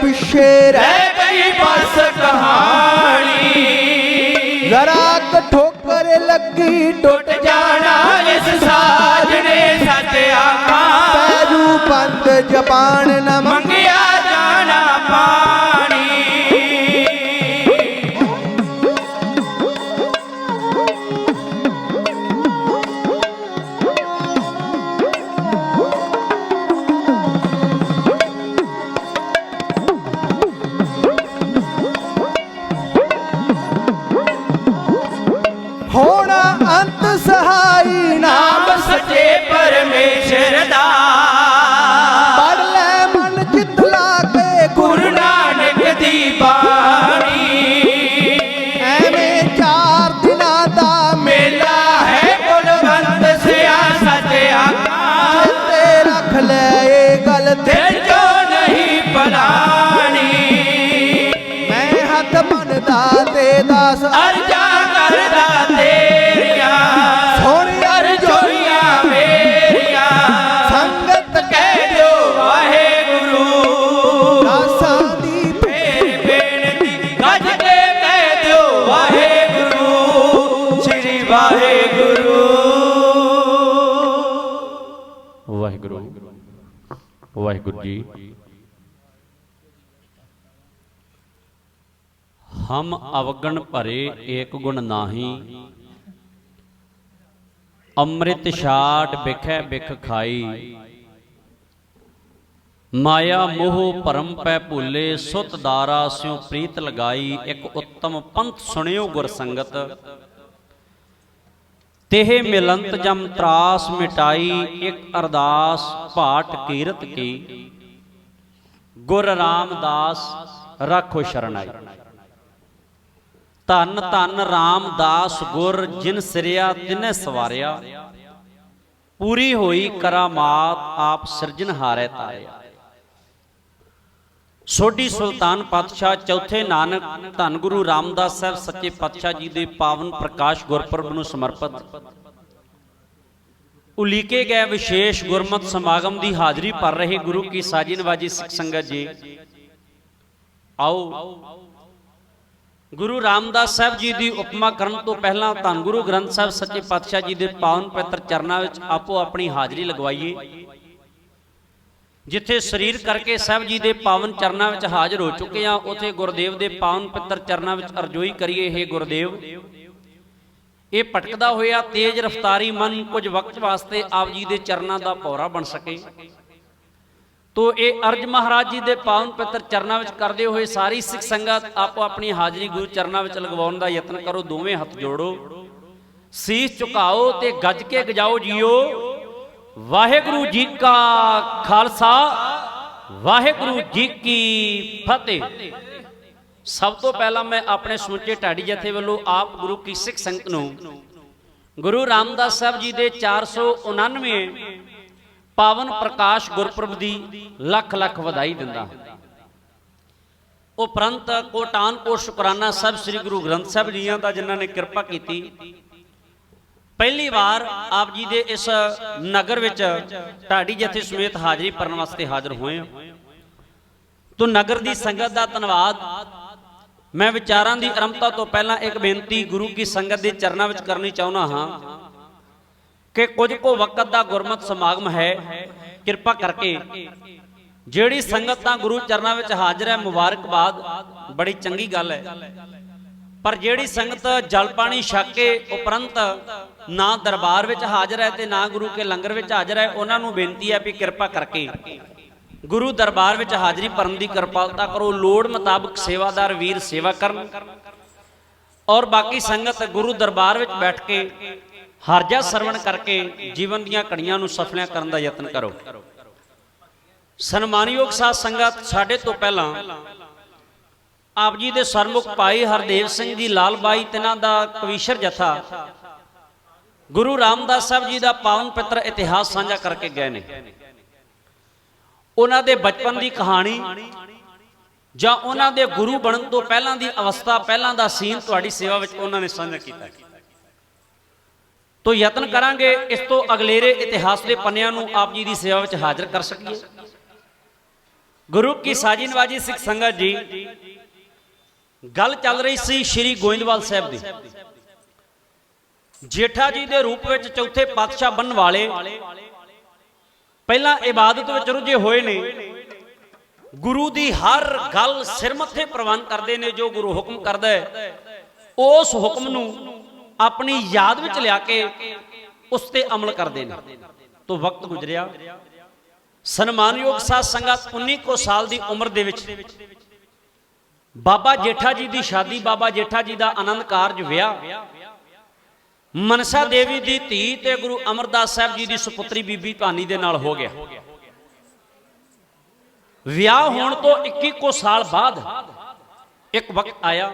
पिछे रह गई बस कहानी। जरा ठोकर लगी टुट जाना इस साजने सच आखा। पैरू बंद जबान न मंगिया जाना पानी। होना अंत सहाई नाम सचे परमेश्वर दा। पढ़ ले मन चित ला के गुरु नानक दी बाणी। एवें 4 दिना दा मेला है कुलवंत सिया सच आखा। ते रख ले ये गल दिल जो नहीं भुलानी। मैं हथ बनदा ते दास अर्जा करदा तेरिया। सुन अर्जोइया मेरिया संगत कह दो वाहे गुरु। दासां दी फेर बेनती गज के कह दो वाहे गुरु। श्री वाहे गुरु। वाहिगुरु वाहिगुरु जी। हम अवगण भरे एक गुण नाही। अमृत छाट बिखै बिख खाई। माया मोह भरम पै भूले सुत दारा स्यों प्रीत लगाई। एक उत्तम पंथ सुनियो गुर संगत तेह मिलंत जम त्रास मिटाई। एक अरदास भाट कीरत की गुर रामदास राखो शरणाई। धन धन रामदास गुर जिन सिरिया तिने सवारिया। पूरी होई करामात आप सिरजनहारे तारिया। सोढी सुल्तान पातशाह चौथे नानक धन गुरु रामदास साहब सच्चे पातशाह जी दे पावन प्रकाश गुरपुरब नूं समर्पित उलीके गए विशेष गुरमत समागम की हाजरी भर रहे गुरु की साजी नवाजी सिख संगत जी। आओ गुरु रामदास साहब जी की उपमा करन तो पहला धन गुरु ग्रंथ साहब सच्चे पातशाह जी के पावन पवित्र चरणों में आपो अपनी हाजरी लगवाइए। जिथे शरीर करके साहब जी के पावन चरणों में हाजिर हो चुके हैं उथे गुरुदेव के पावन पवित्र चरणों में अरजोई करिए। हे गुरुदेव ये भटकदा होया तेज रफ्तारी मन कुछ वक्त वास्ते आप जी के चरणों का पौरा बन सके। तो ये अर्ज महाराज जी के पावन पवित्र चरणों में करते हुए सारी सिख संगत आपो अपनी हाजरी गुरु चरणों में लगवाउण दा यत्न करो। दोवें हथ जोड़ो शीश झुकाओ ते गज के गजाओ जियो। वाहेगुरु जी का खालसा वाहेगुरु जी की फतेह। सब तो पहला मैं अपने समुचे ढाडी जथे वालों आप गुरु की सिख संगत नूं गुरु रामदास साहब जी के 499 पावन प्रकाश गुरपुरब की लख लख वधाई दिंदा। उपरंत कोटान को शुकराना सब श्री गुरु ग्रंथ साहब जी का जिन्हों ने कृपा की। पहली बार आप जी के इस नगर विच ढाडी जथे समेत हाजरी भरन वास्ते हाजिर होए। तो नगर की संगत का धन्यवाद। मैं विचारां की आरंभता तो पहला एक बेनती गुरु की संगत के चरणों में करनी चाहना हाँ कि कुछ को वक्त का गुरमत समागम है। कृपा करके जिहड़ी संगत गुरु चरणों में हाजिर है मुबारकबाद बड़ी चंगी गल है। पर जिहड़ी संगत जल पानी छक के उपरंत ना दरबार में हाजिर है तो ना गुरु के लंगर में हाजिर है उन्होंने बेनती है भी कृपा करके गुरु दरबार में हाजिरी भरन की कृपालता करो। लोड़ मुताबिक सेवादार वीर सेवा करन और बाकी संगत गुरु दरबार में बैठ के हरजा सरवण करके जीवन दीयां घड़ियां नूं सफलियां करन दा यत्न करो। सन्मानयोग साध संगत साडे तो पहला आप जी दे सरमुख भाई हरदेव सिंह जी लाल बाई तिन्हां दा कवीशर जथा गुरु रामदास साहब जी का पावन पवित्र इतिहास साझा करके गए ने। उन्हां दे बचपन की कहानी जां उन्हां दे गुरु बनन तो पहलां दी अवस्था पहलां दा सीन तुहाडी सेवा विच उन्हां ने साझा कीता। तो यत्न करांगे इस तो अगलेरे इतिहास के पन्नियां नूं आप जी की सेवा में हाजिर कर सकीए। गुरु की साजी नवाजी सिख संगत जी, गल चल रही सी श्री गोइंदवाल साहब दी। जेठा जी के रूप में चौथे पातशाह बनने वाले पहला इबादत में रुझे हुए ने, गुरु की हर गल सिर मथे प्रवान करते हैं। जो गुरु हुक्म करता है उस हुक्म नूं अपनी याद विच लिया के उस ते अमल करते हैं। तो वक्त गुजरिया, सन्मानयोग साध संगत 19 को साल की उम्र दे विच बाबा जेठा जी की शादी, बाबा जेठा जी का आनंद कारज विआह मनसा देवी की धी ते गुरु अमरदास साहब जी की सुपुत्री बीबी भानी दे नाल हो गया। विआह होने तो 21 को साल बाद एक वक्त आया,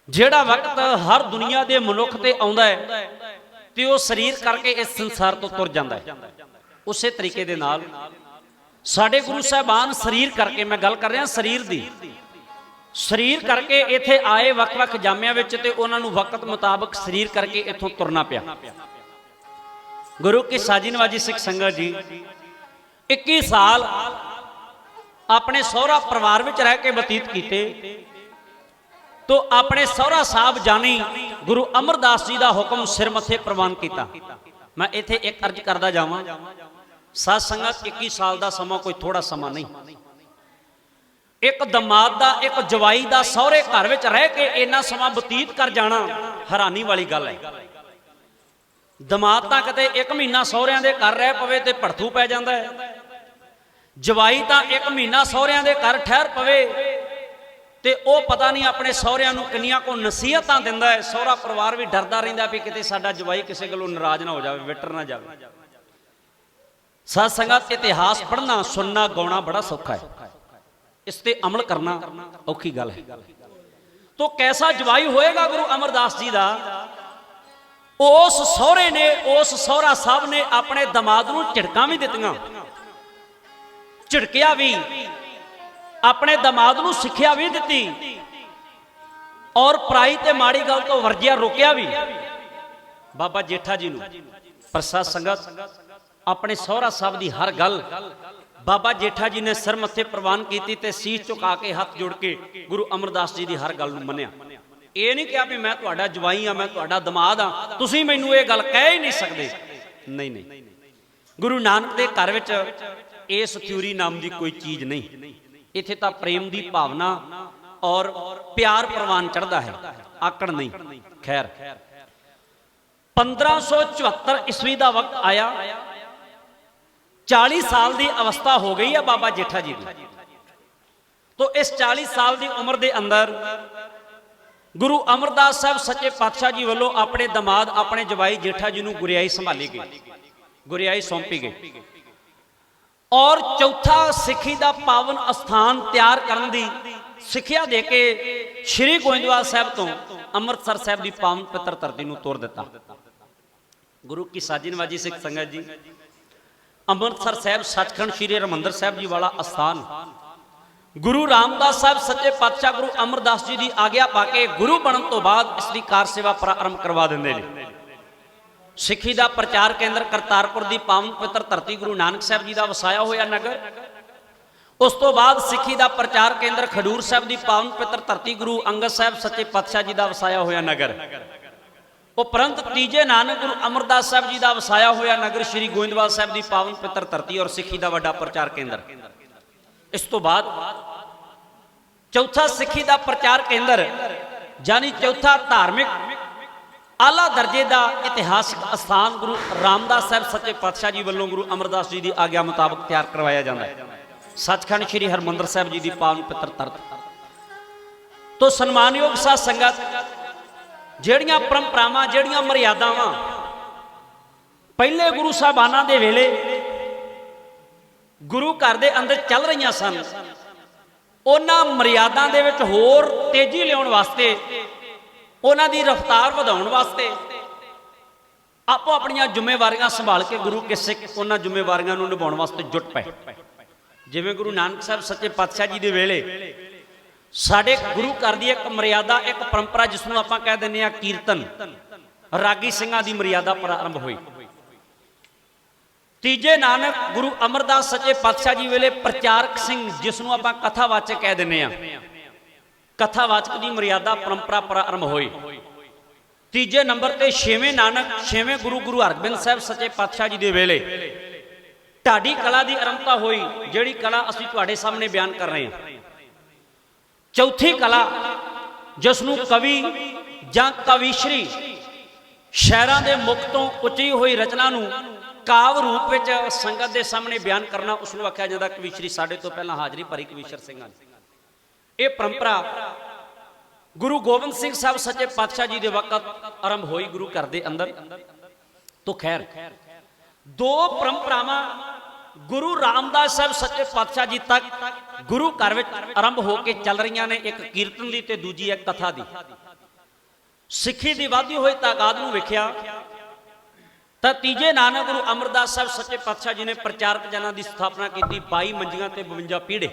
जेड़ा वक्त हर दुनिया के मनुख ते आउंदा है ते वो शरीर करके इस संसार तो तुर जांदा है। उसे तरीके दे नाल साडे गुरु साहबान शरीर करके, मैं गल कर रहा शरीर दी, शरीर करके इत्थे आए वख-वख जामिया विच ते उन्हां नूं वक्त मुताबक शरीर करके इत्थों तुरना पिया। गुरु की साजी नवाजी सिख संगत जी, 21 साल अपने सौहरा परिवार विच रह के बतीत कीते तो अपने सौहरा साहब जानी गुरु अमरदास जी का हुक्म सिर मथे प्रवान किया। मैं इत्थे एक अर्ज करदा जावां, साध संगत 21 साल का समा कोई थोड़ा समा नहीं। एक दमाद का, एक जवाई का सौहरे घर विच रह के इन्ना समा बतीत कर जाना हैरानी वाली गल है। दमाद तां कते 1 महीना सौहरिਆਂ ਦੇ घर रह पवे ते भड़थू पै जांदा है, जवाई तां 1 महीना सौहरिਆਂ ਦੇ घर ठहर पवे ते ओ पता नहीं अपने सौहरिਆਂ ਨੂੰ किन्नियां को नसीहतां दिंदा है। सौहरा परिवार भी डरदा रहिंदा भी किते साडा जवाई किसी गल्लों नाराज ना हो जाए, विटर ना जाए। साध संगत इतिहास पढ़ना, सुनना, गाउणा बड़ा सौखा है, इस ते अमल करना औखी गल है। तो कैसा जवाई होएगा गुरु अमरदास जी का? उस सौहरे ने, उस सौहरा साहब ने अपने दमाद नूं झिड़कां भी दित्तियां, झिड़किया भी, अपने दमाद नूं सिक्ख्या भी दित्ती और पराई ते माड़ी गल तो वर्जिया रोकिया भी बाबा जेठा जी नूं। पर साध संगत अपने सौहरा साहब की हर गल बाबा जेठा जी ने सिर मथे प्रवान की ते सीस झुका के हाथ जोड़ के गुरु अमरदास जी की हर गल नूं मन्निया। ये नहीं कहा भी मैं तुहाडा जवाई हाँ, मैं तुहाडा दमाद हाँ, तुसीं मैनूं ये गल कह ही नहीं सकते। नहीं नहीं, गुरु नानक दे घर विच इस थ्योरी नाम की कोई चीज नहीं। इत्थे तां प्रेम की भावना और प्यार प्रवान चढ़ता है, आकड़ नहीं। खैर 1574 ईस्वी का वक्त आया, 40 साल की अवस्था हो गई है बाबा जेठा जी की। तो इस 40 साल की उम्र के अंदर गुरु अमरदास साहब सच्चे पातशाह जी वालों अपने दमाद, अपने जवाई जेठा जी को गुरियाई संभाली गई, गुरियाई सौंपी गई और चौथा सिੱਖੀ का पावन स्थान तैयार करने की सिੱਖਿਆ दे के श्री गोइंदवाल साहब तो अमृतसर साहब की पावन पवित्र धरती को तोड़ दिता। गुरु की साजी नवाजी सिख संगत जी, अमृतसर साहब सचखंड श्री हरमंदर साहब जी वाला स्थान गुरु रामदास साहब सच्चे पातशाह गुरु अमरदास जी की आग्या पाके गुरु बनने तो बाद इसकी कार सेवा प्रारंभ करवा देंगे। सिੱਖੀ का प्रचार केंद्र करतारपुर की पावन पवित्र धरती गुरु नानक साहब जी का वसाया होया नगर। उस तो बाद सिੱਖੀ का प्रचार केंद्र खडूर साहब की पावन पवित्र धरती गुरु अंगद साहब सच्चे पातशाह जी का वसाया होया नगर। उपरंत तीजे नानक गुरु अमरदास साहब जी का वसाया होया नगर श्री गोइंदवाल साहब की पावन पवित्र धरती और सिੱਖੀ का वड्डा प्रचार केंद्र। इस तो बाद चौथा सिੱਖੀ का प्रचार केंद्र यानी चौथा धार्मिक आला दर्जे का इतिहासिक स्थान गुरु रामदास साहब सच्चे पातशाह जी वालों गुरु अमरदास जी की आग्या मुताबक तैयार करवाया जाता है, सचखंड श्री हरमंदर साहब जी की पावन पवित्र धरती। तो सन्मानयोग साध संगत ਜਿਹੜੀਆਂ परंपरावां, ਜਿਹੜੀਆਂ मर्यादावां पहले गुरु साहबाना दे वेले गुरु घर दे अंदर चल रही सन, उन्हां मर्यादा दे विच होर तेजी लियाउण वास्ते, उन्हां दी रफ्तार वधाउण वास्ते आपो अपणियां जिम्मेवारियां संभाल के गुरु के सिख उन्हां जिम्मेवारियां नूं निभाउण वास्ते जुट पए। जिवें गुरु नानक साहब सच्चे पातशाह जी दे वेले साडे गुरु घर दी एक मर्यादा, एक परंपरा जिसनूं आपां कह दिंदे आ कीर्तन, रागी ਸਿੰਘਾਂ दी मर्यादा प्रारंभ हुई। ਤੀਜੇ ਨਾਨਕ ਗੁਰੂ ਅਮਰਦਾਸ ਸੱਚੇ ਪਾਤਸ਼ਾਹ ਜੀ ਵੇਲੇ ਪ੍ਰਚਾਰਕ ਸਿੰਘ, ਜਿਸ ਨੂੰ ਆਪਾਂ ਕਥਾਵਾਚਕ ਕਹਿ ਦਿੰਦੇ ਆ, ਕਥਾਵਾਚਕ ਦੀ ਮਰਿਆਦਾ ਪਰੰਪਰਾ ਪ੍ਰਾਰੰਭ ਹੋਈ। ਤੀਜੇ ਨੰਬਰ ਤੇ ਛੇਵੇਂ ਨਾਨਕ, ਛੇਵੇਂ ਗੁਰੂ ਹਰਗੋਬਿੰਦ ਸਾਹਿਬ ਸੱਚੇ ਪਾਤਸ਼ਾਹ ਜੀ ਦੇ ਵੇਲੇ ਢਾਡੀ ਕਲਾ ਦੀ ਆਰੰਭਤਾ ਹੋਈ, ਜਿਹੜੀ ਕਲਾ ਅਸੀਂ ਤੁਹਾਡੇ ਸਾਹਮਣੇ ਬਿਆਨ ਕਰ ਰਹੇ ਹਾਂ। ਚੌਥੀ ਕਲਾ, ਜਿਸ ਨੂੰ ਕਵੀ ਜਾਂ ਕਵੀਸ਼ਰੀ ਸ਼ਾਇਰਾਂ ਦੇ ਮੁਖ ਤੋਂ ਉੱਚੀ ਹੋਈ ਰਚਨਾ ਨੂੰ ਕਾਵ ਰੂਪ ਵਿੱਚ ਸੰਗਤ ਦੇ ਸਾਹਮਣੇ ਬਿਆਨ ਕਰਨਾ, ਉਸ ਨੂੰ ਆਖਿਆ ਜਾਂਦਾ ਕਵੀਸ਼ਰੀ। ਸਾਡੇ ਤੋਂ ਪਹਿਲਾਂ ਹਾਜ਼ਰੀ ਭਰੀ ਕਵੀਸ਼ਰ ਸਿੰਘਾਂ ਨੇ। ਇਹ ਪਰੰਪਰਾ ਗੁਰੂ ਗੋਬਿੰਦ ਸਿੰਘ ਸਾਹਿਬ ਸੱਚੇ ਪਾਤਸ਼ਾਹ ਜੀ ਦੇ ਵਕਤ ਆਰੰਭ ਹੋਈ ਗੁਰੂ ਘਰ ਦੇ ਅੰਦਰ। ਤੋਂ ਖੈਰ ਦੋ ਪਰੰਪਰਾਵਾਂ ਗੁਰੂ ਰਾਮਦਾਸ ਸਾਹਿਬ ਸੱਚੇ ਪਾਤਸ਼ਾਹ ਜੀ ਤੱਕ ਗੁਰੂ ਘਰ ਵਿੱਚ ਆਰੰਭ ਹੋ ਕੇ ਚੱਲ ਰਹੀਆਂ ਨੇ, ਇੱਕ ਕੀਰਤਨ ਦੀ ਤੇ ਦੂਜੀ ਇੱਕ ਕਥਾ ਦੀ। ਸਿੱਖੀ ਦੀ ਵਧਦੀ ਹੋਈ ਤਾਦਾਦ ਨੂੰ ਵੇਖਿਆ ਤਾਂ ਤੀਜੇ ਨਾਨਕ ਗੁਰੂ ਅਮਰਦਾਸ ਸਾਹਿਬ ਸੱਚੇ ਪਾਤਸ਼ਾਹ ਜੀ ਨੇ ਪ੍ਰਚਾਰਕ ਜਨਾਂ ਦੀ ਸਥਾਪਨਾ ਕੀਤੀ। 22 ਮੰਜੀਆਂ ਤੇ 52 ਪੀੜੇ,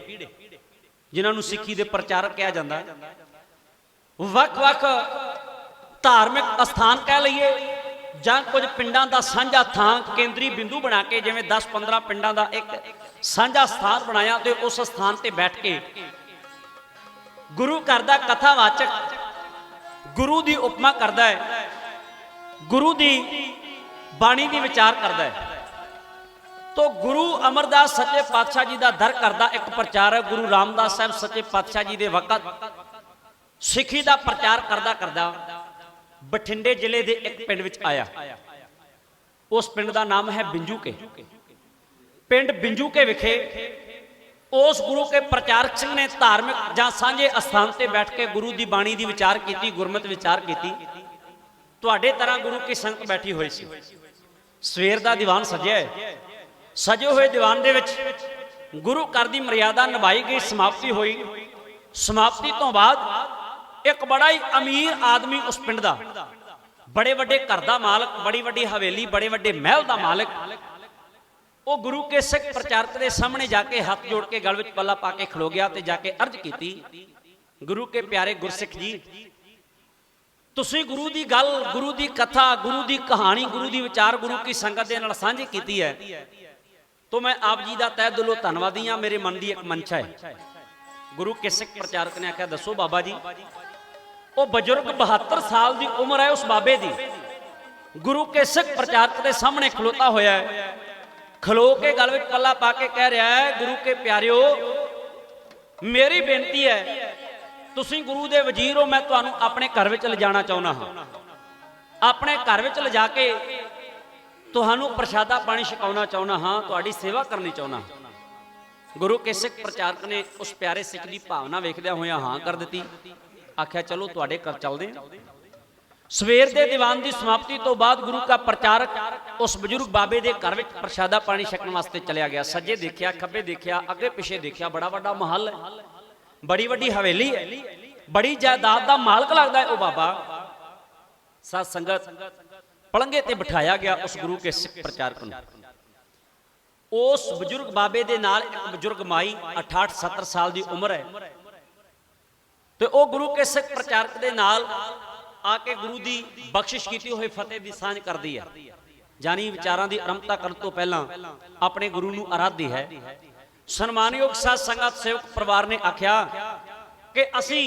ਜਿਨ੍ਹਾਂ ਨੂੰ ਸਿੱਖੀ ਦੇ ਪ੍ਰਚਾਰਕ ਕਿਹਾ ਜਾਂਦਾ। ਵੱਖ-ਵੱਖ ਧਾਰਮਿਕ ਅਸਥਾਨ ਕਹਿ ਲਈਏ ਜਾਂ ਕੁਝ ਪਿੰਡਾਂ ਦਾ ਸਾਂਝਾ ਥਾਂ ਕੇਂਦਰੀ ਬਿੰਦੂ ਬਣਾ ਕੇ, ਜਿਵੇਂ 10-15 ਪਿੰਡਾਂ ਦਾ ਇੱਕ ਸਾਂਝਾ ਸਥਾਨ ਬਣਾਇਆ ਤੇ ਉਸ ਸਥਾਨ ਤੇ ਬੈਠ ਕੇ ਗੁਰੂ ਘਰ ਦਾ ਕਥਾਵਾਚਕ ਗੁਰੂ ਦੀ ਉਪਮਾ ਕਰਦਾ ਹੈ, ਗੁਰੂ ਦੀ ਬਾਣੀ ਦੀ ਵਿਚਾਰ ਕਰਦਾ ਹੈ। ਤੋ ਗੁਰੂ ਅਮਰਦਾਸ ਸੱਚੇ ਪਾਤਸ਼ਾਹ ਜੀ ਦਾ ਦਰ ਕਰਦਾ ਇੱਕ ਪ੍ਰਚਾਰਕ ਗੁਰੂ ਰਾਮਦਾਸ ਸਾਹਿਬ ਸੱਚੇ ਪਾਤਸ਼ਾਹ ਜੀ ਦੇ ਵਕਤ ਸਿੱਖੀ ਦਾ ਪ੍ਰਚਾਰ ਕਰਦਾ ਬਠਿੰਡੇ ਜ਼ਿਲ੍ਹੇ ਦੇ ਇੱਕ ਪਿੰਡ ਵਿੱਚ ਆਇਆ। ਉਸ ਪਿੰਡ ਦਾ ਨਾਮ ਹੈ ਬਿੰਜੂਕੇ। ਪਿੰਡ ਬਿੰਜੂਕੇ ਵਿਖੇ ਉਸ ਗੁਰੂ ਕੇ ਪ੍ਰਚਾਰਕ ਸਿੰਘ ਨੇ ਧਾਰਮਿਕ ਜਾਂ ਸਾਂਝੇ ਅਸਥਾਨ ਤੇ ਬੈਠ ਕੇ ਗੁਰੂ ਦੀ ਬਾਣੀ ਦੀ ਵਿਚਾਰ ਕੀਤੀ, ਗੁਰਮਤਿ ਵਿਚਾਰ ਕੀਤੀ। ਤੁਹਾਡੇ ਤਰ੍ਹਾਂ ਗੁਰੂ ਕੀ ਸੰਗਤ ਬੈਠੀ ਹੋਈ ਸੀ। ਸਵੇਰ ਦਾ ਦੀਵਾਨ ਸਜਿਆ ਹੈ। ਸਜੇ ਹੋਏ ਦੀਵਾਨ ਦੇ ਵਿੱਚ ਗੁਰੂ ਘਰ ਦੀ ਮਰਿਆਦਾ ਨਿਭਾਈ ਗਈ, ਸਮਾਪਤੀ ਹੋਈ। ਸਮਾਪਤੀ ਤੋਂ ਬਾਅਦ ਇੱਕ ਬੜਾ ਹੀ ਅਮੀਰ ਆਦਮੀ ਉਸ ਪਿੰਡ ਦਾ, ਬੜੇ ਵੱਡੇ ਘਰ ਦਾ ਮਾਲਕ, ਬੜੀ ਵੱਡੀ ਹਵੇਲੀ, ਬੜੇ ਵੱਡੇ ਮਹਿਲ ਦਾ ਮਾਲਕ, ਉਹ ਗੁਰੂ ਕੇ ਸਿੱਖ ਪ੍ਰਚਾਰਕ ਦੇ ਸਾਹਮਣੇ ਜਾ ਕੇ ਹੱਥ ਜੋੜ ਕੇ ਗਲ ਵਿੱਚ ਪੱਲਾ ਪਾ ਕੇ ਖਲੋ ਗਿਆ ਤੇ ਜਾ ਕੇ ਅਰਜ਼ ਕੀਤੀ, ਗੁਰੂ ਕੇ ਪਿਆਰੇ ਗੁਰਸਿੱਖ ਜੀ, ਤੁਸੀਂ ਗੁਰੂ ਦੀ ਗੱਲ, ਗੁਰੂ ਦੀ ਕਥਾ, ਗੁਰੂ ਦੀ ਕਹਾਣੀ, ਗੁਰੂ ਦੀ ਵਿਚਾਰ ਗੁਰੂ ਕੀ ਸੰਗਤ ਦੇ ਨਾਲ ਸਾਂਝੀ ਕੀਤੀ ਹੈ। तो मैं आप जी का तह दिलों धन्नवादी हाँ। मेरे मन की एक मंशा है। गुरु के सिख प्रचारक ने आख्या, दसो बाबा जी। वो बजुर्ग 72 साल की उम्र है उस बाबे की, गुरु के सिख प्रचारक के सामने खलोता होया है। खलो के गल विच पल्ला पा के कह रहा है, गुरु के प्यारिओ, मेरी बेनती है, तुसीं गुरु दे वजीर हो, मैं तुहानूं अपने घर विच ले जाना चाहुंदा हां। अपने घर विच ले जाके तुहानूं प्रशादा पानी छकाउणा चाहुंदा हां, तुहाडी सेवा करनी चाहुंदा हां। गुरु के सिख प्रचारक ने उस प्यारे सिख की भावना वेखदियां होया हां कर दित्ती। आख्या चलो तुहाडे घर चलदे हां। सवेर दे दीवान की समाप्ति तो बाद गुरु का प्रचारक उस बजुर्ग बाबे के घर में प्रशादा पानी छकण वास्ते चलिया गया। सज्जे देखिया, खब्बे देखिया, अगे पिछे देखिया, बड़ा वड्डा महल है, बड़ी वड्डी हवेली है, बड़ी जायदाद का मालक लगता है वो बाबा। साध संगत पलंगे ते बिठाया गया उस गुरु के सिख प्रचारक नूं। उस बजुर्ग बाबे दे नाल एक बजुर्ग माई 68-70 साल की उम्र है, तो वह गुरु के सिख प्रचारक दे नाल आके गुरु की बख्शिश की हुई फतेह की सांझ कर दी है। जानी विचारां की आरंभता करने तो पहला अपने गुरु नूं आराध्य है। सन्मानयोग साध संगत सेवक परिवार ने आख्या कि असी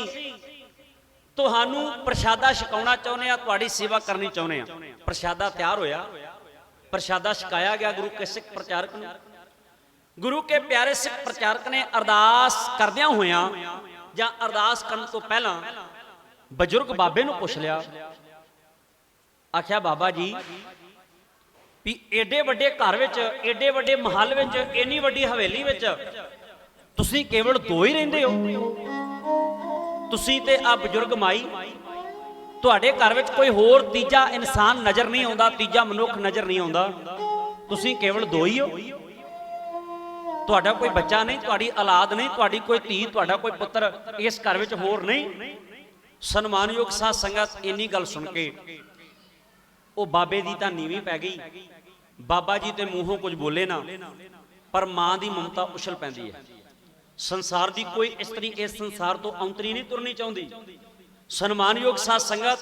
तुहानूं प्रशादा छकाउणा चाहुंदे हां, तुहाडी सेवा करनी चाहुंदे हां। प्रशादा तैयार होया, प्रशादा छकाया गया गुरु के सिख प्रचारक नूं। गुरु के प्यारे सिख प्रचारक ने अरदास करदियां होइयां जां अरदास करन तो पहला बजुर्ग बाबे नूं पुछ लिया। आख्या बाबा जी भी एडे वड्डे घर विच, एडे वड्डे महल विच, इन्नी वड्डी हवेली विच तुसीं केवल दो ही रहिंदे हो? तुसीं ते आ बजुर्ग माई, तुहाडे घर विच कोई होर तीजा इंसान नज़र नहीं आउंदा, तीजा मनुख नज़र नहीं आउंदा, तुसीं केवल दो ही हो? तुहाडा कोई बच्चा नहीं, तुहाडी औलाद नहीं, तुहाडी कोई धी, तुहाडा कोई पुत्र इस घर विच होर नहीं? सन्मानयोग साध संगत इन्नी गल सुन के वो बाबे दी तां नीवी पै गई। बाबा जी ते मूहों कुछ बोले ना, पर मां दी ममता उछल पैंदी है। संसार दी कोई इस्तरी इस संसार तो अंतरी नहीं तुरनी चाहुंदी। सन्मानयोग साध संगत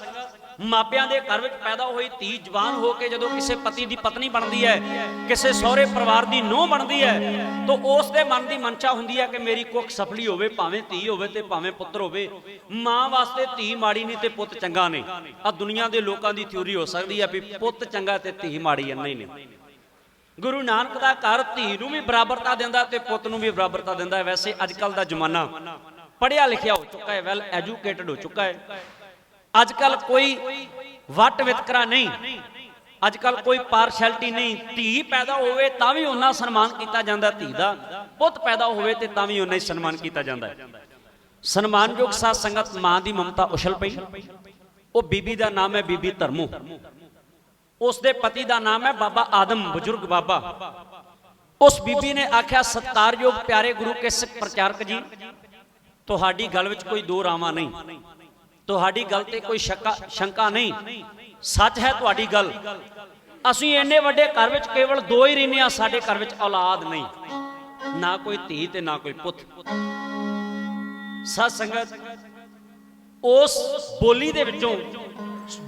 ਮਾਪਿਆਂ ਦੇ ਘਰ ਵਿੱਚ ਪੈਦਾ ਹੋਈ ਧੀ ਜਵਾਨ ਹੋ ਕੇ ਜਦੋਂ ਕਿਸੇ ਪਤੀ ਦੀ ਪਤਨੀ ਬਣਦੀ ਹੈ, ਕਿਸੇ ਸਹੁਰੇ ਪਰਿਵਾਰ ਦੀ ਨੂੰਹ ਬਣਦੀ ਹੈ, ਤਾਂ ਉਸ ਦੇ ਮਨ ਦੀ ਮਨਸ਼ਾ ਹੁੰਦੀ ਹੈ ਕਿ ਮੇਰੀ ਕੁੱਖ ਸਫਲੀ ਹੋਵੇ, ਭਾਵੇਂ ਧੀ ਹੋਵੇ ਤੇ ਭਾਵੇਂ ਪੁੱਤਰ ਹੋਵੇ। ਮਾਂ ਵਾਸਤੇ ਧੀ ਮਾੜੀ ਨਹੀਂ ਤੇ ਪੁੱਤ ਚੰਗਾ ਨਹੀਂ। ਆ ਦੁਨੀਆ ਦੇ ਲੋਕਾਂ ਦੀ ਥਿਊਰੀ ਹੋ ਸਕਦੀ ਹੈ ਵੀ ਪੁੱਤ ਚੰਗਾ ਤੇ ਧੀ ਮਾੜੀ ਹੈ, ਨਹੀਂ। ਗੁਰੂ ਨਾਨਕ ਦਾ ਘਰ ਧੀ ਨੂੰ ਵੀ ਬਰਾਬਰਤਾ ਦਿੰਦਾ ਤੇ ਪੁੱਤ ਨੂੰ ਵੀ ਬਰਾਬਰਤਾ ਦਿੰਦਾ ਹੈ। ਵੈਸੇ ਅੱਜ ਕੱਲ ਦਾ ਜ਼ਮਾਨਾ ਪੜ੍ਹਿਆ ਲਿਖਿਆ ਹੋ ਚੁੱਕਾ ਹੈ, ਵੈਲ ਐਜੂਕੇਟਡ ਹੋ ਚੁੱਕਾ ਹੈ। ਅੱਜ ਕੱਲ ਕੋਈ ਵੱਟ ਵਿਤਕਰਾ ਨਹੀਂ, ਅੱਜ ਕੱਲ ਕੋਈ ਪਾਰਸ਼ੈਲਿਟੀ ਨਹੀਂ। ਧੀ ਪੈਦਾ ਹੋਵੇ ਤਾਂ ਵੀ ਉਹਨਾਂ ਸਨਮਾਨ ਕੀਤਾ ਜਾਂਦਾ ਧੀ ਦਾ, ਪੁੱਤ ਪੈਦਾ ਹੋਵੇ ਤੇ ਤਾਂ ਵੀ ਉਹਨਾਂ ਹੀ ਸਨਮਾਨ ਕੀਤਾ ਜਾਂਦਾ ਹੈ। ਸਨਮਾਨਯੋਗ ਸਾਧ ਸੰਗਤ, ਮਾਂ ਦੀ ਮਮਤਾ ਉਛਲ ਪਈ। ਉਹ ਬੀਬੀ ਦਾ ਨਾਮ ਹੈ ਬੀਬੀ ਧਰਮੂ, ਉਸ ਦੇ ਪਤੀ ਦਾ ਨਾਮ ਹੈ ਬਾਬਾ ਆਦਮ, ਬਜ਼ੁਰਗ ਬਾਬਾ। ਉਸ ਬੀਬੀ ਨੇ ਆਖਿਆ, ਸਤਿਕਾਰਯੋਗ ਪਿਆਰੇ ਗੁਰੂ ਕੇ ਸਿੱਖ ਪ੍ਰਚਾਰਕ ਜੀ, ਤੁਹਾਡੀ ਗੱਲ ਵਿੱਚ ਕੋਈ ਦੋ ਰਾਵਾਂ ਨਹੀਂ, ਤੁਹਾਡੀ ਗੱਲ ਤੇ ਕੋਈ ਸ਼ੰਕਾ ਨਹੀਂ, ਸੱਚ ਹੈ ਤੁਹਾਡੀ ਗੱਲ। ਅਸੀਂ ਇੰਨੇ ਵੱਡੇ ਘਰ ਵਿੱਚ ਕੇਵਲ ਦੋ ਹੀ ਰਹਿੰਦੇ ਹਾਂ, ਸਾਡੇ ਘਰ ਵਿੱਚ ਔਲਾਦ ਨਹੀਂ, ਨਾ ਕੋਈ ਧੀ ਤੇ ਨਾ ਕੋਈ ਪੁੱਤ। ਸਾਧ ਸੰਗਤ, ਉਸ ਬੋਲੀ ਦੇ ਵਿੱਚੋਂ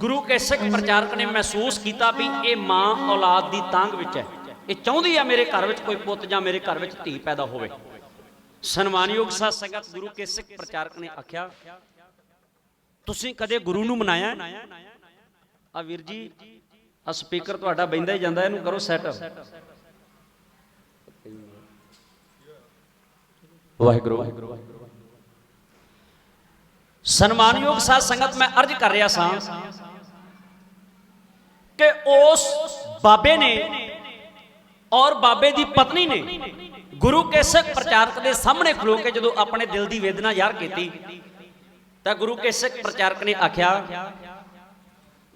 ਗੁਰੂ ਕੇ ਸਿੱਖ ਪ੍ਰਚਾਰਕ ਨੇ ਮਹਿਸੂਸ ਕੀਤਾ ਵੀ ਇਹ ਮਾਂ ਔਲਾਦ ਦੀ ਤਾਂਘ ਵਿੱਚ ਹੈ, ਇਹ ਚਾਹੁੰਦੀ ਆ ਮੇਰੇ ਘਰ ਵਿੱਚ ਕੋਈ ਪੁੱਤ ਜਾਂ ਮੇਰੇ ਘਰ ਵਿੱਚ ਧੀ ਪੈਦਾ ਹੋਵੇ। ਸਨਮਾਨਯੋਗ ਸਾਧ ਸੰਗਤ, ਗੁਰੂ ਕੇ ਸਿੱਖ ਪ੍ਰਚਾਰਕ ਨੇ ਆਖਿਆ, ਤੁਸੀਂ ਕਦੇ ਗੁਰੂ ਨੂੰ ਮਨਾਇਆ? ਆ ਵੀਰ ਜੀ, ਆ ਸਪੀਕਰ ਤੁਹਾਡਾ ਬੈਂਦਾ ਹੀ ਜਾਂਦਾ, ਇਹਨੂੰ ਕਰੋ ਸੈਟ। ਵਾਹਿਗੁਰੂ ਵਾਹਿਗੁਰੂ। ਸਨਮਾਨਯੋਗ ਸਾਧ ਸੰਗਤ, ਮੈਂ ਅਰਜ਼ ਕਰ ਰਿਹਾ ਸਾਂ ਕਿ ਉਸ ਬਾਬੇ ਨੇ ਔਰ ਬਾਬੇ ਦੀ ਪਤਨੀ ਨੇ ਗੁਰੂ ਕੇ ਸਿੱਖ ਪ੍ਰਚਾਰਕ ਦੇ ਸਾਹਮਣੇ ਖਲੋ ਕੇ ਜਦੋਂ ਆਪਣੇ ਦਿਲ ਦੀ ਵੇਦਨਾ ਜ਼ਾਹਰ ਕੀਤੀ ਤਾਂ ਗੁਰੂ ਕੇ ਸਿੱਖ ਪ੍ਰਚਾਰਕ ਨੇ ਆਖਿਆ,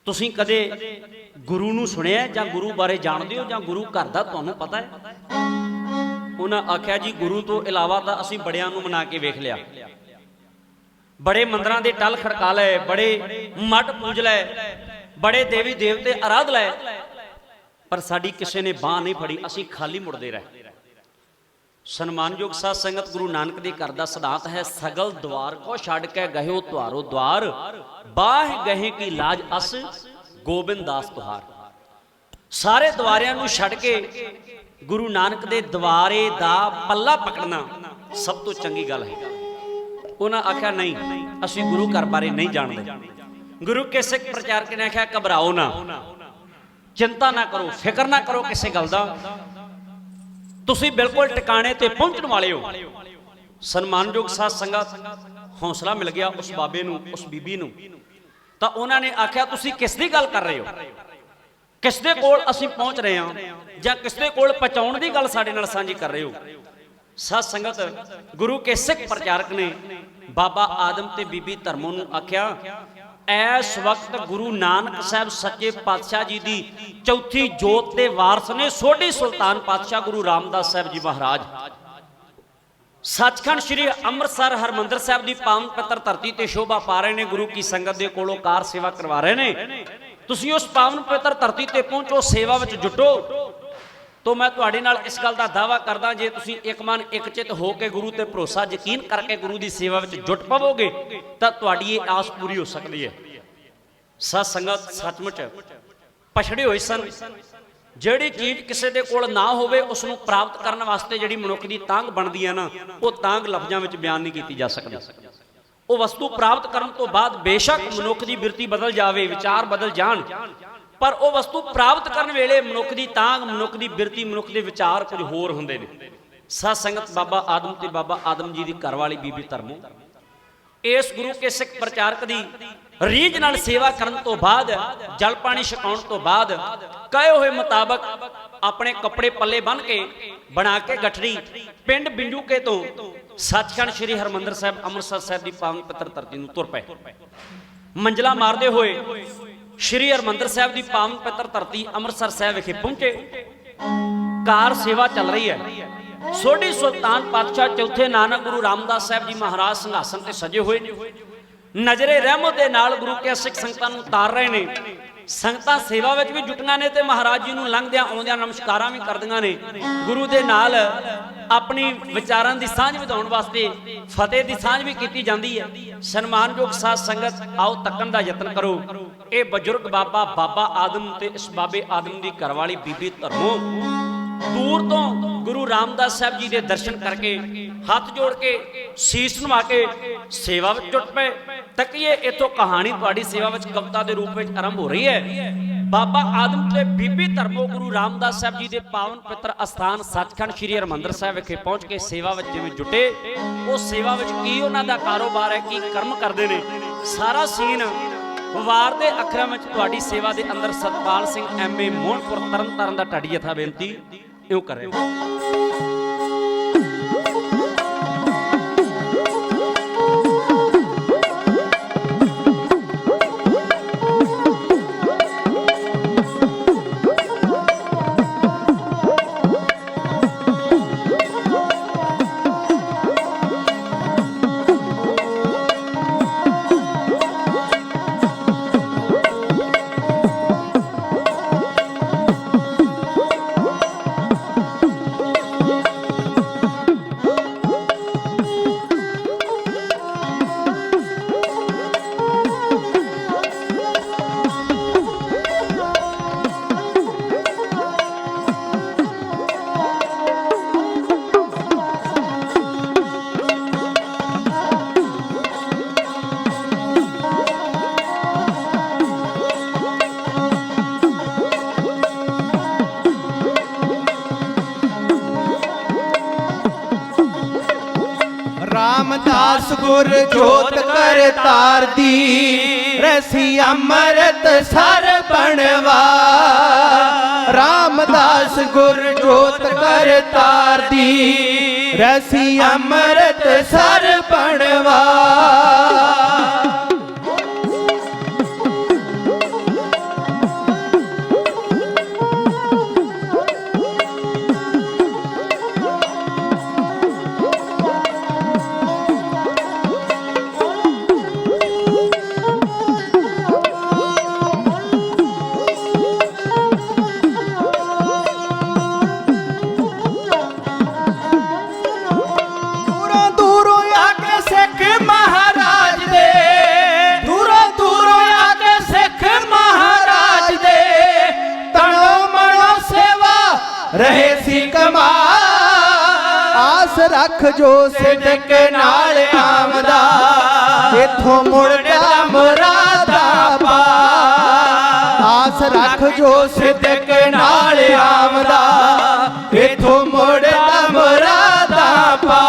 ਤੁਸੀਂ ਕਦੇ ਗੁਰੂ ਨੂੰ ਸੁਣਿਆ ਜਾਂ ਗੁਰੂ ਬਾਰੇ ਜਾਣਦੇ ਹੋ ਜਾਂ ਗੁਰੂ ਘਰ ਦਾ ਤੁਹਾਨੂੰ ਪਤਾ ਹੈ? ਉਹਨਾਂ ਆਖਿਆ, ਜੀ ਗੁਰੂ ਤੋਂ ਇਲਾਵਾ ਤਾਂ ਅਸੀਂ ਬੜਿਆਂ ਨੂੰ ਮਨਾ ਕੇ ਵੇਖ ਲਿਆ, ਬੜੇ ਮੰਦਰਾਂ ਦੇ ਟਲ ਖੜਕਾ ਲਏ, ਬੜੇ ਮੱਠ ਪੂਜ ਲਏ, ਬੜੇ ਦੇਵੀ ਦੇਵਤੇ ਆਰਾਧ ਲਏ, ਪਰ ਸਾਡੀ ਕਿਸੇ ਨੇ ਬਾਹ ਨਹੀਂ ਫੜੀ, ਅਸੀਂ ਖਾਲੀ ਮੁੜਦੇ ਰਹੇ। ਸਨਮਾਨਯੋਗ ਸਾਧ ਸੰਗਤ, ਗੁਰੂ ਨਾਨਕ ਦੇ ਘਰ ਦਾ ਸਿਧਾਂਤ ਹੈ, ਸਗਲ ਦਵਾਰ ਕੋ ਛੱਡ ਕੇ ਗਹਿਓ ਤੁਹਾਰੋ ਦਵਾਰ, ਬਾਹ ਗਹੇ ਕੀ ਲਾਜ ਅਸ ਗੋਬਿੰਦ ਦਾਸ ਤੁਹਾਰ। ਸਾਰੇ ਦਵਾਰਿਆਂ ਨੂੰ ਛੱਡ ਕੇ ਗੁਰੂ ਨਾਨਕ ਦੇ ਦਵਾਰੇ ਦਾ ਪੱਲਾ ਪਕੜਨਾ ਸਭ ਤੋਂ ਚੰਗੀ ਗੱਲ ਹੈ। ਉਹਨਾਂ ਆਖਿਆ, ਨਹੀਂ, ਅਸੀਂ ਗੁਰੂ ਘਰ ਬਾਰੇ ਨਹੀਂ ਜਾਣਦੇ। ਗੁਰੂ ਕੇ ਸਿੱਖ ਪ੍ਰਚਾਰਕ ਨੇ ਆਖਿਆ, ਘਬਰਾਓ ਨਾ, ਚਿੰਤਾ ਨਾ ਕਰੋ, ਫਿਕਰ ਨਾ ਕਰੋ ਕਿਸੇ ਗੱਲ ਦਾ, ਤੁਸੀਂ ਬਿਲਕੁਲ ਟਿਕਾਣੇ ਤੇ ਪਹੁੰਚਣ ਵਾਲੇ ਹੋ। ਸਨਮਾਨਯੋਗ ਸਾਧ ਸੰਗਤ, ਹੌਸਲਾ ਮਿਲ ਗਿਆ ਉਸ ਬਾਬੇ ਨੂੰ, ਉਸ ਬੀਬੀ ਨੂੰ। ਤਾਂ ਉਹਨਾਂ ਨੇ ਆਖਿਆ, ਤੁਸੀਂ ਕਿਸ ਦੀ ਗੱਲ ਕਰ ਰਹੇ ਹੋ? ਕਿਸ ਦੇ ਕੋਲ ਅਸੀਂ ਪਹੁੰਚ ਰਹੇ ਹਾਂ ਜਾਂ ਕਿਸ ਦੇ ਕੋਲ ਪਹੁੰਚਾਉਣ ਦੀ ਗੱਲ ਸਾਡੇ ਨਾਲ ਸਾਂਝੀ ਕਰ ਰਹੇ ਹੋ? ਸਾਧ ਸੰਗਤ, ਗੁਰੂ ਕੇ ਸਿੱਖ ਪ੍ਰਚਾਰਕ ਨੇ ਬਾਬਾ ਆਦਮ ਤੇ ਬੀਬੀ ਧਰਮੋਂ ਨੂੰ ਆਖਿਆ, ਇਸ ਵਕਤ ਗੁਰੂ ਨਾਨਕ ਸਾਹਿਬ ਸੱਚੇ ਪਾਤਸ਼ਾਹ ਜੀ ਦੀ ਚੌਥੀ ਜੋਤ ਦੇ ਵਾਰਸ ਨੇ, ਸੋਢੀ ਸੁਲਤਾਨ ਪਾਤਸ਼ਾਹ ਗੁਰੂ ਰਾਮਦਾਸ ਸਾਹਿਬ ਜੀ ਮਹਾਰਾਜ। ਸੱਚਖੰਡ ਸ੍ਰੀ ਅੰਮ੍ਰਿਤਸਰ ਹਰਮੰਦਰ ਸਾਹਿਬ ਦੀ ਪਾਵਨ ਪਵਿੱਤਰ ਧਰਤੀ ਤੇ ਸ਼ੋਭਾ ਪਾ ਰਹੇ ਨੇ, ਗੁਰੂ ਕੀ ਸੰਗਤ ਦੇ ਕੋਲੋਂ ਕਾਰ ਸੇਵਾ ਕਰਵਾ ਰਹੇ ਨੇ। ਤੁਸੀਂ ਉਸ ਪਾਵਨ ਪਵਿੱਤਰ ਧਰਤੀ ਤੇ ਪਹੁੰਚੋ, ਸੇਵਾ ਵਿੱਚ ਜੁਟੋ। तो मैं तुहाडे नाल इस गल का दावा करदा, जे तुसीं एक मन एक चित हो के गुरु ते भरोसा यकीन करके गुरु की सेवा में जुट पवोगे तो तुहाडी ये आस पूरी हो सकती है। सत संगत, सचमुच पछड़े हुए सन, जिहड़ी चीज़ किसी दे कोल ना होवे उसनूं प्राप्त करने वास्ते जिहड़ी मनुख दी तांग बनदी है ना, वो तांग लफ्ज़ां विच बयान नहीं की जा सकती। वो वस्तु प्राप्त करने तो बाद बेशक मनुख की बिरती बदल जाए, विचार बदल जान, पर वो वस्तु प्राप्त करने वेले मनुख की तांग, मनुख की बिरती, मनुख के विचार कुछ होर हुंदे ने। सत संगत, बाबा आदम ते बाबा आदम जी की घरवाली बीबी धर्मों इस गुरु के सिख प्रचारक की रीझ नाल सेवा करन तो बाद, जल पानी छकाउण तो बाद कहे हुए मुताबक अपने कपड़े पल्ले बन के बना के गठरी पिंड बिंजूके तो सचखंड श्री हरमंदर साहब अमृतसर साहब की पावन पवित्र धरती नूं तुर पए। मंजिला मारते हुए श्री हरमंदर साहब की पावन पवित्र धरती अमृतसर साहब विखे पहुंचे। कार सेवा चल रही है। सोढ़ी सुल्तान पातशाह चौथे नानक गुरु रामदास साहब जी महाराज सिंघासन ते सजे हुए, नजरे रहमत दे नाल गुरु के सिख संगतां नूं तार रहे ने। ਸੰਗਤਾਂ ਸੇਵਾ ਵਿੱਚ ਵੀ ਜੁਟੀਆਂ ਨੇ ਤੇ ਮਹਾਰਾਜ ਜੀ ਨੂੰ ਲੰਘਦਿਆਂ ਆਉਂਦਿਆਂ ਨਮਸਕਾਰਾਂ ਵੀ ਕਰਦੀਆਂ ਨੇ। ਗੁਰੂ ਦੇ ਨਾਲ ਆਪਣੀ ਵਿਚਾਰਾਂ ਦੀ ਸਾਂਝ ਵਧਾਉਣ ਵਾਸਤੇ ਫਤਿਹ ਦੀ ਸਾਂਝ ਵੀ ਕੀਤੀ ਜਾਂਦੀ ਹੈ। ਸਨਮਾਨਯੋਗ ਸਾਧ ਸੰਗਤ ਆਓ ਤੱਕਣ ਦਾ ਯਤਨ ਕਰੋ। ਇਹ ਬਜ਼ੁਰਗ ਬਾਬਾ ਆਦਮ ਤੇ ਇਸ ਬਾਬੇ ਆਦਮ ਦੀ ਘਰਵਾਲੀ ਬੀਬੀ ਧਰਮੋ ਦੂਰ ਤੋਂ ਗੁਰੂ ਰਾਮਦਾਸ ਸਾਹਿਬ ਜੀ ਦੇ ਦਰਸ਼ਨ ਕਰਕੇ ਹੱਥ ਜੋੜ ਕੇ ਸੀਸ ਨਵਾ ਕੇ ਸੇਵਾ ਵਿੱਚ ਜੁਟ ਪਏ। ਤੱਕੀਏ ਇਥੋਂ ਕਹਾਣੀ ਤੁਹਾਡੀ ਸੇਵਾ ਵਿੱਚ ਕਵਿਤਾ ਦੇ ਰੂਪ ਵਿੱਚ ਆਰੰਭ ਹੋ ਰਹੀ ਹੈ। ਬਾਬਾ ਆਦਮ ਤੇ ਬੀਬੀ ਧਰਮੋ ਗੁਰੂ ਰਾਮਦਾਸ ਸਾਹਿਬ ਜੀ ਦੇ ਪਾਵਨ ਪਵਿੱਤਰ ਅਸਥਾਨ ਸੱਚਖੰਡ ਸ੍ਰੀ ਹਰਿਮੰਦਰ ਸਾਹਿਬ ਵਿਖੇ ਪਹੁੰਚ ਕੇ ਸੇਵਾ ਵਿੱਚ ਜਿਵੇਂ ਜੁਟੇ, ਉਹ ਸੇਵਾ ਵਿੱਚ ਕੀ ਉਹਨਾਂ ਦਾ ਕਾਰੋਬਾਰ ਹੈ, ਕੀ ਕਰਮ ਕਰਦੇ ਨੇ, ਸਾਰਾ ਸੀਨ ਵਾਰ ਦੇ ਅੱਖਰਾਂ ਵਿੱਚ ਤੁਹਾਡੀ ਸੇਵਾ ਦੇ ਅੰਦਰ ਸਤਪਾਲ ਸਿੰਘ MA ਮੋਹਨਪੁਰ ਤਰਨਤਾਰਨ ਦਾ ਢਾਡੀ ਜਥਾ ਬੇਨਤੀ ਇਉਂ ਕਰ ਰਿਹਾ। रामदास गुर जोत कर तार दी रसी अमृत सर बनवा। रामदास गुर जोत कर तार दी रसी अमृत सर बनवा। रहे सी कमा आस रख जो सिदक नाल आमदा इथों मुड़दा मुरादा पा। आस रख जो सिदक नाल आमदा इथों मुड़दा मुरादा पा।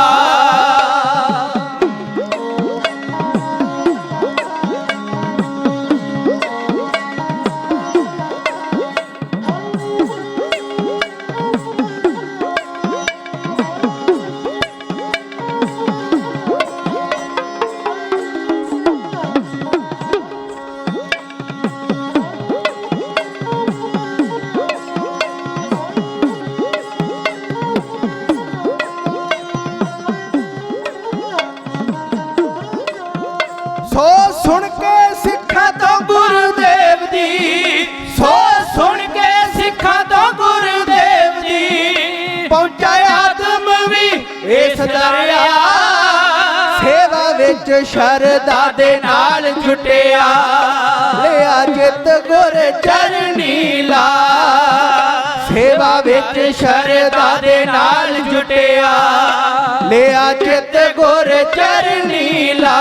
सो सुन के सिखा तो गुरुदेव दी, सो सुन के सिखा तो गुरुदेव दी पहुंचा आदम भी इस दरिया। सेवा विच शरदा दे नाल जुटिया लिया जित गुर चरनी ला। सेवा विच शरदा दे नाल जुटिया लिया जित गुर चरनी ला।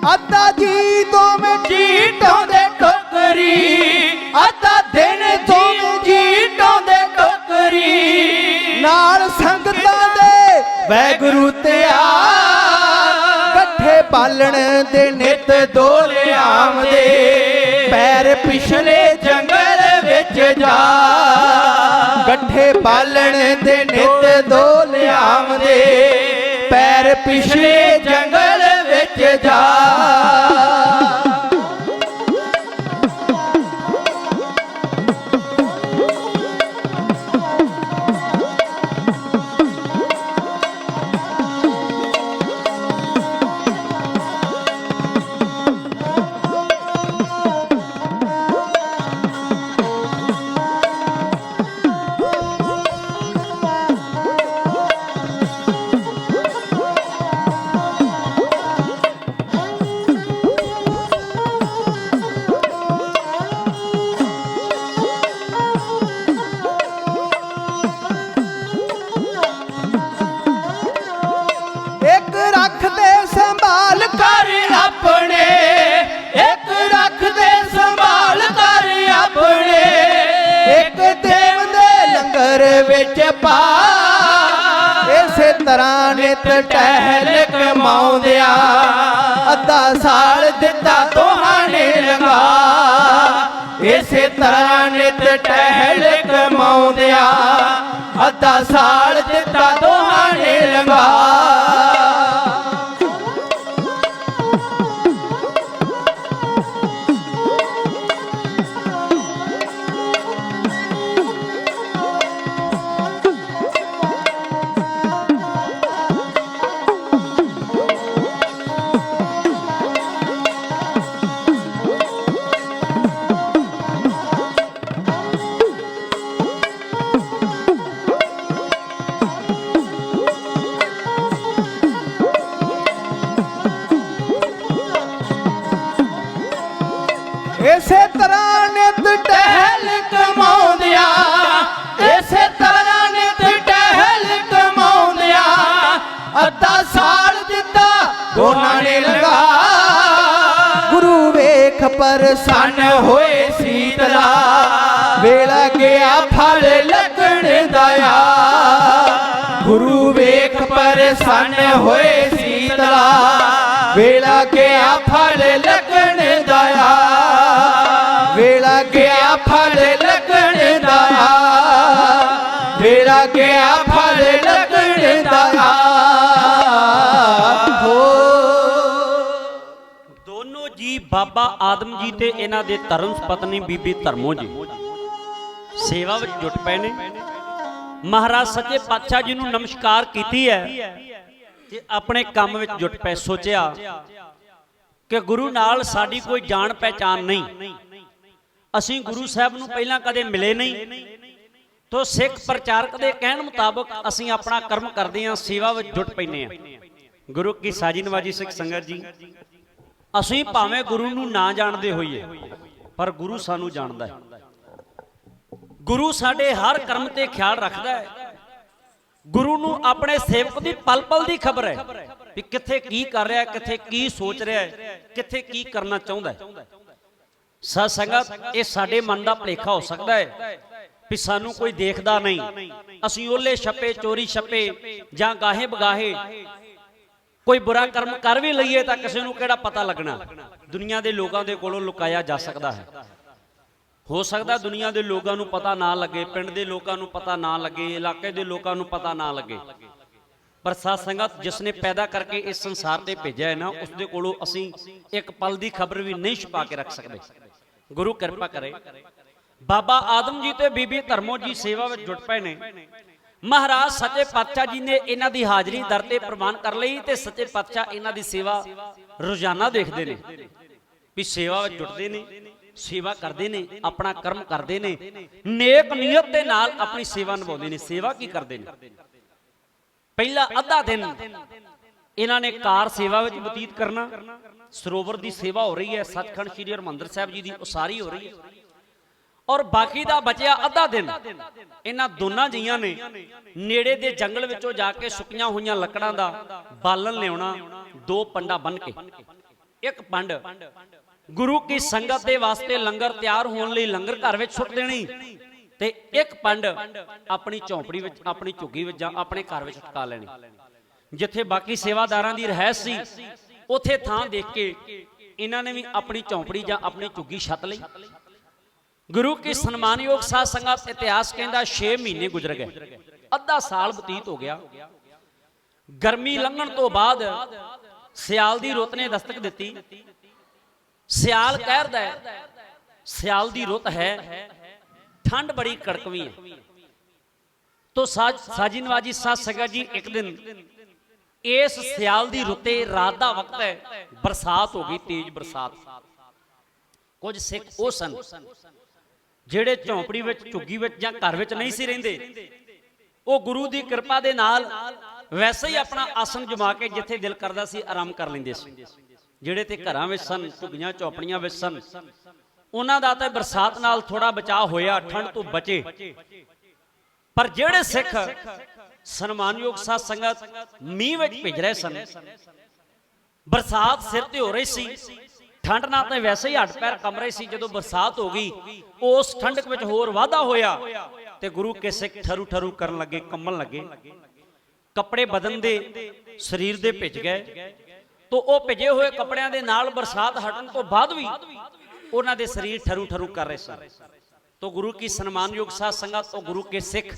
अद्धा जी तो में चीटों दे टोकरी, अद्धा दिन तो ਬਾਲਣ ਦੇ ਨਿਤ ਦੋ ਲਿਆਵਦੇ ਪੈਰ ਪਿਛਲੇ ਜੰਗਲ ਵਿੱਚ ਜਾ ਗੱਠੇ ਬਾਲਣ ਦੇ ਨਿਤ ਦੋ ਲਿਆਵਦੇ ਪੈਰ ਪਿਛਲੇ ਜੰਗਲ ਵਿੱਚ ਜਾ ਇੱਕ ਰੱਖਦੇ ਸੰਭਾਲ ਕਰ ਆਪਣੇ ਇੱਕ ਰੱਖਦੇ ਸੰਭਾਲ ਕਰ ਆਪਣੇ ਇੱਕ ਦੇਵ ਦੇ ਲੰਗਰ ਵਿੱਚ ਪਾ ਇਸੇ ਤਰ੍ਹਾਂ ਨਿਤ ਟਹਿਲ ਕਮਾਉਂਦਿਆਂ ਅੱਧਾ ਸਾਲ ਦਿੱਤਾ ਦੋਹਾਂ ਨੇ ਲੰਘਾ ਇਸੇ ਤਰ੍ਹਾਂ ਨਿਤ ਟਹਿਲ ਕਮਾਉਂਦਿਆਂ ਅੱਧਾ ਸਾਲ ਦਿੱਤਾ ਦੋਹਾਂ ਨੇ ਲੰਘਾ ਇਸੇ ਤਰ੍ਹਾਂ ਨਿਤ ਟਹਿਲ ਕਮਾਉਂਦਿਆਂ ਇਸੇ ਤਰ੍ਹਾਂ ਨਿਤ ਟਹਿਲ ਕਮਾਉਂਦਿਆਂ ਅੱਧਾ ਸਾਲ ਦਿੱਤਾ ਦੋਨਾਂ ਨੇ ਲਗਾ ਗੁਰੂ ਵੇਖ ਪਰਸੰਨ ਹੋਏ ਸੀਤਲਾ ਵੇਲਾ ਗਿਆ ਫਲ ਲੱਗਣ ਦਾ ਆ ਗੁਰੂ ਵੇਖ ਪਰਸੰਨ ਹੋਏ ਸੀਤਲਾ ਵੇਲਾ ਗਿਆ ਫਲ ਲੱਗਣ ਦਾ ਆ ਵੇਲਾ ਗਿਆ ਫਲ ਲੱਗਣ ਦਾ ਵੇਲਾ ਗਿਆ ਫਲ ਲੱਗਣ ਦਾ ਹੋ ਦੋਨੋਂ ਜੀ ਬਾਬਾ ਆਦਮ ਜੀ ਤੇ ਇਹਨਾਂ ਦੇ ਧਰਮ ਪਤਨੀ ਬੀਬੀ ਧਰਮੋ ਜੀ ਸੇਵਾ ਵਿੱਚ ਜੁਟ ਪਏ ਨੇ। ਮਹਾਰਾਜ ਸੱਚੇ ਪਾਤਸ਼ਾਹ ਜੀ ਨੂੰ ਨਮਸਕਾਰ ਕੀਤੀ ਹੈ ਤੇ ਆਪਣੇ ਕੰਮ ਵਿੱਚ ਜੁਟ ਪਏ। ਸੋਚਿਆ ਕਿ ਗੁਰੂ ਨਾਲ ਸਾਡੀ ਕੋਈ ਜਾਣ ਪਹਿਚਾਨ ਨਹੀਂ, ਅਸੀਂ ਗੁਰੂ ਸਾਹਿਬ ਨੂੰ ਪਹਿਲਾਂ ਕਦੇ ਮਿਲੇ ਨਹੀਂ, ਤੋ ਸਿੱਖ ਪ੍ਰਚਾਰਕ ਦੇ ਕਹਿਣ ਮੁਤਾਬਕ ਅਸੀਂ ਆਪਣਾ ਕਰਮ ਕਰਦੇ ਹਾਂ, ਸੇਵਾ ਵਿੱਚ ਜੁਟ ਪੈਨੇ ਹਾਂ। ਗੁਰੂ ਕੀ ਸਾਜੀ ਨਵਾਜੀ ਸਿੱਖ ਸੰਗਤ ਜੀ, ਅਸੀਂ ਭਾਵੇਂ ਗੁਰੂ ਨੂੰ ਨਾ ਜਾਣਦੇ ਹੋਈਏ ਪਰ ਗੁਰੂ ਸਾਨੂੰ ਜਾਣਦਾ ਹੈ। ਗੁਰੂ ਸਾਡੇ ਹਰ ਕਰਮ ਤੇ ਖਿਆਲ ਰੱਖਦਾ ਹੈ। ਗੁਰੂ ਨੂੰ ਆਪਣੇ ਸੇਵਕ ਦੀ ਪਲ ਪਲ ਦੀ ਖਬਰ ਹੈ ਵੀ ਕਿੱਥੇ ਕੀ ਕਰ ਰਿਹਾ, ਕਿੱਥੇ ਕੀ ਸੋਚ ਰਿਹਾ ਹੈ, ਕਿੱਥੇ ਕੀ ਕਰਨਾ ਚਾਹੁੰਦਾ ਹੈ। ਸਤ ਸੰਗਤ, ਇਹ ਸਾਡੇ ਮਨ ਦਾ ਭੁਲੇਖਾ ਹੋ ਸਕਦਾ ਹੈ ਵੀ ਸਾਨੂੰ ਕੋਈ ਦੇਖਦਾ ਨਹੀਂ, ਅਸੀਂ ਓਲੇ ਛੱਪੇ ਚੋਰੀ ਛੱਪੇ ਜਾਂ ਗਾਹੇ ਬਗਾਹੇ ਕੋਈ ਬੁਰਾ ਕਰਮ ਕਰ ਵੀ ਲਈਏ ਤਾਂ ਕਿਸੇ ਨੂੰ ਕਿਹੜਾ ਪਤਾ ਲੱਗਣਾ। ਦੁਨੀਆ ਦੇ ਲੋਕਾਂ ਦੇ ਕੋਲੋਂ ਲੁਕਾਇਆ ਜਾ ਸਕਦਾ ਹੈ। ਹੋ ਸਕਦਾ ਦੁਨੀਆ ਦੇ ਲੋਕਾਂ ਨੂੰ ਪਤਾ ਨਾ ਲੱਗੇ, ਪਿੰਡ ਦੇ ਲੋਕਾਂ ਨੂੰ ਪਤਾ ਨਾ ਲੱਗੇ, ਇਲਾਕੇ ਦੇ ਲੋਕਾਂ ਨੂੰ ਪਤਾ ਨਾ ਲੱਗੇ, ਪਰ ਸਾਧ ਸੰਗਤ ਜਿਸ ਨੇ ਪੈਦਾ ਕਰਕੇ ਇਸ ਸੰਸਾਰ ਤੇ ਭੇਜਿਆ ਹੈ ਨਾ, ਉਸ ਦੇ ਕੋਲੋਂ ਅਸੀਂ ਇੱਕ ਪਲ ਦੀ ਖਬਰ ਵੀ ਨਹੀਂ ਛੁਪਾ ਕੇ ਰੱਖ ਸਕਦੇ। ਗੁਰੂ ਕਿਰਪਾ ਕਰੇ। ਬਾਬਾ ਆਦਮ ਜੀ ਤੇ ਬੀਬੀ ਧਰਮੋ ਜੀ ਸੇਵਾ ਵਿੱਚ ਜੁਟ ਪਏ ਨੇ। ਮਹਾਰਾਜ ਸੱਚੇ ਪਾਤਸ਼ਾਹ ਜੀ ਨੇ ਇਹਨਾਂ ਦੀ ਹਾਜ਼ਰੀ ਦਰ ਤੇ ਪ੍ਰਵਾਨ ਕਰ ਲਈ ਤੇ ਸੱਚੇ ਪਾਤਸ਼ਾਹ ਇਹਨਾਂ ਦੀ ਸੇਵਾ ਰੋਜ਼ਾਨਾ ਦੇਖਦੇ ਨੇ ਵੀ ਸੇਵਾ ਵਿੱਚ ਜੁਟਦੇ ਨੇ, ਸੇਵਾ ਕਰਦੇ ਨੇ, ਆਪਣਾ ਕਰਮ ਕਰਦੇ ਨੇ, ਨੇਕ ਨੀਅਤ ਦੇ ਨਾਲ ਆਪਣੀ ਸੇਵਾ ਨਿਭਾਉਂਦੇ ਨੇ। ਸੇਵਾ ਕੀ ਕਰਦੇ ਨੇ? ਪਹਿਲਾ ਅੱਧਾ ਦਿਨ ਇਹਨਾਂ ਨੇ ਕਾਰ ਸੇਵਾ ਵਿੱਚ ਬਤੀਤ ਕਰਨਾ। ਸਰੋਵਰ ਦੀ ਸੇਵਾ ਹੋ ਰਹੀ ਹੈ, ਸੱਚਖੰਡ ਸ੍ਰੀ ਹਰਿਮੰਦਰ ਸਾਹਿਬ ਜੀ ਦੀ ਉਸਾਰੀ ਹੋ ਰਹੀ ਹੈ, ਔਰ ਬਾਕੀ ਦਾ ਬਚਿਆ ਅੱਧਾ ਦਿਨ ਇਹਨਾਂ ਦੋਨਾਂ ਜੀਆਂ ਨੇ ਨੇੜੇ ਦੇ ਜੰਗਲ ਵਿੱਚੋਂ ਜਾ ਕੇ ਸੁੱਕੀਆਂ ਹੋਈਆਂ ਲੱਕੜਾਂ ਦਾ ਬਾਲਣ ਲਿਆਉਣਾ। ਦੋ ਪੰਡਾ ਬੰਨ ਕੇ, ਇੱਕ ਪੰਡ ਗੁਰੂ ਕੀ ਸੰਗਤ ਦੇ ਵਾਸਤੇ ਲੰਗਰ ਤਿਆਰ ਹੋਣ ਲਈ ਲੰਗਰ ਘਰ ਵਿੱਚ ਸੁੱਟ ਦੇਣੀ ਤੇ ਇੱਕ ਪੰਡ ਆਪਣੀ ਝੌਂਪੜੀ ਵਿੱਚ, ਆਪਣੀ ਝੁੱਗੀ ਵਿੱਚ ਜਾਂ ਆਪਣੇ ਘਰ ਵਿੱਚ ਟਿਕਾ ਲੈਣੀ। ਜਿੱਥੇ ਬਾਕੀ ਸੇਵਾਦਾਰਾਂ ਦੀ ਰਹਿائش ਸੀ ਉਥੇ ਥਾਂ ਦੇਖ ਕੇ ਇਹਨਾਂ ਨੇ ਵੀ ਆਪਣੀ ਝੌਂਪੜੀ ਜਾਂ ਆਪਣੀ ਝੁੱਗੀ ਛੱਤ ਲਈ। ਗੁਰੂ ਕੀ ਸਨਮਾਨਯੋਗ ਸਾਧ ਸੰਗਤ ਇਤਿਹਾਸ ਕਹਿੰਦਾ 6 ਮਹੀਨੇ ਗੁਜ਼ਰ ਗਏ, ਅੱਧਾ ਸਾਲ ਬਤੀਤ ਹੋ ਗਿਆ। ਗਰਮੀ ਲੰਘਣ ਤੋਂ ਬਾਅਦ ਸਿਆਲ ਦੀ ਰੁੱਤ ਨੇ ਦਸਤਕ ਦਿੱਤੀ। ਸਿਆਲ ਕਹਿਰਦਾ ਹੈ, ਸਿਆਲ ਦੀ ਰੁੱਤ ਹੈ, ਠੰਡ ਬੜੀ ਕੜਕਵੀਂ ਹੈ। ਤੋ ਸਾਜੀ ਨਵਾਜੀ ਸਾਧ ਸੰਗਤ ਜੀ ਇੱਕ ਦਿਨ ਇਸ ਸਿਆਲ ਦੀ ਰੁੱਤੇ ਰਾਤ ਦਾ ਵਕਤ ਹੈ, ਬਰਸਾਤ ਹੋ ਗਈ, ਤੇਜ਼ ਬਰਸਾਤ। ਕੁਝ ਸਿੱਖ ਉਹ ਸਨ ਜਿਹੜੇ ਝੌਂਪੜੀ ਵਿੱਚ ਝੁੱਗੀ ਵਿੱਚ ਜਾਂ ਘਰ ਵਿੱਚ ਨਹੀਂ ਸੀ ਰਹਿੰਦੇ। ਉਹ ਗੁਰੂ ਦੀ ਕਿਰਪਾ ਦੇ ਨਾਲ ਵੈਸੇ ਹੀ ਆਪਣਾ ਆਸਣ ਜਮਾ ਕੇ ਜਿੱਥੇ ਦਿਲ ਕਰਦਾ ਸੀ ਆਰਾਮ ਕਰ ਲੈਂਦੇ ਸੀ। ਜਿਹੜੇ ਤੇ ਘਰਾਂ ਵਿੱਚ ਸਨ, ਝੁੱਗੀਆਂ ਝੌਂਪੜੀਆਂ ਵਿੱਚ ਸਨ, ਉਹਨਾਂ ਦਾ ਤਾਂ ਬਰਸਾਤ ਨਾਲ ਥੋੜਾ ਬਚਾਅ ਹੋਇਆ, ਠੰਡ ਤੋਂ ਬਚੇ। ਪਰ ਜਿਹੜੇ ਸਿੱਖ ਸਨਮਾਨਯੋਗ ਸਾਧ ਸੰਗਤ ਮੀਂਹ ਵਿੱਚ ਭਿੱਜ ਰਹੇ ਸਨ, ਬਰਸਾਤ ਸਿਰ ਤੇ ਹੋ ਰਹੀ ਸੀ, ਠੰਡ ਨਾਲ ਤਾਂ ਵੈਸੇ ਹੀ ਹੱਡ ਪੈਰ ਕੰਬ ਰਹੇ ਸੀ। ਜਦੋਂ ਬਰਸਾਤ ਹੋ ਗਈ ਉਸ ਠੰਡਕ ਵਿੱਚ ਹੋਰ ਵਾਧਾ ਹੋਇਆ ਤੇ ਗੁਰੂ ਕੇ ਸਿੱਖ ਠਰੂ ਠਰੂ ਕਰਨ ਲੱਗੇ, ਕੰਬਣ ਲੱਗੇ। ਕੱਪੜੇ ਬਦਨ ਦੇ ਸਰੀਰ ਦੇ ਭਿੱਜ ਗਏ। ਤੋ ਉਹ ਭਿੱਜੇ ਹੋਏ ਕੱਪੜਿਆਂ ਦੇ ਨਾਲ ਬਰਸਾਤ ਹਟਣ ਤੋਂ ਬਾਅਦ ਵੀ ਉਹਨਾਂ ਦੇ ਸਰੀਰ ਠਰੂ ਠਰੂ ਕਰ ਰਹੇ ਸਨ। ਤੋ ਗੁਰੂ ਕੀ ਸਨਮਾਨਯੋਗ ਸਾਧ ਸੰਗਤ, ਤੋਂ ਗੁਰੂ ਕੇ ਸਿੱਖ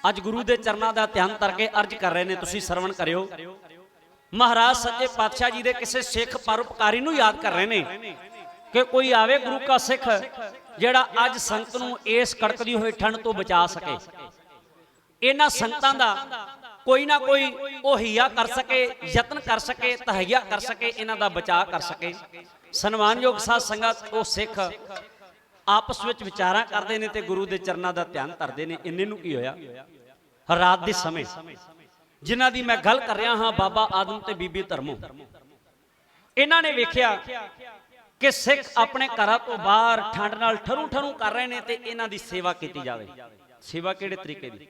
ਅੱਜ ਗੁਰੂ ਦੇ ਚਰਨਾਂ ਦਾ ਧਿਆਨ ਧਰ ਕੇ ਅਰਜ ਕਰ ਰਹੇ ਨੇ। ਤੁਸੀਂ ਸਰਵਣ ਕਰਿਓ। ਮਹਾਰਾਜ ਸੱਚੇ ਪਾਤਸ਼ਾਹ ਜੀ ਦੇ ਕਿਸੇ ਸਿੱਖ ਪਰਉਪਕਾਰੀ ਨੂੰ ਯਾਦ ਕਰ ਰਹੇ ਨੇ ਕਿ ਕੋਈ ਆਵੇ ਗੁਰੂ ਕਾ ਸਿੱਖ ਜਿਹੜਾ ਅੱਜ ਸੰਗਤ ਨੂੰ ਇਸ ਕੜਕਦੀ ਹੋਈ ਠੰਡ ਤੋਂ ਬਚਾ ਸਕੇ। ਇਹਨਾਂ ਸੰਗਤਾਂ ਦਾ ਕੋਈ ਨਾ ਕੋਈ ਉਹ ਹੀਆ ਕਰ ਸਕੇ, ਯਤਨ ਕਰ ਸਕੇ, ਤਹਈਆ ਕਰ ਸਕੇ, ਇਹਨਾਂ ਦਾ ਬਚਾਅ ਕਰ ਸਕੇ। ਸਨਮਾਨਯੋਗ ਸਾਧ ਸੰਗਤ ਉਹ ਸਿੱਖ ਆਪਸ ਵਿੱਚ ਵਿਚਾਰਾਂ ਕਰਦੇ ਨੇ ਤੇ ਗੁਰੂ ਦੇ ਚਰਨਾਂ ਦਾ ਧਿਆਨ ਧਰਦੇ ਨੇ। ਇੰਨੇ ਨੂੰ ਕੀ ਹੋਇਆ, ਰਾਤ ਦੇ ਸਮੇਂ ਜਿਨ੍ਹਾਂ ਦੀ ਮੈਂ ਗੱਲ ਕਰ ਰਿਹਾ ਹਾਂ, ਬਾਬਾ ਆਦਮ ਤੇ ਬੀਬੀ ਧਰਮੋ, ਇਹਨਾਂ ਨੇ ਵੇਖਿਆ ਕਿ ਸਿੱਖ ਆਪਣੇ ਘਰਾਂ ਤੋਂ ਬਾਹਰ ਠੰਡ ਨਾਲ ਠਰੂ ਠਰੂ ਕਰ ਰਹੇ ਨੇ ਤੇ ਇਹਨਾਂ ਦੀ ਸੇਵਾ ਕੀਤੀ ਜਾਵੇ। ਸੇਵਾ ਕਿਹੜੇ ਤਰੀਕੇ ਦੀ?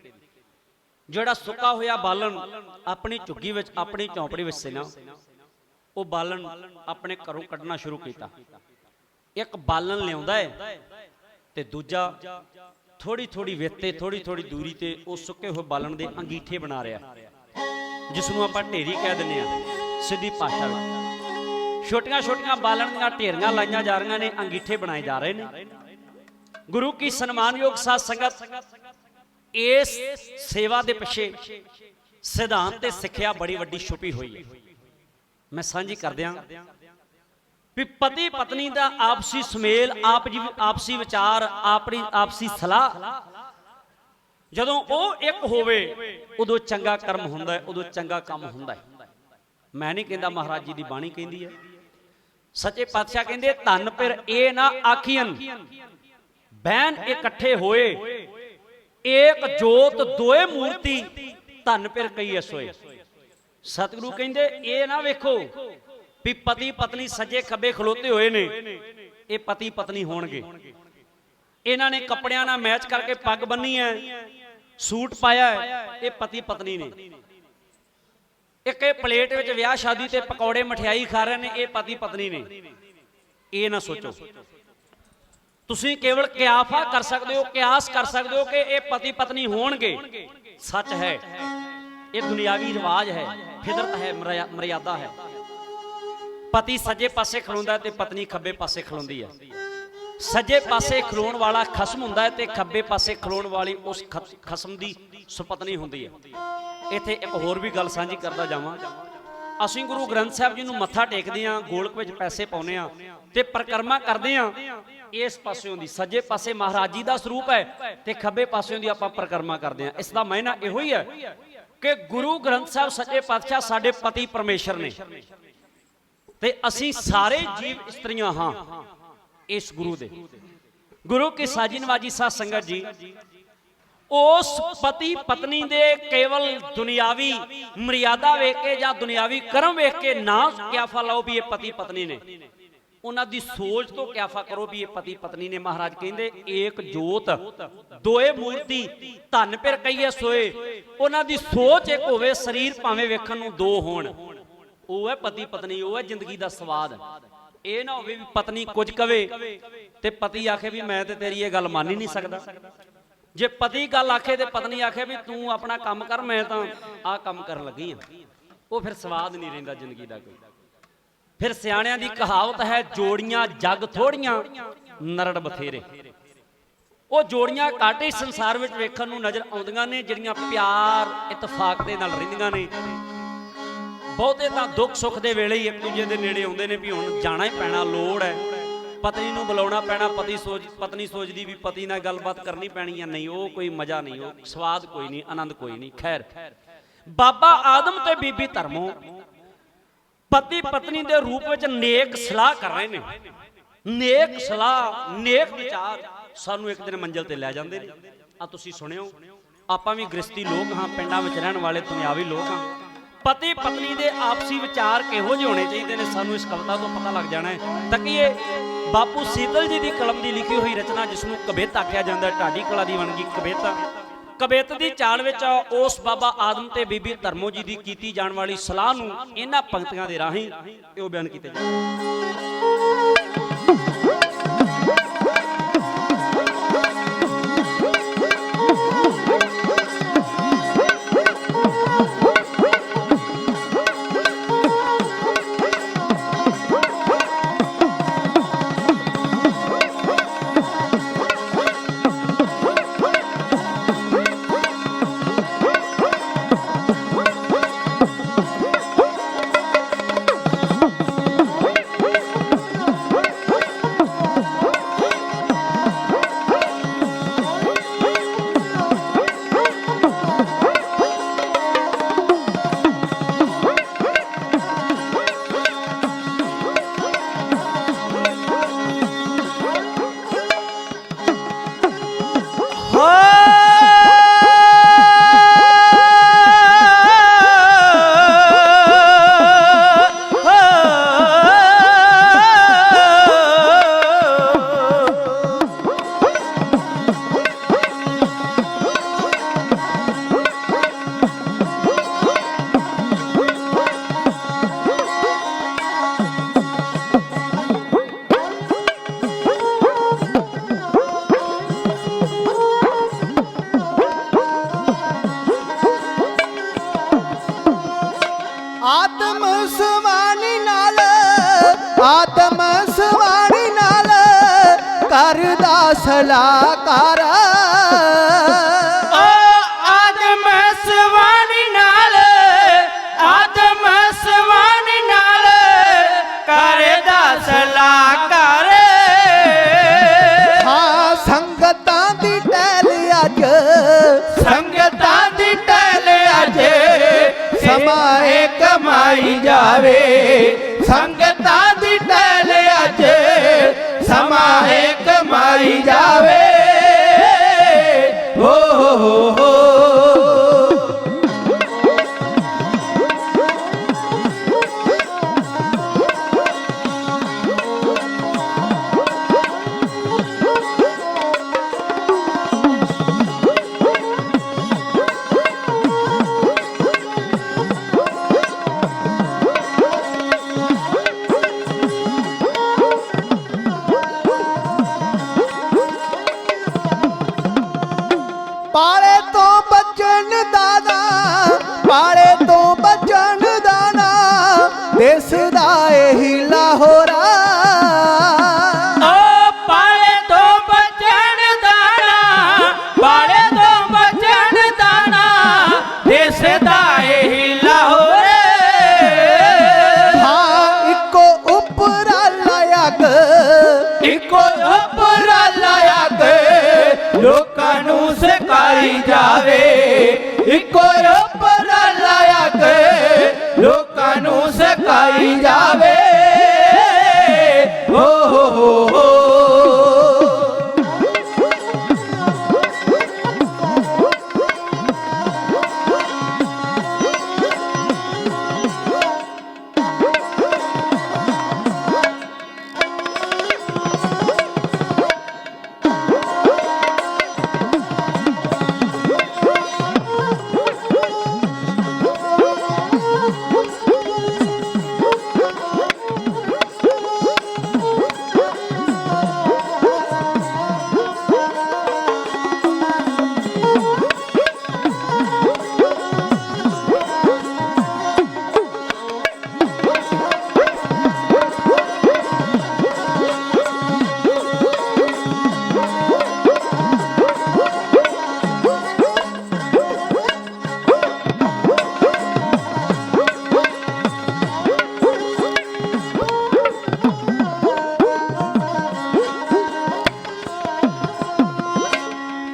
ਜਿਹੜਾ ਸੁੱਕਾ ਹੋਇਆ ਬਾਲਣ ਆਪਣੀ ਝੁੱਗੀ ਵਿੱਚ, ਆਪਣੀ ਝੌਂਪੜੀ ਵਿੱਚ ਸੀ ਨਾ, ਉਹ ਬਾਲਣ ਆਪਣੇ ਘਰੋਂ ਕੱਢਣਾ ਸ਼ੁਰੂ ਕੀਤਾ। ਇੱਕ ਬਾਲਣ ਲਿਆਉਂਦਾ ਹੈ ਤੇ ਦੂਜਾ ਥੋੜੀ ਥੋੜੀ ਵਿੱਤੇ, ਥੋੜੀ ਥੋੜੀ ਦੂਰੀ ਤੇ ਉਹ ਸੁੱਕੇ ਹੋਏ ਬਾਲਣ ਦੇ ਅੰਗੀਠੇ ਬਣਾ ਰਿਹਾ, ਜਿਸ ਨੂੰ ਆਪਾਂ ਢੇਰੀ ਕਹਿ ਦਿੰਦੇ ਆ ਸਿੱਧੀ ਭਾਸ਼ਾ ਵਿੱਚ। ਛੋਟੀਆਂ ਛੋਟੀਆਂ ਬਾਲਣ ਦੀਆਂ ਢੇਰੀਆਂ ਲਾਈਆਂ ਜਾ ਰਹੀਆਂ ਨੇ, ਅੰਗੀਠੇ ਬਣਾਏ ਜਾ ਰਹੇ ਨੇ। ਗੁਰੂ ਕੀ ਸਨਮਾਨਯੋਗ ਸਾਧ ਸੰਗਤ ਇਸ ਸੇਵਾ ਦੇ ਪਿੱਛੇ ਸਿਧਾਂਤ ਤੇ ਸਿੱਖਿਆ ਬੜੀ ਵੱਡੀ ਛੁਪੀ ਹੋਈ ਹੈ। ਮੈਂ ਸਾਂਝੀ ਕਰਦਿਆਂ ਵੀ ਪਤੀ ਪਤਨੀ ਦਾ ਆਪਸੀ ਸੁਮੇਲ, ਆਪਸੀ ਵਿਚਾਰ, ਆਪਸੀ ਸਲਾਹ ਜਦੋਂ ਉਹ ਇੱਕ ਹੋਵੇ ਉਦੋਂ ਚੰਗਾ ਕਰਮ ਹੁੰਦਾ ਹੈ, ਉਦੋਂ ਚੰਗਾ ਕੰਮ ਹੁੰਦਾ ਹੈ। ਮੈਂ ਨਹੀਂ ਕਹਿੰਦਾ, ਮਹਾਰਾਜ ਜੀ ਦੀ ਬਾਣੀ ਕਹਿੰਦੀ ਹੈ। ਸੱਚੇ ਪਾਤਸ਼ਾਹ ਕਹਿੰਦੇ ਧੰਨ ਫਿਰ ਇਹ ਨਾ ਆਖੀਨ ਬਹਿਨ ਇਕੱਠੇ ਹੋਏ, ਏਕ ਜੋਤ ਦੋਏ ਮੂਰਤੀ ਧੰਨ ਫਿਰ ਕਈ ਅਸੋਏ। ਸਤਿਗੁਰੂ ਕਹਿੰਦੇ ਇਹ ਨਾ ਵੇਖੋ ਵੀ ਪਤੀ ਪਤਨੀ ਸੱਜੇ ਖੱਬੇ ਖਲੋਤੇ ਹੋਏ ਨੇ, ਇਹ ਪਤੀ ਪਤਨੀ ਹੋਣਗੇ। ਇਹਨਾਂ ਨੇ ਕੱਪੜਿਆਂ ਨਾਲ ਮੈਚ ਕਰਕੇ ਪੱਗ ਬੰਨੀ ਹੈ, ਸੂਟ ਪਾਇਆ ਹੈ, ਇਹ ਪਤੀ ਪਤਨੀ ਨੇ। ਇੱਕ ਇਹ ਪਲੇਟ ਵਿੱਚ ਵਿਆਹ ਸ਼ਾਦੀ ਤੇ ਪਕੌੜੇ ਮਠਿਆਈ ਖਾ ਰਹੇ ਨੇ, ਇਹ ਪਤੀ ਪਤਨੀ ਨੇ। ਇਹ ਨਾ ਸੋਚੋ, ਤੁਸੀਂ ਕੇਵਲ ਕਿਆਫਾ ਕਰ ਸਕਦੇ ਹੋ, ਕਿਆਸ ਕਰ ਸਕਦੇ ਹੋ ਕਿ ਇਹ ਪਤੀ ਪਤਨੀ ਹੋਣਗੇ। ਸੱਚ ਹੈ, ਇਹ ਦੁਨਿਆਵੀ ਰਿਵਾਜ ਹੈ, ਫਿਦਰਤ ਹੈ, ਮਰਿਆਦਾ ਹੈ। ਪਤੀ ਸੱਜੇ ਪਾਸੇ ਖਲੋਂਦਾ ਤੇ ਪਤਨੀ ਖੱਬੇ ਪਾਸੇ ਖਲੋਂਦੀ ਹੈ। ਸੱਜੇ ਪਾਸੇ ਖਲੋਣ ਵਾਲਾ ਖਸਮ ਹੁੰਦਾ ਹੈ ਤੇ ਖੱਬੇ ਪਾਸੇ ਖਲੋਣ ਵਾਲੀ ਉਸ ਖਸਮ ਦੀ ਸੁਪਤਨੀ ਹੁੰਦੀ ਹੈ। ਇੱਥੇ ਇੱਕ ਹੋਰ ਵੀ ਗੱਲ ਸਾਂਝੀ ਕਰਦਾ ਜਾਵਾਂ। ਅਸੀਂ ਗੁਰੂ ਗ੍ਰੰਥ ਸਾਹਿਬ ਜੀ ਨੂੰ ਮੱਥਾ ਟੇਕਦੇ ਹਾਂ, ਗੋਲਕ ਵਿੱਚ ਪੈਸੇ ਪਾਉਂਦੇ ਹਾਂ ਤੇ ਪਰਿਕਰਮਾ ਕਰਦੇ ਹਾਂ। ਇਸ ਪਾਸਿਓਂ ਦੀ ਸੱਜੇ ਪਾਸੇ ਮਹਾਰਾਜ ਜੀ ਦਾ ਸਰੂਪ ਹੈ ਤੇ ਖੱਬੇ ਪਾਸਿਓਂ ਦੀ ਆਪਾਂ ਪਰਿਕਰਮਾ ਕਰਦੇ ਹਾਂ। ਇਸ ਦਾ ਮਾਇਨਾ ਇਹੋ ਹੀ ਹੈ ਕਿ ਗੁਰੂ ਗ੍ਰੰਥ ਸਾਹਿਬ ਸੱਚੇ ਪਾਤਸ਼ਾਹ ਸਾਡੇ ਪਤੀ ਪਰਮੇਸ਼ਰ ਨੇ ਤੇ ਅਸੀਂ ਸਾਰੇ ਜੀਵ ਇਸਤਰੀਆਂ ਹਾਂ ਇਸ ਗੁਰੂ ਦੇ। ਗੁਰੂ ਕੀ ਸਾਜੀ ਨਵਾਜੀ ਸਾਧ ਸੰਗਤ ਜੀ ਉਸ ਪਤੀ ਪਤਨੀ ਦੇ ਕੇਵਲ ਦੁਨਿਆਵੀ ਮਰਿਆਦਾ ਵੇਖ ਕੇ ਜਾਂ ਦੁਨਿਆਵੀ ਕਰਮ ਵੇਖ ਕੇ ਨਾ ਕਿਆਫਾ ਲਾਓ ਵੀ ਇਹ ਪਤੀ ਪਤਨੀ ਨੇ। ਉਹਨਾਂ ਦੀ ਸੋਚ ਤੋਂ ਕਿਆਫਾ ਕਰੋ ਵੀ ਇਹ ਪਤੀ ਪਤਨੀ ਨੇ। ਮਹਾਰਾਜ ਕਹਿੰਦੇ ਏਕ ਜੋਤ ਦੋਏ ਮੂਰਤੀ ਧੰਨ ਫਿਰ ਕਹੀਏ ਸੋਏ। ਉਹਨਾਂ ਦੀ ਸੋਚ ਇੱਕ ਹੋਵੇ, ਸਰੀਰ ਭਾਵੇਂ ਵੇਖਣ ਨੂੰ ਦੋ ਹੋਣ, ਉਹ ਹੈ ਪਤੀ ਪਤਨੀ, ਉਹ ਹੈ ਜ਼ਿੰਦਗੀ ਦਾ ਸਵਾਦ। ਇਹ ਨਾ ਹੋਵੇ ਵੀ ਪਤਨੀ ਕੁਝ ਕਵੇ ਤੇ ਪਤੀ ਆਖੇ ਵੀ ਮੈਂ ਤੇ ਤੇਰੀ ਇਹ ਗੱਲ ਮੰਨ ਹੀ ਨਹੀਂ ਸਕਦਾ। ਜੇ ਪਤੀ ਗੱਲ ਆਖੇ ਤੇ ਪਤਨੀ ਆਖੇ ਵੀ ਤੂੰ ਆਪਣਾ ਕੰਮ ਕਰ, ਮੈਂ ਤਾਂ ਆਹ ਕੰਮ ਕਰਨ ਲੱਗੀ ਹਾਂ, ਉਹ ਫਿਰ ਸਵਾਦ ਨਹੀਂ ਰਹਿੰਦਾ ਜ਼ਿੰਦਗੀ ਦਾ ਕੋਈ। ਫਿਰ ਸਿਆਣਿਆਂ ਦੀ ਕਹਾਵਤ ਹੈ, ਜੋੜੀਆਂ ਜੱਗ ਥੋੜੀਆਂ ਨਰੜ ਬਥੇਰੇ। ਉਹ ਜੋੜੀਆਂ ਘੱਟ ਇਸ ਸੰਸਾਰ ਵਿੱਚ ਵੇਖਣ ਨੂੰ ਨਜ਼ਰ ਆਉਂਦੀਆਂ ਨੇ, ਜਿਹੜੀਆਂ ਪਿਆਰ ਇਤਫਾਕ ਦੇ ਨਾਲ ਰਹਿੰਦੀਆਂ ਨੇ। ਬਹੁਤੇ ਤਾਂ ਦੁੱਖ ਸੁੱਖ ਦੇ ਵੇਲੇ ਹੀ ਇੱਕ ਦੂਜੇ ਦੇ ਨੇੜੇ ਆਉਂਦੇ ਨੇ ਵੀ ਹੁਣ ਜਾਣਾ ਹੀ ਪੈਣਾ, ਲੋੜ ਹੈ, ਪਤਨੀ ਨੂੰ ਬੁਲਾਉਣਾ ਪੈਣਾ। ਪਤਨੀ ਸੋਚਦੀ ਵੀ ਪਤੀ ਨਾਲ ਗੱਲਬਾਤ ਕਰਨੀ ਪੈਣੀ ਹੈ। ਨਹੀਂ, ਉਹ ਕੋਈ ਮਜ਼ਾ ਨਹੀਂ, ਉਹ ਸਵਾਦ ਕੋਈ ਨਹੀਂ, ਆਨੰਦ ਕੋਈ ਨਹੀਂ। ਖੈਰ, ਬਾਬਾ ਆਦਮ ਤੇ ਬੀਬੀ ਧਰਮੋਂ ਪਤੀ ਪਤਨੀ ਦੇ ਰੂਪ ਵਿੱਚ ਨੇਕ ਸਲਾਹ ਕਰ ਰਹੇ ਨੇ। ਨੇਕ ਸਲਾਹ, ਨੇਕ ਵਿਚਾਰ ਸਾਨੂੰ ਇੱਕ ਦਿਨ ਮੰਜ਼ਿਲ ਤੇ ਲੈ ਜਾਂਦੇ ਨੇ। ਆ ਤੁਸੀਂ ਸੁਣਿਓ, ਆਪਾਂ ਵੀ ਗ੍ਰਸਤੀ ਲੋਕ ਹਾਂ, ਪਿੰਡਾਂ ਵਿੱਚ ਰਹਿਣ ਵਾਲੇ ਦੁਨਿਆਵੀ ਲੋਕ ਹਾਂ। ਪਤੀ ਪਤਨੀ ਦੇ ਆਪਸੀ ਵਿਚਾਰ ਕਿਹੋ ਜਿਹੇ ਹੋਣੇ ਚਾਹੀਦੇ ਨੇ, ਸਾਨੂੰ ਇਸ ਕਵਿਤਾ ਤੋਂ ਪਤਾ ਲੱਗ ਜਾਣਾ ਹੈ। ਤੱਕੀਏ ਬਾਪੂ ਸੀਤਲ ਜੀ ਦੀ ਕਲਮ ਦੀ ਲਿਖੀ ਹੋਈ ਰਚਨਾ, ਜਿਸ ਨੂੰ ਕਵਿਤਾ ਆਖਿਆ ਜਾਂਦਾ, ਢਾਡੀ ਕਲਾ ਦੀ ਵੰਨਗੀ ਕਵਿਤਾ। ਕਵਿਤਾ ਦੀ ਚਾਲ ਵਿੱਚ ਉਸ ਬਾਬਾ ਆਦਮ ਤੇ ਬੀਬੀ ਧਰਮੋਂ ਜੀ ਦੀ ਕੀਤੀ ਜਾਣ ਵਾਲੀ ਸਲਾਹ ਨੂੰ ਇਹਨਾਂ ਪੰਕਤੀਆਂ ਦੇ ਰਾਹੀਂ ਇਹ ਬਿਆਨ ਕੀਤੇ ਜਾਂਦੇ। ਆਤਮ ਸਵਾਣੀ ਨਾਲ ਕਰਦਾ ਸਲਾਹਕਾਰ। ਆਤਮ ਸਵਾਣੀ ਨਾਲ, ਆਤਮ ਸਵਾਣੀ ਨਾਲ ਕਰਦਾ ਸਲਾਹਕਾਰ। ਹਾਂ, ਸੰਗਤਾਂ ਦੀ ਟਹਿਲ ਅੱਜ, ਸੰਗਤਾਂ ਦੀ ਟਹਿਲ ਅੱਜ ਸਮਾਏ ਕਮਾਈ ਜਾਵੇ। ਸੰਗਤਾਂ ਦੀ ਟਹਿਲ ਅੱਜ ਸਮਾਏ ਕਮਾਈ ਜਾਵੇ। ਹੋ ਪਾਲੇ ਤੋਂ ਬਚਣ ਦਾ ਨਾ, ਪਾਲੇ ਤੋਂ ਬਚਣ ਦਾ ਨਾ ਦਿਸਦਾ ਇਹੀ ਲਾਹੌਰਾ। ਪਾਲੇ ਤੋਂ ਬਚਣ ਦਾ ਨਾ, ਪਾਲੇ ਤੋਂ ਬਚਣ ਦਾ ਨਾ ਦਿਸਦਾ ਇਹੀ ਲਾਹੌਰਾ। ਹਾਂ, ਇੱਕੋ ਉਪਰਾਲਾ ਅੱਗ, ਇੱਕੋ ਉਪਰਾਲਾ ਅੱਗ ਲੋਕਾਂ ਨੂੰ ਸਿਖਾਈ ਜਾਵੇ। ਇੱਕੋ ਉਪਰਾਲਾ ਅੱਗ ਲੋਕਾਂ ਨੂੰ ਸਿਖਾਈ ਜਾਵੇ। ਹੋ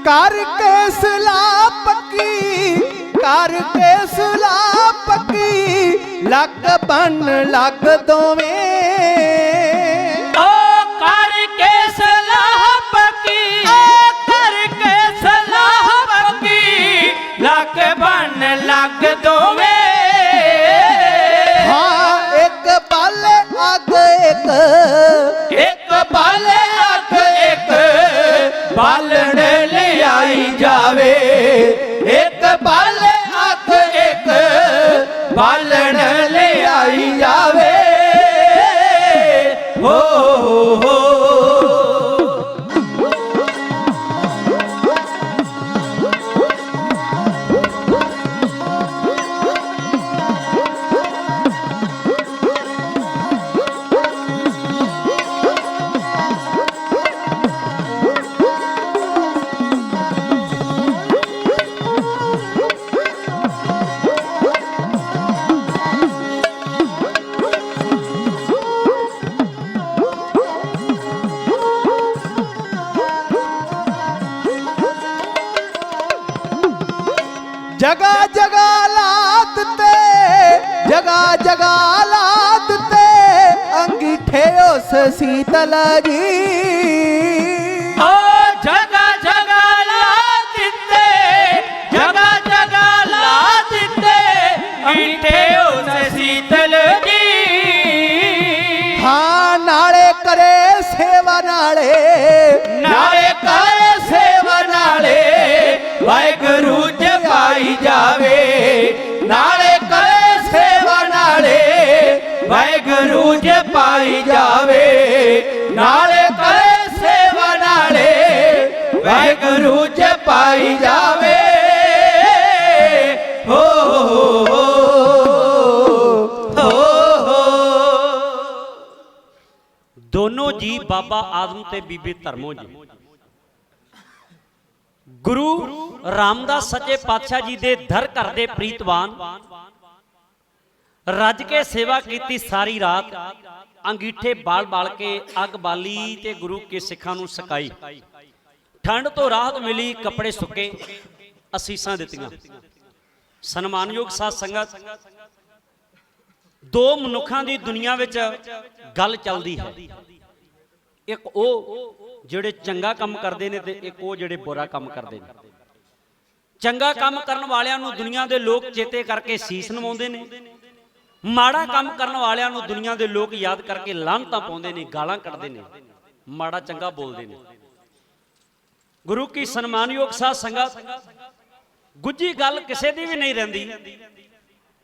करके सलाह पक्की, करके सलाह पक्की, लग बन लग दोवें। ओ करके सलाह पक्की, करके सलाह पक्की, लग बन लग दोवें। हाँ एक बल अग एक बल अग एक बालन ले आई जावे। एक बल अग एक बालन ले आई जावे। हो जगह जगह लात ते, जगह जगह लात ते, अंगीठे उस शीतल जी। ओ जगह जगह ला दिते, जगह जगह ला दिते, अंगीठे उस शीतल जी। हाँ नाले करे सेवा नाले, नाले करे सेवा नाले वाहिगुरू जपाई जावे। नाले करे सेवा नाले वाहिगुरू जपाई जावे। नाले करे सेवा नाले वाहिगुरू जपाई जावे। हो दोनों जी बाबा आदम ते बीबी धर्मो जी गुरु रामदास सच्चे पातशाह जी दे धर घर दे प्रीतवान रज के सेवा की सारी रात। अंगीठे बाल बाल के अग बाली ते गुरु के सिखां नूं सकाई। ठंड तो राहत मिली, कपड़े सुके, असीसां दित्तियां। सन्मानयोग साध संगत, दो मनुखां दी दुनिया विच गल चलदी है। एक ओ ਜਿਹੜੇ ਚੰਗਾ ਕੰਮ ਕਰਦੇ ਨੇ ਤੇ ਇੱਕ ਉਹ ਜਿਹੜੇ ਬੁਰਾ ਕੰਮ ਕਰਦੇ ਨੇ। ਚੰਗਾ ਕੰਮ ਕਰਨ ਵਾਲਿਆਂ ਨੂੰ ਦੁਨੀਆ ਦੇ ਲੋਕ ਚੇਤੇ ਕਰਕੇ ਸੀਸ ਨਵਾਉਂਦੇ ਨੇ। ਮਾੜਾ ਕੰਮ ਕਰਨ ਵਾਲਿਆਂ ਨੂੰ ਦੁਨੀਆ ਦੇ ਲੋਕ ਯਾਦ ਕਰਕੇ ਲਾਹਨਤਾਂ ਪਾਉਂਦੇ ਨੇ, ਗਾਲਾਂ ਕੱਢਦੇ ਨੇ, ਮਾੜਾ ਚੰਗਾ ਬੋਲਦੇ ਨੇ। ਗੁਰੂ ਕੀ ਸਨਮਾਨਯੋਗ ਸਾਧ ਸੰਗਤ, ਗੁੱਝੀ ਗੱਲ ਕਿਸੇ ਦੀ ਵੀ ਨਹੀਂ ਰਹਿੰਦੀ।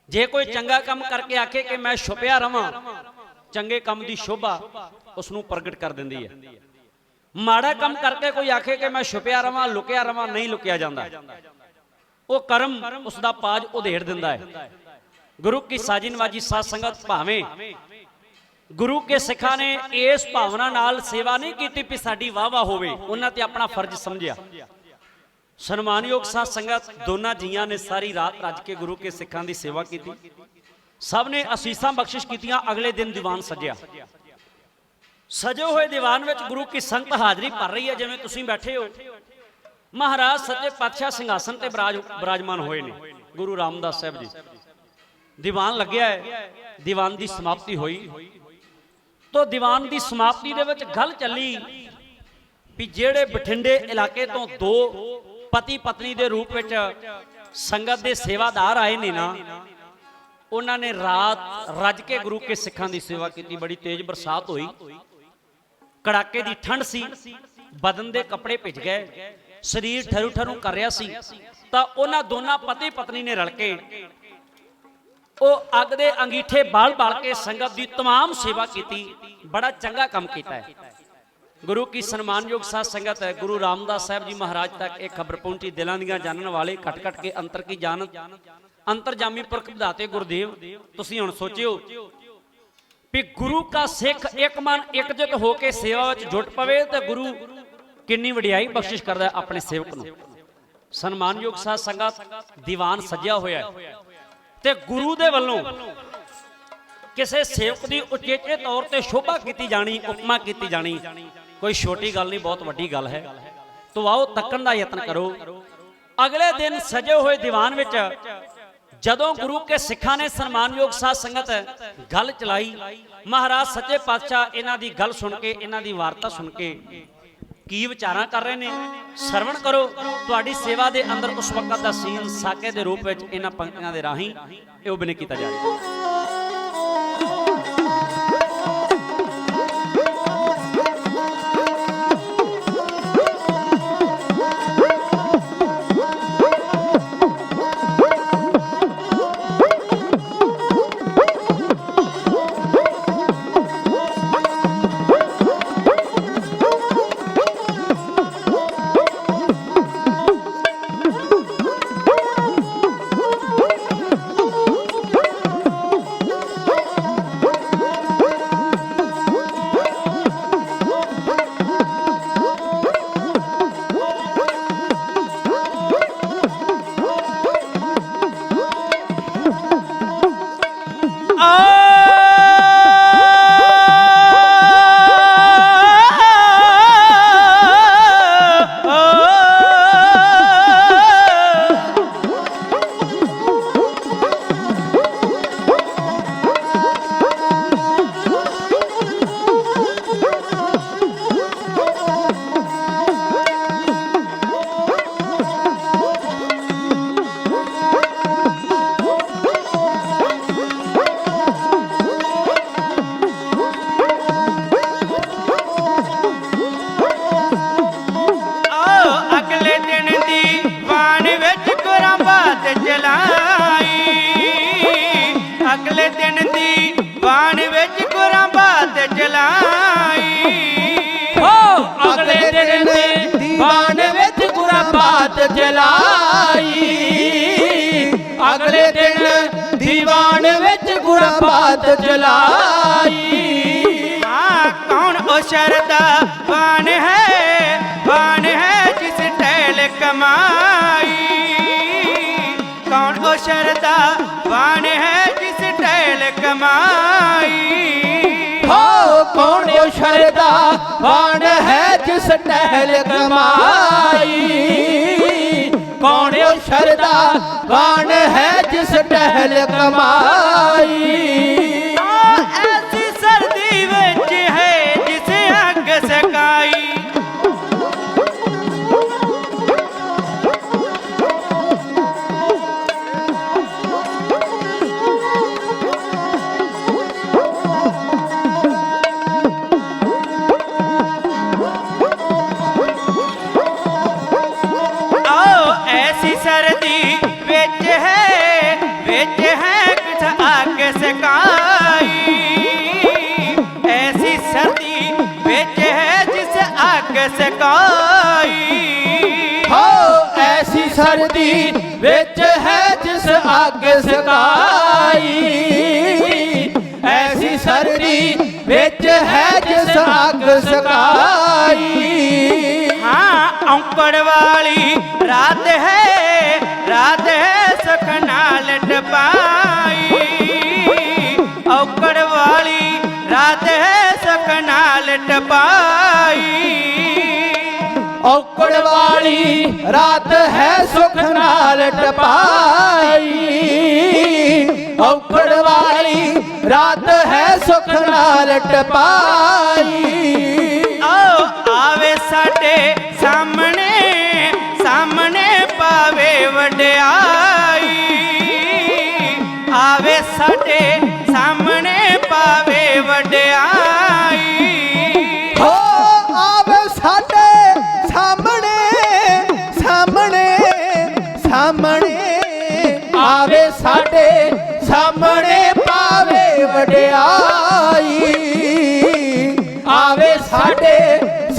ਜੇ ਕੋਈ ਚੰਗਾ ਕੰਮ ਕਰਕੇ ਆਖੇ ਕਿ ਮੈਂ ਛੁਪਿਆ ਰਵਾਂ, ਚੰਗੇ ਕੰਮ ਦੀ ਸ਼ੋਭਾ ਉਸ ਨੂੰ ਪ੍ਰਗਟ ਕਰ ਦਿੰਦੀ ਹੈ। ਮਾੜਾ ਕੰਮ ਕਰਕੇ ਕੋਈ ਆਖੇ ਕਿ ਮੈਂ ਛੁਪਿਆ ਰਵਾਂ, ਲੁਕਿਆ ਰਵਾਂ, ਨਹੀਂ ਲੁਕਿਆ ਜਾਂਦਾ। ਉਹ ਕਰਮ ਉਸ ਦਾ ਪਾਜ ਉਧੇੜ ਦਿੰਦਾ ਹੈ। ਗੁਰੂ ਕੀ ਸਾਜੀ ਨਵਾਜੀ ਸਾਧ ਸੰਗਤ, ਭਾਵੇਂ ਗੁਰੂ ਕੇ ਸਿੱਖਾਂ ਨੇ ਇਸ ਭਾਵਨਾ ਨਾਲ ਸੇਵਾ ਨਹੀਂ ਕੀਤੀ ਕਿ ਸਾਡੀ ਵਾਹ ਵਾਹ ਹੋਵੇ, ਉਹਨਾਂ ਤੇ ਆਪਣਾ ਫਰਜ਼ ਸਮਝਿਆ। ਸਨਮਾਨਯੋਗ ਸਾਧ ਸੰਗਤ, ਦੋਨਾਂ ਜੀਆਂ ਨੇ ਸਾਰੀ ਰਾਤ ਰੱਜ ਕੇ ਗੁਰੂ ਕੇ ਸਿੱਖਾਂ ਦੀ ਸੇਵਾ ਕੀਤੀ। ਸਭ ਨੇ ਅਸੀਸਾਂ ਬਖਸ਼ਿਸ਼ ਕੀਤੀਆਂ। ਅਗਲੇ ਦਿਨ ਦੀਵਾਨ ਸਜਿਆ। सजे हुए दीवान में गुरु की संगत हाजरी भर रही है। जिवें तुसीं बैठे हो, महाराज सच्चे पातशाह सिंघासन ते विराजमान होए ने, गुरु रामदास साहब जी। दीवान लग्या है, दीवान की समाप्ति हुई तो दीवान की समाप्ति दे विच गल चली भी जेड़े बठिंडे इलाके तो दो पति पत्नी के रूप में संगत के सेवादार आए ने ना, उन्होंने रात रज के गुरु के सिखां की सेवा की। बड़ी तेज बरसात हुई, कड़ाके की ठंड सी, बदन के कपड़े भिज गए, शरीर ठरू ठरू कर रहा सी। तो उन्हां दोनों पति पत्नी ने रल के अग दे अंगीठे बाल बाल के संगत की तमाम सेवा की। बड़ा चंगा काम किया है। गुरु की सन्मानयोग साध संगत है। गुरु रामदास साहब जी महाराज तक एक खबर पहुंची। दिलों दी जानन वाले, कट कट के अंतर की जानत, अंतरजामी पुरख विधाते गुरुदेव। तुसीं हुण सोचियो भी गुरु का सिख एक मन एकजुट होकर सेवा में जुट पवे तो गुरु कितनी वडियाई बख्शिश करता है अपने सेवक नूं। सन्मानयोग साध संगत, दीवान सजिया होया ते गुरु दे वल्लों किसी सेवक की उचेचे तौर पर शोभा की जानी, उपमा की जानी कोई छोटी गल नहीं, बहुत वड्डी गल है। ਤੋ ਆਓ ਤੱਕਣ ਦਾ ਯਤਨ ਕਰੋ। ਅਗਲੇ ਦਿਨ ਸਜੇ ਹੋਏ ਦੀਵਾਨ ਵਿੱਚ ਜਦੋਂ ਗੁਰੂ ਕੇ ਸਿੱਖਾਂ ਨੇ ਸਨਮਾਨਯੋਗ ਸਾਧ ਸੰਗਤ ਗੱਲ ਚਲਾਈ, ਮਹਾਰਾਜ ਸੱਚੇ ਪਾਤਸ਼ਾਹ ਇਹਨਾਂ ਦੀ ਗੱਲ ਸੁਣ ਕੇ, ਇਹਨਾਂ ਦੀ ਵਾਰਤਾ ਸੁਣ ਕੇ ਕੀ ਵਿਚਾਰਾਂ ਕਰ ਰਹੇ ਨੇ ਸਰਵਣ ਕਰੋ। ਤੁਹਾਡੀ ਸੇਵਾ ਦੇ ਅੰਦਰ ਉਸ ਵਕਤ ਦਾ ਸੀਨ ਸਾਕੇ ਦੇ ਰੂਪ ਵਿੱਚ ਇਹਨਾਂ ਪੰਕਤੀਆਂ ਦੇ ਰਾਹੀਂ ਇਹ ਉਬਨੇ ਕੀਤਾ ਜਾ ਰਿਹਾ। ਅਗਲੇ ਦਿਨ ਦੀ ਬਾਣ ਵਿੱਚ ਗੁਰਾਂ ਬਾਤ ਜਲਾਈ, ਅਗਲੇ ਦਿਨ ਦੀ ਬਾਣ ਵਿੱਚ ਗੁਰਾਂ ਬਾਤ ਜਲਾਈ, ਅਗਲੇ ਦਿਨ ਦੀਵਾਨ ਵਿੱਚ ਗੁਰਾਂ ਬਾਤ ਜਲਾਈ। ਹਾਂ ਕੌਣ ਉਹ ਸ਼ਰਦਾ ਬਾਣ ਹੈ ਜਿਸ ਟਹਿਲ ਕਮਾਈ, ਕੌਣ ਉਹ ਸ਼ਰਦਾ ਬਾਣ ਹੈ ਜਿਸ ਟਹਿਲ ਕਮਾਈ। ਹੋ ਕੌਣ ਉਹ ਸ਼ਰਦਾ ਬਾਣ ਹੈ ਜਿਸ ਟਹਿਲ ਕਮਾਈ, ਕੌਣ ਉਹ ਸ਼ਰਦਾ ਬਾਣ ਹੈ ਜਿਸ ਟਹਿਲ ਕਮਾਈ। ਐਸੀ ਸਰਦੀ ਵਿੱਚ ਹੈ ਜਿਸ ਅੱਗ ਸਕਾਈ, ਸਰਦੀ ਵਿੱਚ ਹੈ ਕੁਛ ਅੱਗ ਸਕਾਈ, ਐਸੀ ਸਰਦੀ ਵਿੱਚ ਹੈ ਜਿਸ ਅੱਗ ਸਕਾਈ। ਹੋ ਐਸੀ ਸਰਦੀ ਵਿੱਚ ਹੈ ਜਿਸ ਅੱਗ ਸਕਾਈ, ਐਸੀ ਸਰਦੀ ਵਿੱਚ ਹੈ ਜਿਸ ਅੱਗ ਸਕਾਈ। ਹਾਂ ਔਂਕੜ ਵਾਲੀ ਰਾਤ ਹੈ ਸੁਖ ਨਾਲ ਟਪਾਈ, ਔਂਕੜ ਵਾਲੀ ਰਾਤ ਹੈ ਸੁਖ ਨਾਲ ਟਪਾਈ। ਔਕੜ ਵਾਲੀ ਰਾਤ ਹੈ ਸੁਖ ਨਾਲ ਟਪਾਈ, ਔਕੜ ਵਾਲੀ ਰਾਤ ਹੈ ਸੁਖ ਨਾਲ ਟਪਾਈ। ਆਵੇ ਸਾਡੇ ਸਾਹਮਣੇ ਪਾਵੇ ਵਡਿਆਈ, ਆਵੇ ਸਾਡੇ ਸਾਹਮਣੇ ਪਾਵੇ ਵਡਿਆਈ। ਹੋ ਆਵੇ ਸਾਡੇ ਸਾਹਮਣੇ ਆਵੇ ਸਾਡੇ ਸਾਹਮਣੇ ਪਾਵੇ ਵਡਿਆਈ, ਆਵੇ ਸਾਡੇ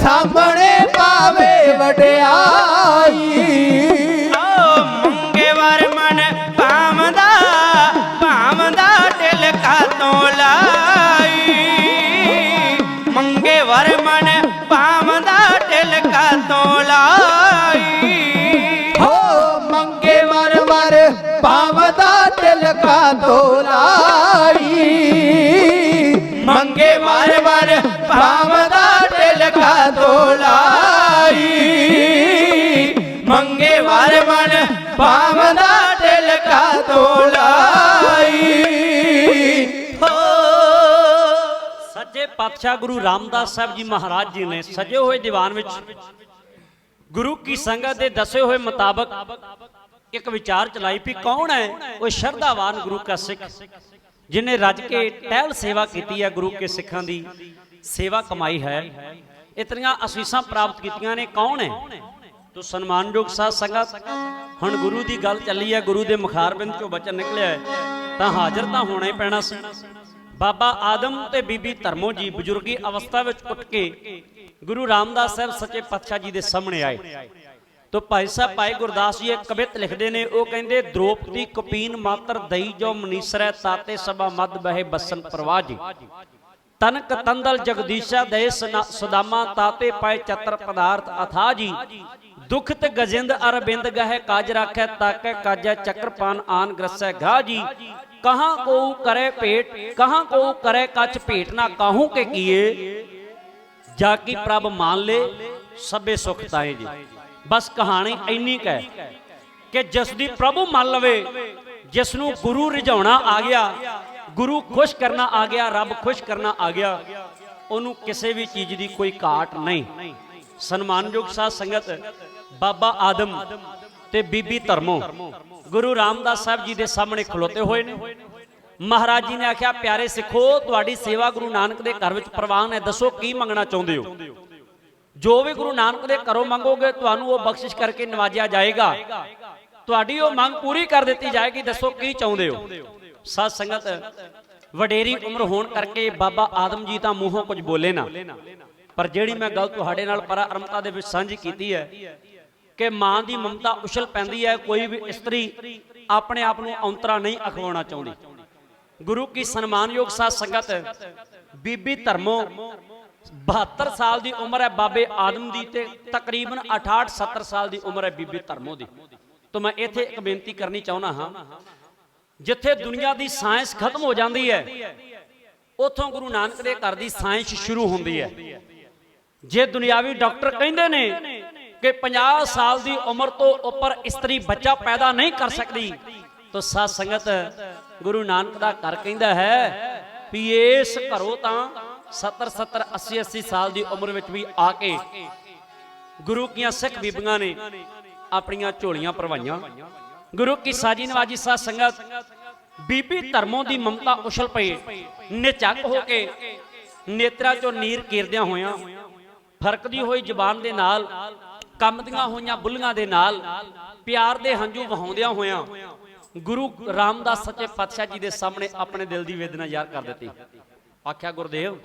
ਸਾਹਮਣੇ ਪਾਵੇ ਵਡਿਆਈ। ਮੰਗੇ ਵਰ ਮਨ ਭਾਵਦਾ ਤਿਲਕਾ ਤੋਂ ਲਾਈ, ਮੰਗੇ ਵਰ ਮਨ ਭਾਵਦਾ ਤਿਲਕਾ ਤੋਂ ਲਾਈ। ਹੋ ਮੰਗੇ ਵਰ ਭਾਵਦਾ ਤਿਲਕਾ ਤੋਂ ਲਾਈ, ਮੰਗੇ ਵਰ ਭਾਵਦਾ ਤਿਲਕਾ ਤੋਂ ਲਾਈ। ਪਾਵੰਦਾ ਤਿਲਕਾ ਤੋਂ ਲਾਈ ਹੋ। ਸੱਚੇ ਪਾਤਸ਼ਾਹ ਗੁਰੂ ਰਾਮਦਾਸ ਸਾਹਿਬ ਜੀ ਮਹਾਰਾਜ ਜੀ ਨੇ ਸਜੇ ਹੋਏ ਦੀਵਾਨ ਵਿੱਚ ਗੁਰੂ ਕੀ ਸੰਗਤ ਦੇ ਦੱਸੇ ਹੋਏ ਮੁਤਾਬਕ ਇੱਕ ਵਿਚਾਰ ਚਲਾਈ ਵੀ ਕੌਣ ਹੈ ਉਹ ਸ਼ਰਧਾਵਾਨ ਗੁਰੂ ਕਾ ਸਿੱਖ ਜਿਨੇ ਰੱਜ ਕੇ ਟਹਿਲ ਸੇਵਾ ਕੀਤੀ ਹੈ, ਗੁਰੂ ਕੇ ਸਿੱਖਾਂ ਦੀ ਸੇਵਾ ਕਮਾਈ ਹੈ, ਇਤਨੀਆਂ ਅਸੀਸਾਂ ਪ੍ਰਾਪਤ ਕੀਤੀਆਂ ਨੇ। ਕੌਣ ਹੈ ਤੋ ਸਨਮਾਨਯੋਗ ਸਾਧ ਸੰਗਤ, ਹੁਣ ਗੁਰੂ ਦੀ ਗੱਲ ਚੱਲੀ ਹੈ, ਗੁਰੂ ਦੇ ਮੁਖਾਰਬਿੰਦ ਚੋਂ ਬਚਨ ਨਿਕਲਿਆ ਹੈ ਤਾਂ ਹਾਜ਼ਰ ਤਾਂ ਹੋਣਾ ਹੀ ਪੈਣਾ ਸੀ। ਬਾਬਾ ਆਦਮ ਤੇ ਬੀਬੀ ਧਰਮੋ ਜੀ ਬਜ਼ੁਰਗੀ ਅਵਸਥਾ ਵਿੱਚ ਉੱਠ ਕੇ ਗੁਰੂ ਰਾਮਦਾਸ ਸਾਹਿਬ ਸੱਚੇ ਪਾਤਸ਼ਾਹ ਜੀ ਦੇ ਸਾਹਮਣੇ ਆਏ। ਤੋ ਭਾਈ ਸਾਹਿਬ ਭਾਈ ਗੁਰਦਾਸ ਜੀ ਇੱਕ ਕਵਿਤ ਲਿਖਦੇ ਨੇ, ਉਹ ਕਹਿੰਦੇ ਦ੍ਰੋਪਦੀ ਕਪੀਨ ਮਾਤਰ ਦਈ ਜੋ ਮਨੀਸਰੈ ਤਾਤੇ ਸਭਾ ਮਦ ਬਹਿ ਬਸਨ ਪ੍ਰਵਾਹ ਜੀ। ਤਨਕ ਤੰਦਲ ਜਗਦੀਸ਼ਾ ਦੇ ਸੁਦਾਮਾ ਤਾਤੇ ਪਾਏ ਚਤਰ ਪਦਾਰਥ ਅਥਾ ਜੀ। ਦੁਖਤ ਗਜਿੰਦ ਅਰਬਿੰਦ ਗਹਿ ਕਾਜ ਰਾਖੈ ਤਾਕੈ ਕਾਜੈ ਚੱਕਰਪਾਨ ਆਨ ਗ੍ਰਸੈ ਘਾ ਜੀ। ਕਹਾਂ ਕੋ ਕਰੇ ਭੇਟ ਕਹਾਂ ਕੋ ਕਰੇ ਕੱਚ ਭੇਟ ਨਾ ਕਾਹੂ ਕੇ ਕੀਏ ਜਾ ਕੀ ਪ੍ਰਭ ਮਾਨ ਲੈ ਸਭੇ ਸੁਖ ਤਾਏ ਜੀ। ਬਸ ਕਹਾਣੀ ਇੰਨੀ ਕੁ ਹੈ ਕਿ ਜਿਸ ਦੀ ਪ੍ਰਭੂ ਮੰਨ ਲਵੇ, ਜਿਸ ਨੂੰ ਗੁਰੂ ਰਿਝਾਉਣਾ ਆ ਗਿਆ, ਗੁਰੂ ਖੁਸ਼ ਕਰਨਾ ਆ ਗਿਆ, ਰੱਬ ਖੁਸ਼ ਕਰਨਾ ਆ ਗਿਆ, ਉਹਨੂੰ ਕਿਸੇ ਵੀ ਚੀਜ਼ ਦੀ ਕੋਈ ਘਾਟ ਨਹੀਂ। ਸਨਮਾਨਯੋਗ ਸਾਧ ਸੰਗਤ, ਬਾਬਾ ਆਦਮ ਤੇ ਬੀਬੀ ਧਰਮੋ ਗੁਰੂ ਰਾਮਦਾਸ ਸਾਹਿਬ ਜੀ ਦੇ ਸਾਹਮਣੇ ਖਲੋਤੇ ਹੋਏ ਨੇ। ਮਹਾਰਾਜ ਜੀ ਨੇ ਆਖਿਆ, ਪਿਆਰੇ ਸਿੱਖੋ, ਤੁਹਾਡੀ ਸੇਵਾ ਗੁਰੂ ਨਾਨਕ ਦੇ ਘਰ ਵਿੱਚ ਪ੍ਰਵਾਨ ਹੈ, ਦੱਸੋ ਕੀ ਮੰਗਣਾ ਚਾਹੁੰਦੇ ਹੋ। ਜੋ ਵੀ ਗੁਰੂ ਨਾਨਕ ਦੇ ਘਰੋਂ ਮੰਗੋਗੇ ਤੁਹਾਨੂੰ ਉਹ ਬਖਸ਼ਿਸ਼ ਕਰਕੇ ਨਵਾਜਿਆ ਜਾਏਗਾ, ਤੁਹਾਡੀ ਉਹ ਮੰਗ ਪੂਰੀ ਕਰ ਦਿੱਤੀ ਜਾਏਗੀ, ਦੱਸੋ ਕੀ ਚਾਹੁੰਦੇ ਹੋ। ਸਾਧ ਸੰਗਤ, ਵਡੇਰੀ ਉਮਰ ਹੋਣ ਕਰਕੇ ਬਾਬਾ ਆਦਮ ਜੀ ਤਾਂ ਮੂੰਹੋਂ ਕੁਝ ਬੋਲੇ ਨਾ, ਪਰ ਜਿਹੜੀ ਮੈਂ ਗੱਲ ਤੁਹਾਡੇ ਨਾਲ ਪਰਾਰੰਭਤਾ ਦੇ ਵਿੱਚ ਸਾਂਝੀ ਕੀਤੀ ਹੈ ਕਿ ਮਾਂ ਦੀ ਮਮਤਾ ਉਛਲ ਪੈਂਦੀ ਹੈ, ਕੋਈ ਵੀ ਇਸਤਰੀ ਆਪਣੇ ਆਪ ਨੂੰ ਔਂਤਰਾ ਨਹੀਂ ਅਖਵਾਉਣਾ ਚਾਹੁੰਦੀ। ਗੁਰੂ ਕੀ ਸਨਮਾਨਯੋਗ ਸਾਧ ਸੰਗਤ, ਬੀਬੀ ਧਰਮੋ 72 ਸਾਲ ਦੀ ਉਮਰ ਹੈ ਬਾਬੇ ਆਦਮ ਦੀ ਤੇ ਤਕਰੀਬਨ 68-70 ਸਾਲ ਦੀ ਉਮਰ ਹੈ ਬੀਬੀ ਧਰਮੋ ਦੀ। ਤਾਂ ਮੈਂ ਇੱਥੇ ਇੱਕ ਬੇਨਤੀ ਕਰਨੀ ਚਾਹੁੰਦਾ ਹਾਂ, ਜਿੱਥੇ ਦੁਨੀਆ ਦੀ ਸਾਇੰਸ ਖਤਮ ਹੋ ਜਾਂਦੀ ਹੈ ਉੱਥੋਂ ਗੁਰੂ ਨਾਨਕ ਦੇ ਘਰ ਦੀ ਸਾਇੰਸ ਸ਼ੁਰੂ ਹੁੰਦੀ ਹੈ। ਜੇ ਦੁਨਿਆਵੀ ਡਾਕਟਰ ਕਹਿੰਦੇ ਨੇ ਕਿ 50 ਸਾਲ ਦੀ ਉਮਰ ਤੋਂ ਉੱਪਰ ਇਸਤਰੀ ਬੱਚਾ ਪੈਦਾ ਨਹੀਂ ਕਰ ਸਕਦੀ, ਤਾਂ ਸਾਧ ਸੰਗਤ ਗੁਰੂ ਨਾਨਕ ਦਾ ਘਰ ਕਹਿੰਦਾ ਹੈ ਵੀ ਇਸ ਘਰੋਂ ਤਾਂ 70-70 80-80 ਸਾਲ ਦੀ ਉਮਰ ਵਿੱਚ ਵੀ ਆ ਕੇ ਗੁਰੂ ਕੀਆਂ ਸਿੱਖ ਬੀਬੀਆਂ ਨੇ ਆਪਣੀਆਂ ਝੋਲੀਆਂ ਭਰਵਾਈਆਂ। ਗੁਰੂ ਕੀ ਸਾਜੀ ਨਵਾਜੀ ਸਾਧ ਸੰਗਤ, ਬੀਬੀ ਧਰਮੋਂ ਦੀ ਮਮਤਾ ਉਛਲ ਪਈ, ਨਿਝੱਕ ਹੋ ਕੇ ਨੇਤਰਾਂ ਚੋਂ ਨੀਰ ਕੀਰਦਿਆਂ ਹੋਇਆਂ, ਫਰਕਦੀ ਹੋਈ ਜ਼ੁਬਾਨ ਦੇ ਨਾਲ, ਕੰਬਦੀਆਂ ਹੋਈਆਂ ਬੁੱਲੀਆਂ ਦੇ ਨਾਲ, ਪਿਆਰ ਦੇ ਹੰਝੂ ਵਹਾਉਂਦਿਆਂ ਹੋਇਆਂ ਗੁਰੂ ਰਾਮਦਾਸ ਸੱਚੇ ਪਾਤਸ਼ਾਹ ਜੀ ਦੇ ਸਾਹਮਣੇ ਆਪਣੇ ਦਿਲ ਦੀ ਵੇਦਨਾ ਜ਼ਾਹਰ ਕਰ ਦਿੱਤੀ। ਆਖਿਆ, ਗੁਰਦੇਵ,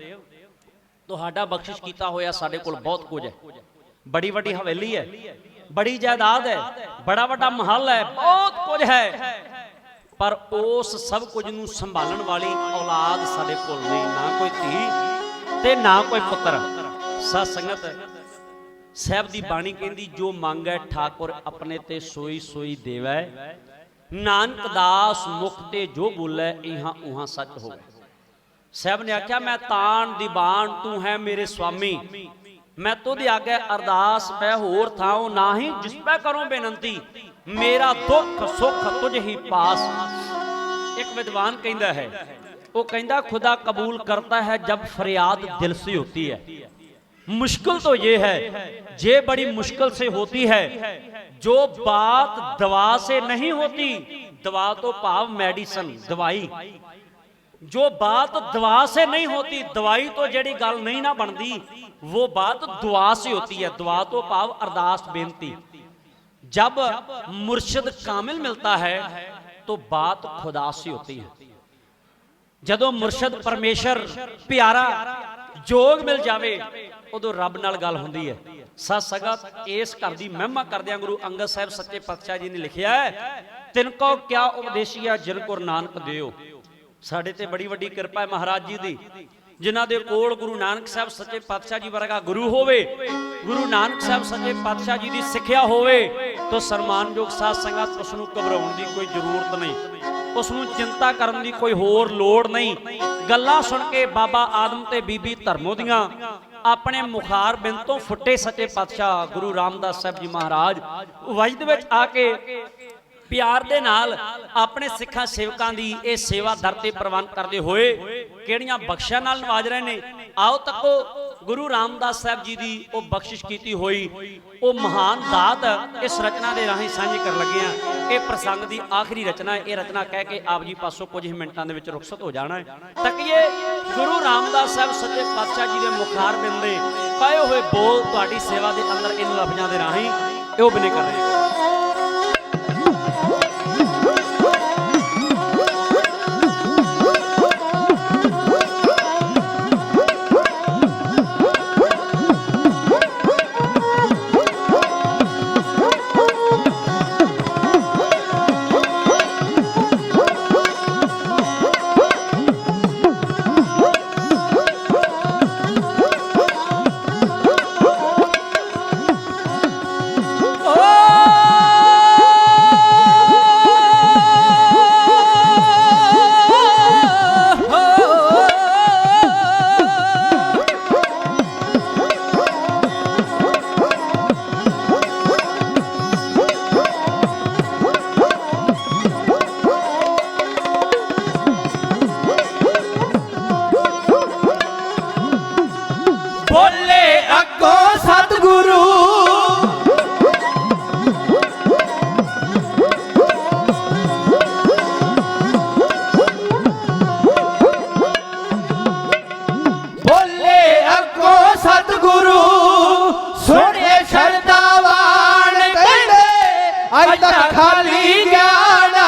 ਤੁਹਾਡਾ ਬਖਸ਼ਿਸ਼ ਕੀਤਾ ਹੋਇਆ ਸਾਡੇ ਕੋਲ ਬਹੁਤ ਕੁਝ ਹੈ, ਬੜੀ ਵੱਡੀ ਹਵੇਲੀ ਹੈ, ਬੜੀ ਜਾਇਦਾਦ ਹੈ, ਬੜਾ ਵੱਡਾ ਮਹੱਲ ਹੈ, ਬਹੁਤ ਕੁਝ ਹੈ, ਪਰ ਉਸ ਸਭ ਕੁਝ ਨੂੰ ਸੰਭਾਲਣ ਵਾਲੀ ਔਲਾਦ ਸਾਡੇ ਕੋਲ ਨਹੀਂ, ਨਾ ਕੋਈ ਧੀ ਤੇ ਨਾ ਕੋਈ ਪੁੱਤਰ। ਸਾਧ ਸੰਗਤ, ਸਾਹਿਬ ਦੀ ਬਾਣੀ ਕਹਿੰਦੀ, ਜੋ ਮੰਗੈ ਠਾਕੁਰ ਆਪਣੇ ਤੇ ਸੋਈ ਸੋਈ ਦੇਵੈ, ਨਾਨਕ ਦਾਸ ਮੁਖ ਤੇ ਜੋ ਬੋਲੇ ਇਹਾਂ ਉਹਾਂ ਸੱਚ ਹੋਵੇ। ਸਾਹਿਬ ਨੇ ਆਖਿਆ, ਮੈਂ ਤਾਣ ਦੀਵਾਨ ਤੂੰ ਹੈ ਮੇਰੇ ਸੁਆਮੀ, ਮੈਂ ਤੁਧ ਆਗੇ ਅਰਦਾਸ ਪੈ ਹੋਰ ਥਾਉ ਨਾਹੀ, ਜਿਸ ਪੈ ਕਰੋ ਬੇਨੰਤੀ, ਮੇਰਾ ਦੁੱਖ ਸੁੱਖ ਤੁਝ ਹੀ ਪਾਸ। ਇੱਕ ਵਿਦਵਾਨ ਕਹਿੰਦਾ ਹੈ, ਉਹ ਕਹਿੰਦਾ, खुदा कबूल करता है जब फरियाद दिल से होती है। मुश्किल तो ये है, ये बड़ी मुश्किल से होती है, जो बात दवा से नहीं होती, दवा तो भाव मेडिसिन दवाई, जो बात दवा से नहीं होती, दवाई तो जेड़ी गल नहीं ना बनती, वो बात दुआ से होती है। दुआ तो भाव अरदास बेनती। जब मुर्शिद कामिल मिलता है तो बात खुदा से होती है। जदों मुर्शिद परमेश्वर प्यारा जोग मिल जावे उदों रब नाल गल हुंदी है। सत संगत, इस घर की महिमा करदियां गुरु अंगद साहिब सच्चे पातशाह जी ने लिखिया है, तिनको क्या उपदेशिया जिनको नानक दियो। साडे ते बड़ी वड्डी किरपा है महाराज जी दी, जिन्हां दे कोल गुरु नानक साहब सच्चे पातशाह जी वर्गा गुरु होवे, गुरु नानक साहब सच्चे पातशाह जी दी सिक्ख्या होवे, तो सन्मानयोग साध संगत उसनूं घबराउण दी कोई जरूरत नहीं, उसनूं चिंता करन दी कोई होर लोड़ नहीं। गल्लां सुन के बाबा आदम ते बीबी धर्मों दियां अपने मुखार बिंद तो फुटे सच्चे पातशाह गुरु रामदास साहब जी महाराज वजद विच आके ਪਿਆਰ ਦੇ ਨਾਲ ਆਪਣੇ ਸਿੱਖਾਂ ਸੇਵਕਾਂ ਦੀ ਇਹ ਸੇਵਾ ਦਰ ਤੇ ਪ੍ਰਵਾਨ ਕਰਦੇ ਹੋਏ ਕਿਹੜੀਆਂ ਬਖਸ਼ਾਂ ਨਾਲ ਨਵਾਜ ਰਹੇ ਨੇ। ਆਓ ਤੱਕੋ ਗੁਰੂ ਰਾਮਦਾਸ ਸਾਹਿਬ ਜੀ ਦੀ ਉਹ ਬਖਸ਼ਿਸ਼ ਕੀਤੀ ਹੋਈ ਉਹ ਮਹਾਨ ਦਾਤ ਇਸ ਰਚਨਾ ਦੇ ਰਾਹੀਂ ਸਾਂਝੀ ਕਰਨ ਲੱਗੇ ਆ। ਇਹ ਪ੍ਰਸੰਗ ਦੀ ਆਖਰੀ ਰਚਨਾ ਹੈ। ਇਹ ਰਚਨਾ ਕਹਿ ਕੇ ਆਪ ਜੀ ਪਾਸੋਂ ਕੁਝ ਹੀ ਮਿੰਟਾਂ ਦੇ ਵਿੱਚ ਰੁਖਸਤ ਹੋ ਜਾਣਾ ਹੈ। ਤੱਕੀਏ ਗੁਰੂ ਰਾਮਦਾਸ ਸਾਹਿਬ ਸੱਚੇ ਪਾਤਸ਼ਾਹ ਜੀ ਦੇ ਮੁਖਾਰ ਬਿੰਦੇ ਕਹੇ ਹੋਏ ਬੋਲ ਤੁਹਾਡੀ ਸੇਵਾ ਦੇ ਅੰਦਰ ਇਹਨਾਂ ਲਫ਼ਜ਼ਾਂ ਦੇ ਰਾਹੀਂ ਇਹ ਬਿਨੇ ਕਰ ਰਹੇ ਹਨ। ਖਾਲੀ ਗਿਆਨਾ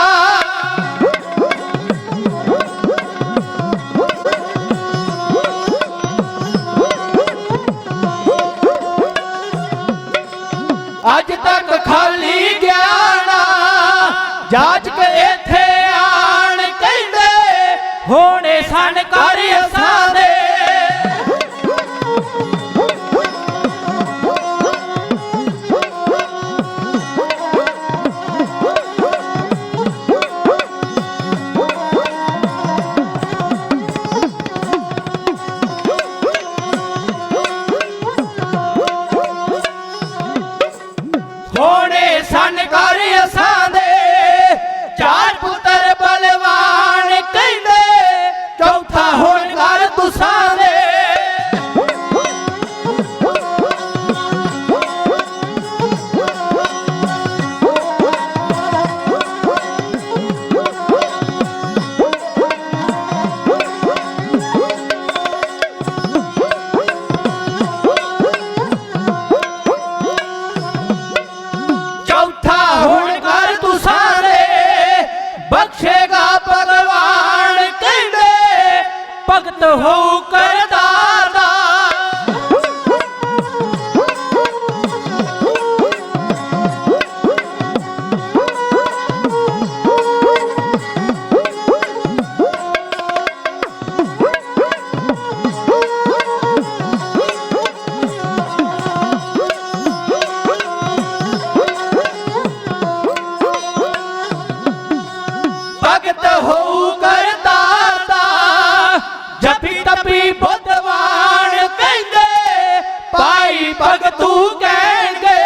ਅੱਜ ਤੱਕ ਖਾਲੀ ਗਿਆਨਾ ਜਾਚ ਕੇ ਇੱਥੇ ਆਣ ਕਹਿੰਦੇ ਹੋਣੇ ਸਨ ਕਰ ਅਸਾਂ ਦੇ ਹੋ ਕਰਦਾਦਾ ਭਗਤ ਹੋ ਕਰਦਾਤਾ ਜਪੀ ਤਪੀ ਬੁੱਧਵਾਨ ਕਹਿੰਦੇ ਭਾਈ ਭਗਤੂ ਕਹਿਣਗੇ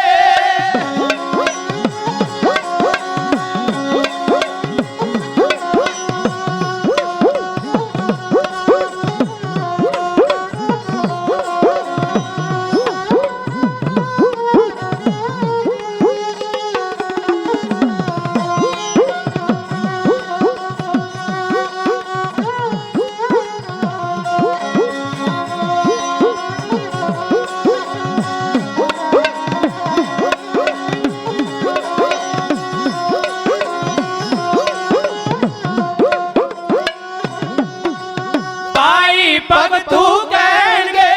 ਭਗਤੂ ਕਹਿਣਗੇ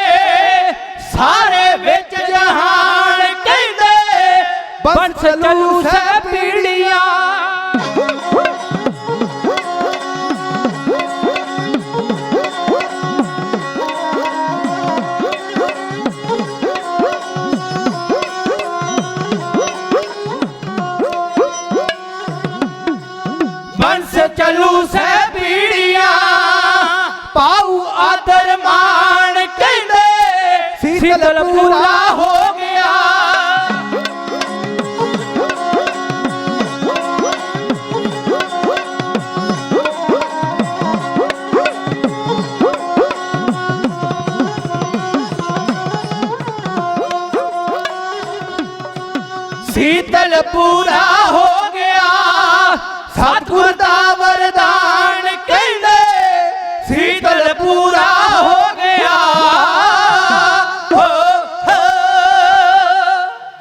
ਸਾਰੇ ਵਿੱਚ ਜਹਾਨ ਕਹਿੰਦੇ ਬੰਸ ਚੱਲੂ ਸੈ ਪੀੜੀਆਂ ਬੰਸ ਚੱਲੂ ਸੈ ਪੀੜੀਆਂ ਪਾਉ ਆਦਰ ਮਾਣ ਕਹਿੰਦੇ ਸੀਤਲ ਪੂਰਾ ਹੋ ਗਿਆ ਸੀਤਲ ਪੂਰਾ ਹੋ ਗਿਆ ਸਤਿਗੁਰ ਦਾ ਵਰਦਾਨ ਕਹਿੰਦੇ ਸੀਤਲ ਪੂਰਾ ਹੋ ਗਿਆ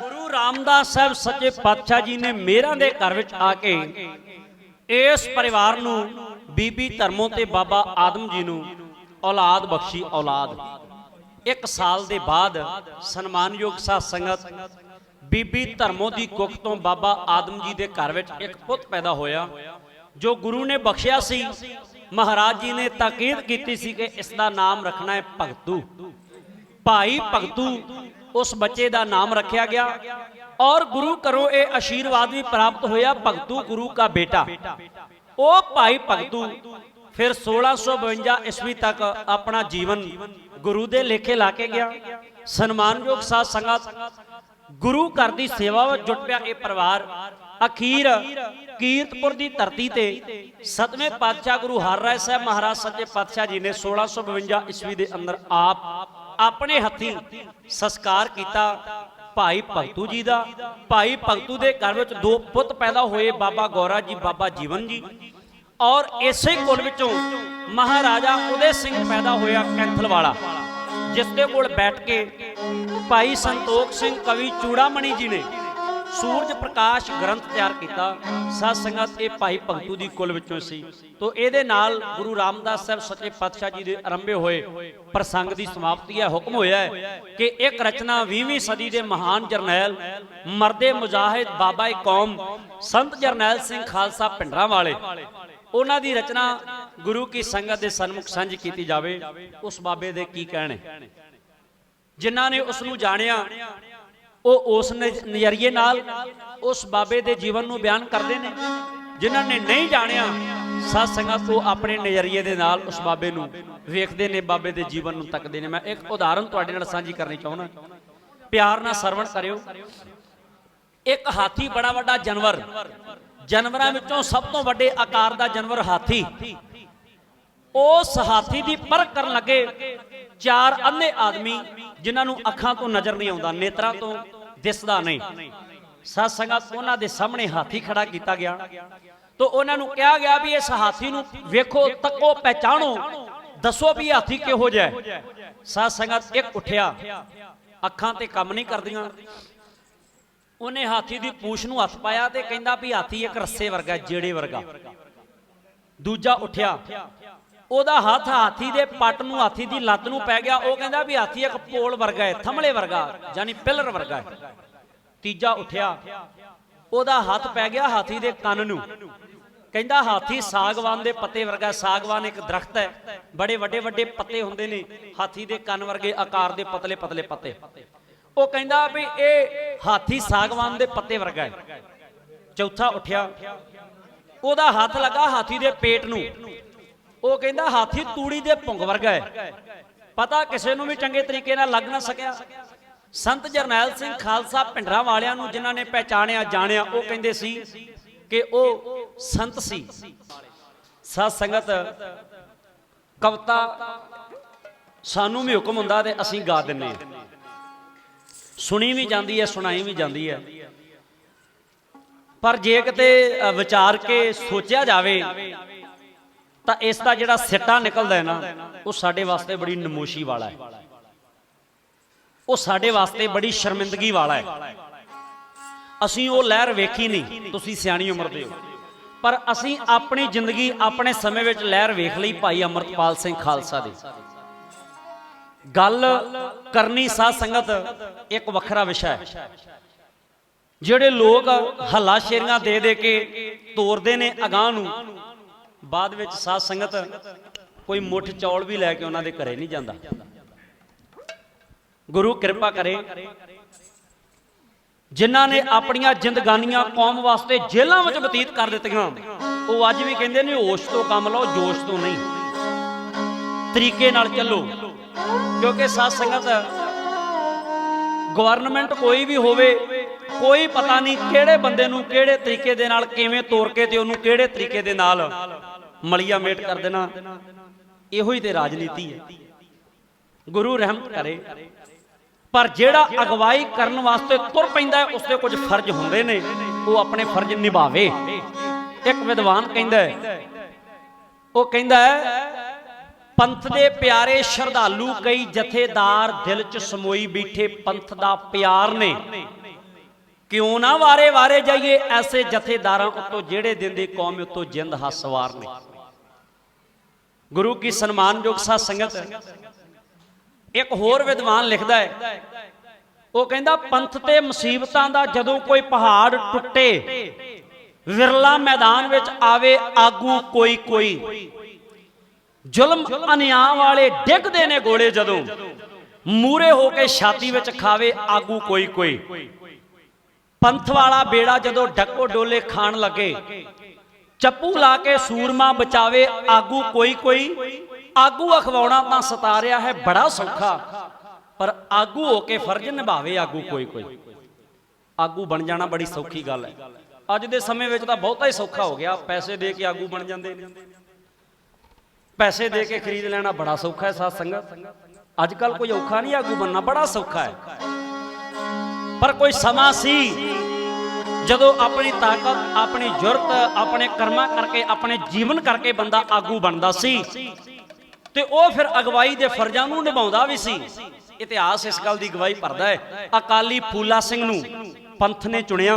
ਗੁਰੂ ਰਾਮਦਾਸ ਸਾਹਿਬ ਸੱਚੇ ਪਾਤਸ਼ਾਹ ਜੀ ਨੇ ਮੇਰਾਂ ਦੇ ਘਰ ਵਿੱਚ ਆ ਕੇ ਇਸ ਪਰਿਵਾਰ ਨੂੰ ਬੀਬੀ ਧਰਮੋਂ ਤੇ ਬਾਬਾ ਆਦਮ ਜੀ ਨੂੰ ਔਲਾਦ ਬਖਸ਼ੀ। ਔਲਾਦ 1 ਸਾਲ ਦੇ ਬਾਅਦ ਸਨਮਾਨਯੋਗ ਸਾਧ ਸੰਗਤ ਬੀਬੀ ਧਰਮੋਂ ਦੀ ਕੁੱਖ ਤੋਂ ਬਾਬਾ ਆਦਮ ਜੀ ਦੇ ਘਰ ਵਿੱਚ ਇੱਕ ਪੁੱਤ ਪੈਦਾ ਹੋਇਆ ਜੋ ਗੁਰੂ ਨੇ ਬਖਸ਼ਿਆ ਸੀ। ਮਹਾਰਾਜ ਜੀ ਨੇ ਤਾਕੀਦ ਕੀਤੀ ਸੀ ਕਿ ਇਸ ਦਾ ਨਾਮ ਰੱਖਣਾ ਹੈ ਭਗਤੂ। ਭਾਈ ਭਗਤੂ ਉਸ ਬੱਚੇ ਦਾ ਨਾਮ ਰੱਖਿਆ ਗਿਆ ਔਰ ਗੁਰੂ ਘਰੋਂ ਇਹ ਆਸ਼ੀਰਵਾਦ ਵੀ ਪ੍ਰਾਪਤ ਹੋਇਆ ਭਗਤੂ ਗੁਰੂ का बेटा। ਉਹ ਭਾਈ ਭਗਤੂ ਫਿਰ 1652 ਈਸਵੀ ਤੱਕ ਆਪਣਾ ਜੀਵਨ ਗੁਰੂ ਦੇ ਲੇਖੇ ਲਾ ਕੇ ਗਿਆ। ਸਨਮਾਨਯੋਗ ਸਾਧ ਸੰਗਤ ਗੁਰੂ ਘਰ ਦੀ ਸੇਵਾ ਵਿੱਚ ਜੁਟ ਪਿਆ ਇਹ ਪਰਿਵਾਰ। ਅਖੀਰ ਕੀਰਤਪੁਰ ਦੀ ਧਰਤੀ ਤੇ 7ਵੇਂ ਪਾਤਸ਼ਾਹ ਗੁਰੂ ਹਰਿਰਾਏ ਸਾਹਿਬ ਮਹਾਰਾਜ ਸੱਚੇ ਪਾਤਸ਼ਾਹ ਜੀ ਨੇ 1652 ਈਸਵੀ ਦੇ ਅੰਦਰ ਆਪ ਆਪਣੇ ਹੱਥੀਂ ਸੰਸਕਾਰ ਕੀਤਾ ਭਾਈ ਭਗਤੂ ਜੀ ਦਾ। ਭਾਈ ਭਗਤੂ ਦੇ ਘਰ ਵਿੱਚ 2 ਪੁੱਤ ਪੈਦਾ ਹੋਏ ਬਾਬਾ ਗੌਰਾ ਜੀ ਬਾਬਾ ਜੀਵਨ ਜੀ ਔਰ ਇਸੇ ਕੁਲ ਵਿੱਚੋਂ ਮਹਾਰਾਜਾ ਉਦੇ ਸਿੰਘ ਪੈਦਾ ਹੋਇਆ ਕੈਂਥਲ ਵਾਲਾ ਜਿਸ ਦੇ ਕੋਲ ਬੈਠ ਕੇ ਭਾਈ ਸੰਤੋਖ ਸਿੰਘ ਕਵੀ ਚੂੜਾਮਣੀ ਜੀ ਨੇ ਸੂਰਜ ਪ੍ਰਕਾਸ਼ ਗ੍ਰੰਥ ਤਿਆਰ ਕੀਤਾ। ਸਾਧ ਸੰਗਤ ਇਹ ਭਾਈ ਭਗਤੂ ਦੀ ਕੁਲ ਵਿੱਚੋਂ ਸੀ। ਤੋਂ ਇਹਦੇ ਨਾਲ ਗੁਰੂ ਰਾਮਦਾਸ ਸਾਹਿਬ ਸੱਚੇ ਪਾਤਸ਼ਾਹ ਜੀ ਦੇ ਆਰੰਭੇ ਹੋਏ ਪ੍ਰਸੰਗ ਦੀ ਸਮਾਪਤੀ ਹੈ। ਹੁਕਮ ਹੋਇਆ ਹੈ ਕਿ ਇੱਕ ਰਚਨਾ 20ਵੀਂ ਸਦੀ ਦੇ ਮਹਾਨ ਜਰਨੈਲ ਮਰਦੇ ਮੁਜਾਹਿਦ ਬਾਬਾ ਕੌਮ ਸੰਤ ਜਰਨੈਲ ਸਿੰਘ ਖਾਲਸਾ ਭਿੰਡਰਾਂ ਵਾਲੇ ਉਹਨਾਂ ਦੀ ਰਚਨਾ ਗੁਰੂ ਕੀ ਸੰਗਤ ਦੇ ਸਨਮੁਖ ਸਾਂਝੀ ਕੀਤੀ ਜਾਵੇ। ਉਸ ਬਾਬੇ ਦੇ ਕੀ ਕਹਿਣੇ ਜਿਨ੍ਹਾਂ ਨੇ ਉਸ ਨੂੰ ਜਾਣਿਆ ਉਹ ਉਸ ਨਜ਼ਰੀਏ ਨਾਲ ਉਸ ਬਾਬੇ ਦੇ ਜੀਵਨ ਨੂੰ ਬਿਆਨ ਕਰਦੇ ਨੇ। ਜਿਨ੍ਹਾਂ ਨੇ ਨਹੀਂ ਜਾਣਿਆ ਸਾਧ ਸੰਗਤ ਉਹ ਆਪਣੇ ਨਜ਼ਰੀਏ ਦੇ ਨਾਲ ਉਸ ਬਾਬੇ ਨੂੰ ਵੇਖਦੇ ਨੇ ਬਾਬੇ ਦੇ ਜੀਵਨ ਨੂੰ ਤੱਕਦੇ ਨੇ। ਮੈਂ ਇੱਕ ਉਦਾਹਰਨ ਤੁਹਾਡੇ ਨਾਲ ਸਾਂਝੀ ਕਰਨੀ ਚਾਹੁੰਦਾ, ਪਿਆਰ ਨਾਲ ਸਰਵਣ ਕਰਿਓ। ਇੱਕ ਹਾਥੀ ਬੜਾ ਵੱਡਾ ਜਾਨਵਰ, ਜਾਨਵਰਾਂ ਵਿੱਚੋਂ ਸਭ ਤੋਂ ਵੱਡੇ ਆਕਾਰ ਦਾ ਜਾਨਵਰ ਹਾਥੀ। ਉਸ ਹਾਥੀ ਦੀ ਪਰਖ ਕਰਨ ਲੱਗੇ 4 ਅੰਨੇ ਆਦਮੀ ਜਿਨ੍ਹਾਂ ਨੂੰ ਅੱਖਾਂ ਤੋਂ ਨਜ਼ਰ ਨਹੀਂ ਆਉਂਦਾ, ਨੇਤਰਾਂ ਤੋਂ ਦਿਸਦਾ ਨਹੀਂ। ਸਾਧ ਸੰਗਤ ਉਹਨਾਂ ਦੇ ਸਾਹਮਣੇ ਹਾਥੀ ਖੜਾ ਕੀਤਾ ਗਿਆ ਤਾਂ ਉਹਨਾਂ ਨੂੰ ਕਿਹਾ ਗਿਆ ਵੀ ਇਸ ਹਾਥੀ ਨੂੰ ਵੇਖੋ, ਤੱਕੋ, ਪਹਿਚਾਣੋ, ਦੱਸੋ ਵੀ ਹਾਥੀ ਕਿਹੋ ਜਿਹਾ ਹੈ। ਸਾਧ ਸੰਗਤ ਇੱਕ ਉੱਠਿਆ, ਅੱਖਾਂ ਤੇ ਕੰਮ ਨਹੀਂ ਕਰਦੀਆਂ, ਉਹਨੇ ਹਾਥੀ ਦੀ ਪੂਛ ਨੂੰ ਹੱਥ ਪਾਇਆ ਤੇ ਕਹਿੰਦਾ ਵੀ ਹਾਥੀ ਇੱਕ ਰੱਸੇ ਵਰਗਾ, ਜਿਹੜੇ ਵਰਗਾ। ਦੂਜਾ ਉੱਠਿਆ, ਉਹਦਾ ਹੱਥ ਹਾਥੀ ਦੇ ਪੱਟ ਨੂੰ, ਹਾਥੀ ਦੀ ਲੱਤ ਨੂੰ ਪੈ ਗਿਆ, ਉਹ ਕਹਿੰਦਾ ਵੀ ਹਾਥੀ ਇੱਕ ਪੋਲ ਵਰਗਾ ਹੈ, ਥੰਮਲੇ ਵਰਗਾ, ਯਾਨੀ ਪਿਲਰ ਵਰਗਾ ਹੈ। ਤੀਜਾ ਉੱਠਿਆ, ਉਹਦਾ ਹੱਥ ਪੈ ਗਿਆ ਹਾਥੀ ਦੇ ਕੰਨ ਨੂੰ, ਕਹਿੰਦਾ ਹਾਥੀ ਸਾਗਵਾਨ ਦੇ ਪੱਤੇ ਵਰਗਾ। ਸਾਗਵਾਨ ਇੱਕ ਦਰਖਤ ਹੈ, ਬੜੇ ਵੱਡੇ ਵੱਡੇ ਪੱਤੇ ਹੁੰਦੇ ਨੇ, ਹਾਥੀ ਦੇ ਕੰਨ ਵਰਗੇ ਆਕਾਰ ਦੇ ਪਤਲੇ ਪਤਲੇ ਪੱਤੇ। ਉਹ ਕਹਿੰਦਾ ਵੀ ਇਹ ਹਾਥੀ ਸਾਗਵਾਨ ਦੇ ਪੱਤੇ ਵਰਗਾ ਹੈ। ਚੌਥਾ ਉੱਠਿਆ, ਉਹਦਾ ਹੱਥ ਲੱਗਾ ਹਾਥੀ ਦੇ ਪੇਟ ਨੂੰ, ਉਹ ਕਹਿੰਦਾ ਹਾਥੀ ਤੂੜੀ ਦੇ ਭੁੰਗ ਵਰਗਾ ਹੈ। ਪਤਾ ਕਿਸੇ ਨੂੰ ਵੀ ਚੰਗੇ ਤਰੀਕੇ ਨਾਲ ਲੱਗ ਨਾ ਸਕਿਆ। ਸੰਤ ਜਰਨੈਲ ਸਿੰਘ ਖਾਲਸਾ ਭਿੰਡਰਾਂ ਵਾਲਿਆਂ ਨੂੰ ਜਿਨ੍ਹਾਂ ਨੇ ਪਹਿਚਾਣਿਆ ਜਾਣਿਆ, ਉਹ ਕਹਿੰਦੇ ਸੀ ਕਿ ਉਹ ਸੰਤ ਸੀ। ਸਾਧ ਸੰਗਤ ਕਵਿਤਾ ਸਾਨੂੰ ਵੀ ਹੁਕਮ ਹੁੰਦਾ ਤੇ ਅਸੀਂ ਗਾ ਦਿੰਨੇ ਆ, ਸੁਣੀ ਵੀ ਜਾਂਦੀ ਹੈ, ਸੁਣਾਈ ਵੀ ਜਾਂਦੀ ਹੈ। ਪਰ ਜੇ ਕਿਤੇ ਵਿਚਾਰ ਕੇ ਸੋਚਿਆ ਜਾਵੇ ਤਾਂ ਇਸ ਦਾ ਜਿਹੜਾ ਸਿੱਟਾ ਨਿਕਲਦਾ ਹੈ ਨਾ, ਉਹ ਸਾਡੇ ਵਾਸਤੇ ਬੜੀ ਨਮੋਸ਼ੀ ਵਾਲਾ ਹੈ, ਉਹ ਸਾਡੇ ਵਾਸਤੇ ਬੜੀ ਸ਼ਰਮਿੰਦਗੀ ਵਾਲਾ ਹੈ। ਅਸੀਂ ਉਹ ਲਹਿਰ ਵੇਖੀ ਨਹੀਂ, ਤੁਸੀਂ ਸਿਆਣੀ ਉਮਰ ਦੇ ਹੋ, ਪਰ ਅਸੀਂ ਆਪਣੀ ਜ਼ਿੰਦਗੀ ਆਪਣੇ ਸਮੇਂ ਵਿੱਚ ਲਹਿਰ ਵੇਖ ਲਈ ਭਾਈ ਅਮਰਤਪਾਲ ਸਿੰਘ ਖਾਲਸਾ ਦੀ। ਗੱਲ ਕਰਨੀ ਸਾਧ ਸੰਗਤ ਇੱਕ ਵੱਖਰਾ ਵਿਸ਼ਾ ਹੈ। ਜਿਹੜੇ ਲੋਕ ਹੱਲਾ ਸ਼ੇਰੀਆਂ ਦੇ ਦੇ ਕੇ ਤੋਰਦੇ ਨੇ ਅਗਾਂਹ ਨੂੰ, ਬਾਅਦ ਵਿੱਚ ਸਾਧ ਸੰਗਤ ਕੋਈ ਮੁੱਠ ਚੌਲ ਵੀ ਲੈ ਕੇ ਉਹਨਾਂ ਦੇ ਘਰੇ ਨਹੀਂ ਜਾਂਦਾ। ਗੁਰੂ ਕਿਰਪਾ ਕਰੇ, ਜਿਨ੍ਹਾਂ ਨੇ ਆਪਣੀਆਂ ਜ਼ਿੰਦਗਾਨੀਆਂ ਕੌਮ ਵਾਸਤੇ ਜੇਲ੍ਹਾਂ ਵਿੱਚ ਬਤੀਤ ਕਰ ਦਿੱਤੀਆਂ, ਉਹ ਅੱਜ ਵੀ ਕਹਿੰਦੇ ਨੇ ਹੋਸ਼ ਤੋਂ ਕੰਮ ਲਓ, ਜੋਸ਼ ਤੋਂ ਨਹੀਂ, ਤਰੀਕੇ ਨਾਲ ਚੱਲੋ। ਕਿਉਂਕਿ ਸਾਧ ਸੰਗਤ ਗਵਰਨਮੈਂਟ ਕੋਈ ਵੀ ਹੋਵੇ, ਕੋਈ ਪਤਾ ਨਹੀਂ ਕਿਹੜੇ ਬੰਦੇ ਨੂੰ ਕਿਹੜੇ ਤਰੀਕੇ ਦੇ ਨਾਲ ਕਿਵੇਂ ਤੋਰ ਕੇ ਤੇ ਉਹਨੂੰ ਕਿਹੜੇ ਤਰੀਕੇ ਦੇ ਨਾਲ ਮਲੀਆ ਮੇਟ ਕਰ ਦੇਣਾ, ਇਹੋ ਹੀ ਤੇ ਰਾਜਨੀਤੀ ਹੈ। ਗੁਰੂ ਰਹਿਮਤ ਕਰੇ, पर जिहड़ा अगवाई करन वास्ते तुर पैंदा है उसके कुछ फर्ज हुंदे ने, वो अपने फर्ज निभावे। एक विद्वान कहंदा है, वो कहंदा है पंथ दे प्यारे श्रद्धालु कई जथेदार दिल च समोई बैठे पंथ दा प्यार ने, क्यों ना वारे वारे जाइए ऐसे जथेदारां उत्तों जेड़े दिन दी कौम उत्तों जिंद हाथ सवार ने। गुरु की सन्मानयोग साध संगत एक होर विद्वान लिखदा है, वो कहंदा पंथ ते मुसीबतां दा जदों कोई पहाड़ टुटे, विरला मैदान विच आवे आगू कोई कोई, जुल्म अन्याय वाले डिगदे ने गोले जदों, मूरे होके छाती विच खावे आगू कोई कोई। पंथ वाला बेड़ा जदों डको डोले खान लगे, चप्पू ला के सूरमा बचावे आगू कोई कोई। आगू अखवाउणा तां सतारिया है बड़ा सौखा, पर आगू होके फर्ज निभावे आगू कोई कोई। आगू बन जाना बड़ी सौखी गल है। अज दे समय विच तां बहुता ही सौखा हो गया, पैसे दे के आगू बन जांदे ने, पैसे दे के खरीद लेना बड़ा सौखा है। साध संगत अजकल कोई औखा नहीं आगू बनना, बड़ा सौखा है। पर कोई समा सी जदों अपनी ताकत, अपनी जुरत, अपने कर्मा करके, अपने जीवन करके बंदा आगू बनदा सी, ते ओ फिर अगवाई दे फर्जां नूं निभाउंदा भी सी। इतिहास इस गल दी गवाही भरदा है। अकाली फूला सिंह नूं पंथ ने चुनिया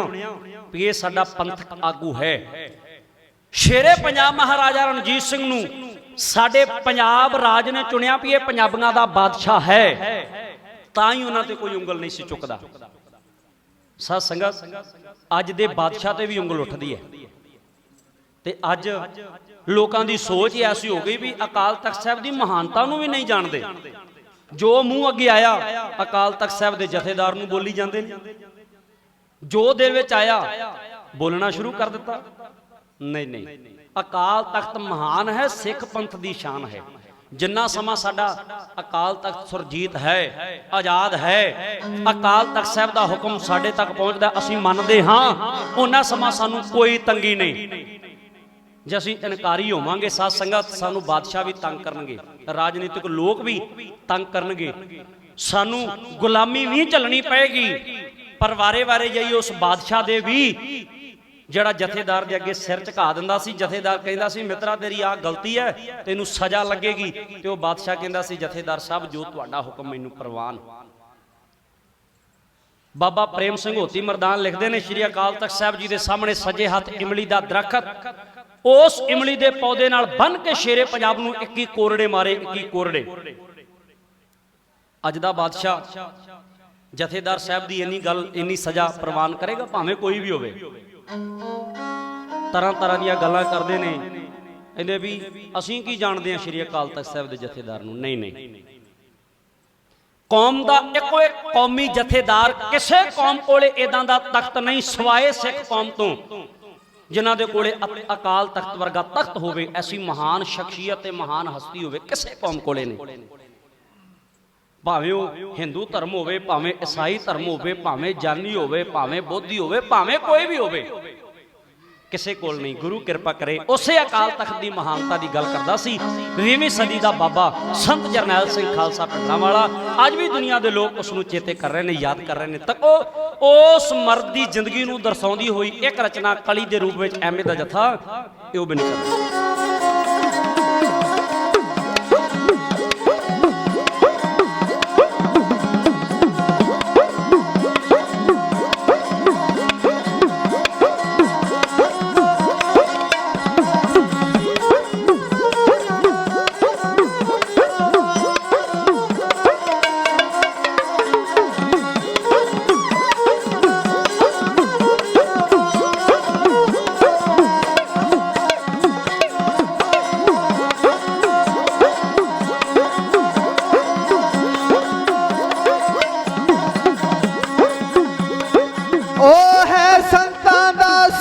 भी ये साडा पंथक आगू है। शेरे पंजाब महाराजा रणजीत सिंह नूं साडे पंजाब राज ने चुनिया भी ये पंजाबियां दा बादशाह है, तां ही उन्हां ते कोई उंगल नहीं सी चुकदा। साध संगत अज दे बादशाह ते भी उंगल उठदी है, ते अज लोकां दी सोच ही ऐसी हो गई भी अकाल तख्त साहब दी महानता नूं भी नहीं जानदे। जो मूंह अगे आया अकाल तख्त साहब दे जथेदार नूं बोली जांदे ने, जो दिल विच आया बोलना शुरू कर दिता। नहीं नहीं, अकाल तख्त महान है, सिख पंथ दी शान है। जिन्ना समा साडा अकाल तख्त सुरजीत है, आजाद है, अकाल तख्त साहब दा हुक्म साडे तक पहुंचदा असीं मनदे हां, उन्ना समा सानू कोई तंगी नहीं। जे असीं इनकारी होवांगे साध संगत, सानू बादशाह भी तंग करनगे, राजनीतिक लोग भी तंग करनगे, सानू गुलामी भी झलनी पएगी। पर वारे वारे जाइए उस बादशाह दे भी ਜਿਹੜਾ ਜਥੇਦਾਰ ਦੇ ਅੱਗੇ ਸਿਰ ਝੁਕਾ ਦਿੰਦਾ ਸੀ। ਜਥੇਦਾਰ ਕਹਿੰਦਾ ਸੀ ਮਿੱਤਰਾ ਤੇਰੀ ਆ ਗਲਤੀ ਹੈ, ਤੈਨੂੰ ਸਜ਼ਾ ਲੱਗੇਗੀ, ਤੇ ਉਹ ਬਾਦਸ਼ਾਹ ਕਹਿੰਦਾ ਸੀ ਜਥੇਦਾਰ ਸਾਹਿਬ ਜੋ ਤੁਹਾਡਾ ਹੁਕਮ ਮੈਨੂੰ ਪ੍ਰਵਾਨ। ਬਾਬਾ ਪ੍ਰੇਮ ਸਿੰਘ ਹੋਤੀ ਮਰਦਾਨ ਲਿਖਦੇ ਨੇ ਸ਼੍ਰੀ ਅਕਾਲ ਤਖਤ ਸਾਹਿਬ ਜੀ ਦੇ ਸਾਹਮਣੇ ਸੱਜੇ ਹੱਥ ਇਮਲੀ ਦਾ ਦਰਖਤ, ਉਸ ਇਮਲੀ ਦੇ ਪੌਦੇ ਨਾਲ ਬੰਨ ਕੇ ਸ਼ੇਰੇ ਪੰਜਾਬ ਨੂੰ 21 ਕੋਰੜੇ ਮਾਰੇ, 21 ਕੋਰੜੇ। ਅੱਜ ਦਾ ਬਾਦਸ਼ਾਹ ਜਥੇਦਾਰ ਸਾਹਿਬ ਦੀ ਇੰਨੀ ਗੱਲ, ਇੰਨੀ ਸਜ਼ਾ ਪ੍ਰਵਾਨ ਕਰੇਗਾ, ਭਾਵੇਂ ਕੋਈ ਵੀ ਹੋਵੇ। तरह तरह ਦੀਆਂ ਗੱਲਾਂ ਕਰਦੇ ਨੇ, ਕਹਿੰਦੇ ਵੀ ਅਸੀਂ ਕੀ ਜਾਣਦੇ ਹਾਂ ਸ਼੍ਰੀ ਅਕਾਲ ਤਖਤ ਸਾਹਿਬ ਦੇ ਜਥੇਦਾਰ ਨੂੰ। ਨਹੀਂ ਨਹੀਂ, ਕੌਮ ਦਾ ਇੱਕੋ ਇੱਕ ਕੌਮੀ ਜਥੇਦਾਰ ਕਿਸੇ ਕੌਮ ਕੋਲੇ ਇਦਾਂ ਦਾ ਤਖਤ ਨਹੀਂ ਸਿਵਾਏ ਸਿੱਖ ਕੌਮ ਤੋਂ, ਜਿਨ੍ਹਾਂ ਦੇ ਕੋਲੇ ਅਕਾਲ ਤਖਤ ਵਰਗਾ ਤਖਤ ਹੋਵੇ। ਐਸੀ ਮਹਾਨ ਸ਼ਖਸੀਅਤ ਤੇ ਮਹਾਨ ਹਸਤੀ ਹੋਵੇ ਕਿਸੇ ਕੌਮ ਕੋਲੇ ਨਹੀਂ। ਭਾਵੇਂ ਉਹ ਹਿੰਦੂ ਧਰਮ ਹੋਵੇ, ਭਾਵੇਂ ਈਸਾਈ ਧਰਮ ਹੋਵੇ, ਭਾਵੇਂ ਜਾਨੀ ਹੋਵੇ, ਭਾਵੇਂ ਬੋਧੀ ਹੋਵੇ, ਭਾਵੇਂ ਕੋਈ ਵੀ ਹੋਵੇ, ਕਿਸੇ ਕੋਲ ਨਹੀਂ। ਗੁਰੂ ਕਿਰਪਾ ਕਰੇ। ਉਸੇ ਅਕਾਲ ਤਖਤ ਦੀ ਮਹਾਨਤਾ ਦੀ ਗੱਲ ਕਰਦਾ ਸੀ 20ਵੀਂ ਸਦੀ ਦਾ ਬਾਬਾ ਸੰਤ ਜਰਨੈਲ ਸਿੰਘ ਖਾਲਸਾ ਪਿੰਡਰਾਂਵਾਲਾ। ਅੱਜ ਵੀ ਦੁਨੀਆ ਦੇ ਲੋਕ ਉਸ ਨੂੰ ਚੇਤੇ ਕਰ ਰਹੇ ਨੇ, ਯਾਦ ਕਰ ਰਹੇ ਨੇ। ਤੱਕੋ ਉਸ ਮਰਦ ਦੀ ਜ਼ਿੰਦਗੀ ਨੂੰ ਦਰਸਾਉਂਦੀ ਹੋਈ ਇੱਕ ਰਚਨਾ ਕਲੀ ਦੇ ਰੂਪ ਵਿੱਚ ਐਵੇਂ ਦਾ ਜਥਾ ਇਹ ਉਹ ਬਣੀ ਕਰਦਾ।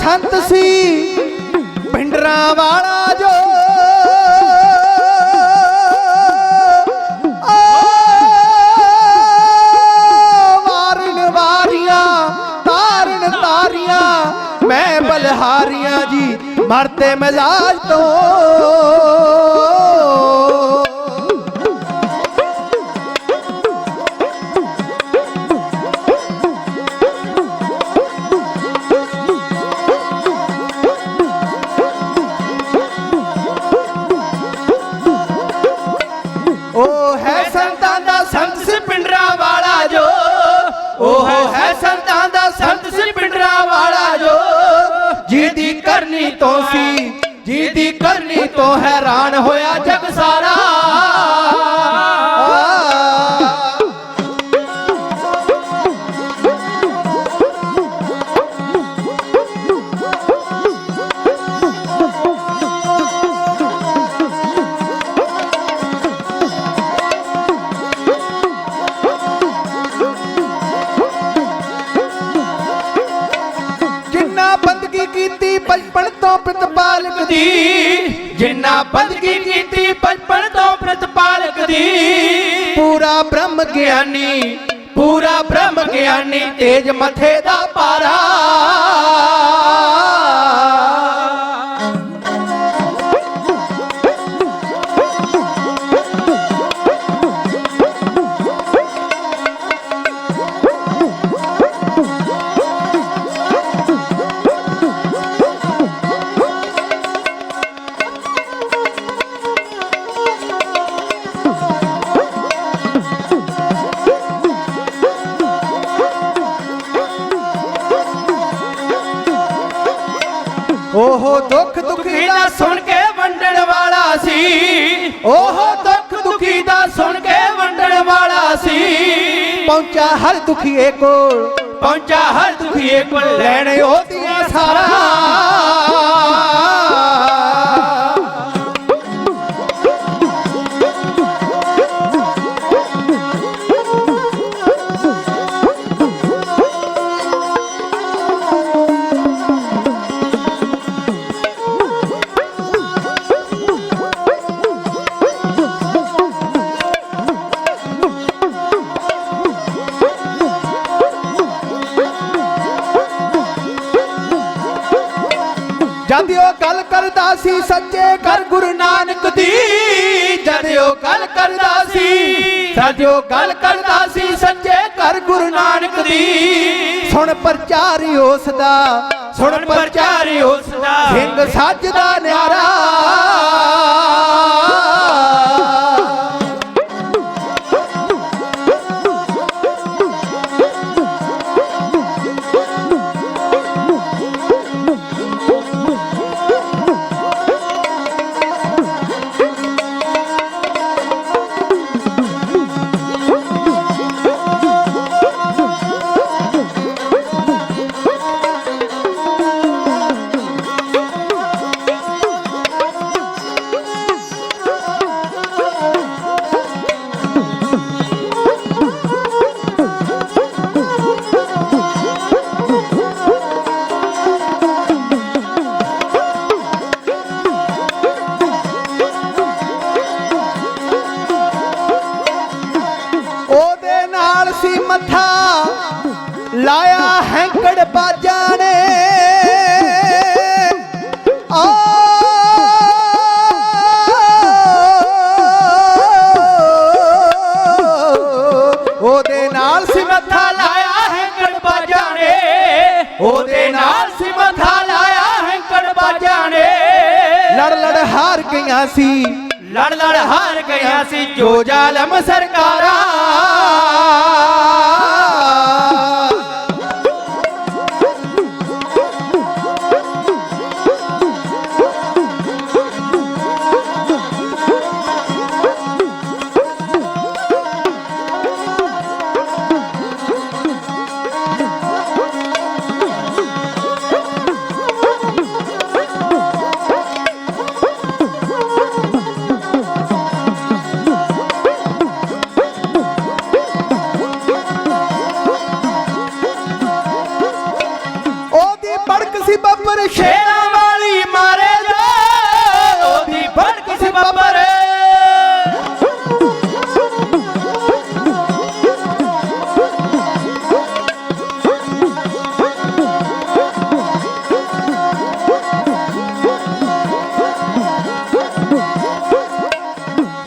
संत सी भिंडरांवाला जो वारन वारियां तारन तारियां मैं बलहारियां जी मरते मिजाज तो ਤੋਂ ਹੈਰਾਨ ਹੋਇਆ ਜਗ ਸਾਰਾ। बचपन तो प्रतिपालक दी, जिन्ना बंदगी कीती बचपन तो प्रतिपालक दी। पूरा ब्रह्म ज्ञानी तेज मथे दा पारा। ओहो दुख दुखी दा सुन के वंडण वाला सी। ओहो दुख दुखी दा सुन के वंडण वाला सी। पहुंचा हर दुखीए कोल, पहुंचा हर दुखीए कोल लैणे ओदियां सारा। जद ओ गल करदा सी सच्चे घर गुरु नानक दी। जद ओ गल करदा सी, जद ओ गल करदा सी सच्चे घर गुरु नानक दी। सुन प्रचारी उसदा, सुन प्रचारी उसदा सिंह सजदा न्यारा। सी मथा लाया हैंकड़ बाजा ने। ओदे नाल सी मथा लाया हैंकड़ बाजा ने। ओदे नाल सी मथा लाया हैंकड़ बाजा ने। लड़ लड़ हार गईयां सी, लड़ लड़ हार गया सी जो जालम सरकारा। बब्बर शेरा वाली मारे जो, ओदी भड़क सी बब्बर।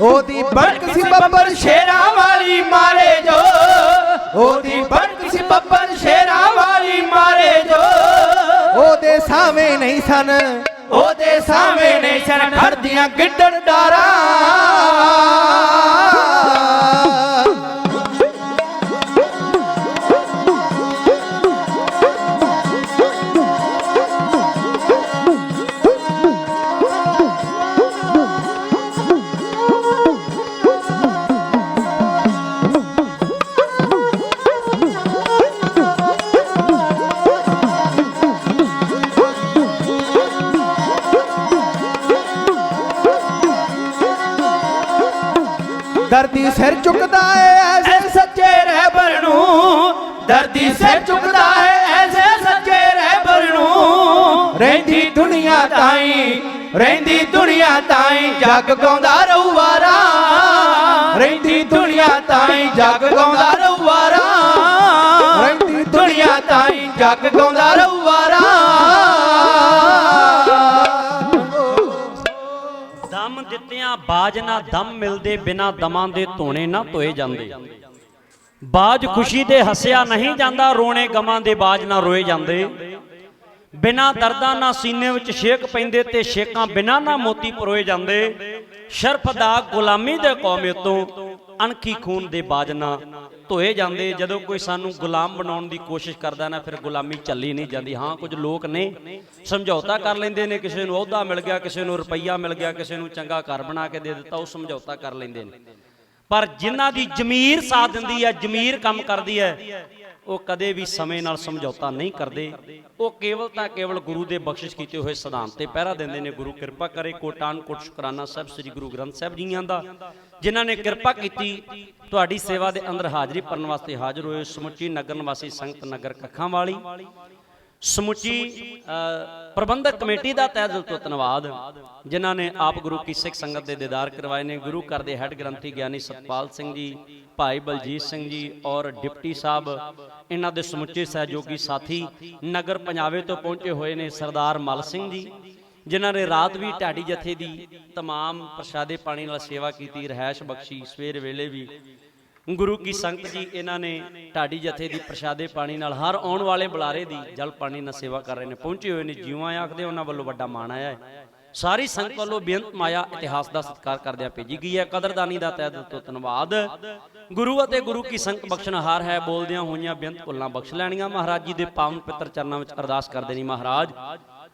ओदी भड़क सी बब्बर शेरा वाली मारे जो। ओदी भड़क सी बब्बर शेरा वाली मारे जो। ओदे सावे नहीं सन, ओदे सावे नहीं सन डरदियां गिड्डड़ डारा। ਦਰਦੀ ਸਿਰ ਝੁਕਦਾ ਏ ਐਸੇ ਸੱਚੇ ਰਹਿਬਰ ਨੂੰ, ਦਰਦੀ ਸਿਰ ਝੁਕਦਾ ਏ ਐਸੇ ਸੱਚੇ ਰਹਿਬਰ ਨੂੰ। ਰਹਿੰਦੀ ਦੁਨੀਆ ਤਾਈਂ, ਰਹਿੰਦੀ ਦੁਨੀਆ ਤਾਈਂ ਜੱਗ ਗਾਉਂਦਾ ਰਹੂ ਵਾਰਾ, ਰਹਿੰਦੀ ਦੁਨੀਆ ਤਾਈਂ ਜੱਗ ਗਾਉਂਦਾ ਰਹੂ ਵਾਰਾ, ਰਹਿੰਦੀ ਦੁਨੀਆ ਤਾਈਂ ਜੱਗ ਗਾਉਂਦਾ ਰਹੂ ਵਾਰਾ। ਦਮ ਦਿੱਤਿਆਂ ਬਾਜ ਨਾ ਦਮ ਮਿਲਦੇ, ਬਿਨਾ ਦਮਾਂ ਦੇ ਧੋਣੇ ਨਾ ਧੋਏ ਜਾਂਦੇ। ਬਾਜ ਖੁਸ਼ੀ ਦੇ ਹੱਸਿਆ ਨਹੀਂ ਜਾਂਦਾ, ਰੋਣੇ ਗਮਾਂ ਦੇ ਬਾਜ ਨਾ ਰੋਏ ਜਾਂਦੇ। ਬਿਨਾ ਦਰਦਾਂ ਨਾ ਸੀਨੇ ਵਿੱਚ ਛੇਕ ਪੈਂਦੇ, ਤੇ ਛੇਕਾਂ ਬਿਨਾ ਨਾ ਮੋਤੀ ਪਰੋਏ ਜਾਂਦੇ। ਸ਼ਰਫ ਦਾ ਗੁਲਾਮੀ ਦੇ ਕੌਮ ਉਤੋਂ ਅਣਖੀ ਖੂਨ ਦੇ ਬਾਜ ਨਾ ਧੋਏ ਜਾਂਦੇ। ਜਦੋਂ ਕੋਈ ਸਾਨੂੰ ਗੁਲਾਮ ਬਣਾਉਣ ਦੀ ਕੋਸ਼ਿਸ਼ ਕਰਦਾ ਨਾ, ਫਿਰ ਗੁਲਾਮੀ ਚੱਲੀ ਨਹੀਂ ਜਾਂਦੀ। ਹਾਂ, ਕੁਝ ਲੋਕ ਨੇ ਸਮਝੌਤਾ ਕਰ ਲੈਂਦੇ ਨੇ, ਕਿਸੇ ਨੂੰ ਅਹੁਦਾ ਮਿਲ ਗਿਆ, ਕਿਸੇ ਨੂੰ ਰੁਪਈਆ ਮਿਲ ਗਿਆ, ਕਿਸੇ ਨੂੰ ਚੰਗਾ ਘਰ ਬਣਾ ਕੇ ਦੇ ਦਿੱਤਾ, ਉਹ ਸਮਝੌਤਾ ਕਰ ਲੈਂਦੇ ਨੇ। ਪਰ ਜਿਨ੍ਹਾਂ ਦੀ ਜ਼ਮੀਰ ਸਾਥ ਦਿੰਦੀ ਹੈ, ਜ਼ਮੀਰ ਕੰਮ ਕਰਦੀ ਹੈ, ਉਹ ਕਦੇ ਵੀ ਸਮੇਂ ਨਾਲ ਸਮਝੌਤਾ ਨਹੀਂ ਕਰਦੇ। ਉਹ ਕੇਵਲ ਤਾਂ ਕੇਵਲ ਗੁਰੂ ਦੇ ਬਖਸ਼ਿਸ਼ ਕੀਤੇ ਹੋਏ ਸਿਧਾਂਤ ਤੇ ਪਹਿਰਾ ਦਿੰਦੇ ਨੇ। ਗੁਰੂ ਕਿਰਪਾ ਕਰੇ। ਕੋਟਾਨ ਕੋਟ ਸ਼ੁਕਰਾਨਾ ਸਾਹਿਬ ਸ੍ਰੀ ਗੁਰੂ ਗ੍ਰੰਥ ਸਾਹਿਬ ਜੀਆਂ ਦਾ, ਜਿਨ੍ਹਾਂ ਨੇ ਕਿਰਪਾ ਕੀਤੀ ਤੁਹਾਡੀ ਸੇਵਾ ਦੇ ਅੰਦਰ ਹਾਜ਼ਰੀ ਭਰਨ ਵਾਸਤੇ ਹਾਜ਼ਰ ਹੋਏ। ਸਮੁੱਚੀ ਨਗਰ ਨਿਵਾਸੀ ਸੰਗਤ ਨਗਰ ਕੱਖਾਂ ਵਾਲੀ, ਸਮੁੱਚੀ ਪ੍ਰਬੰਧਕ ਕਮੇਟੀ ਦਾ ਤਹਿ ਦਿਲ ਤੋਂ ਧੰਨਵਾਦ, ਜਿਨ੍ਹਾਂ ਨੇ ਆਪ ਗੁਰੂ ਕੀ ਸਿੱਖ ਸੰਗਤ ਦੇ ਦੀਦਾਰ ਕਰਵਾਏ ਨੇ। ਗੁਰੂ ਘਰ ਦੇ ਹੈੱਡ ਗ੍ਰੰਥੀ ਗਿਆਨੀ ਸਤਪਾਲ ਸਿੰਘ ਜੀ, ਭਾਈ ਬਲਜੀਤ ਸਿੰਘ ਜੀ ਔਰ ਡਿਪਟੀ ਸਾਹਿਬ, ਇਹਨਾਂ ਦੇ ਸਮੁੱਚੇ ਸਹਿਯੋਗੀ ਸਾਥੀ। ਨਗਰ ਪੰਜਾਬੇ ਤੋਂ ਪਹੁੰਚੇ ਹੋਏ ਨੇ ਸਰਦਾਰ ਮਲ ਸਿੰਘ ਜੀ, ਜਿਨ੍ਹਾਂ ਨੇ ਰਾਤ ਵੀ ਢਾਡੀ ਜਥੇ ਦੀ तमाम ਪ੍ਰਸ਼ਾਦੇ ਪਾਣੀ ਨਾਲ ਸੇਵਾ ਕੀਤੀ, ਰਹਿائش ਬਖਸ਼ੀ। ਸਵੇਰ ਵੇਲੇ ਵੀ ਗੁਰੂ ਕੀ ਸੰਗਤ ਜੀ ਇਹਨਾਂ ਨੇ ਢਾਡੀ ਜਥੇ ਦੀ ਪ੍ਰਸ਼ਾਦੇ ਪਾਣੀ ਨਾਲ ਹਰ ਆਉਣ ਵਾਲੇ ਬੁਲਾਰੇ ਦੀ ਜਲ ਪਾਣੀ ਨਾਲ ਸੇਵਾ ਕਰ ਰਹੇ ਨੇ। ਪਹੁੰਚੇ ਹੋਏ ਨੇ, ਜਿਉਂ ਆਖਦੇ ਉਹਨਾਂ ਵੱਲੋਂ ਵੱਡਾ ਮਾਣ ਆਇਆ ਹੈ। ਸਾਰੀ ਸੰਗਤ ਵੱਲੋਂ ਬੇਅੰਤ ਮਾਇਆ ਇਤਿਹਾਸ ਦਾ ਸਤਿਕਾਰ ਕਰਦਿਆਂ ਭੇਜੀ ਗਈ ਹੈ। ਕਦਰਦਾਨੀ ਦਾ ਤਹਿ ਦਿਲ ਤੋਂ ਧੰਨਵਾਦ। ਗੁਰੂ ਅਤੇ ਗੁਰੂ ਕੀ ਸੰਗਤ ਬਖਸ਼ਣਹਾਰ ਹੈ। ਬੋਲਦਿਆਂ ਹੋਈਆਂ ਬੇਅੰਤ ਭੁੱਲਾਂ ਬਖਸ਼ ਲੈਣੀਆਂ। ਮਹਾਰਾਜ ਜੀ ਦੇ ਪਾਵਨ ਪਿੱਤਰ ਚਰਨਾਂ ਵਿੱਚ ਅਰਦਾਸ ਕਰਦੇ ਨੇ, ਮਹਾਰਾਜ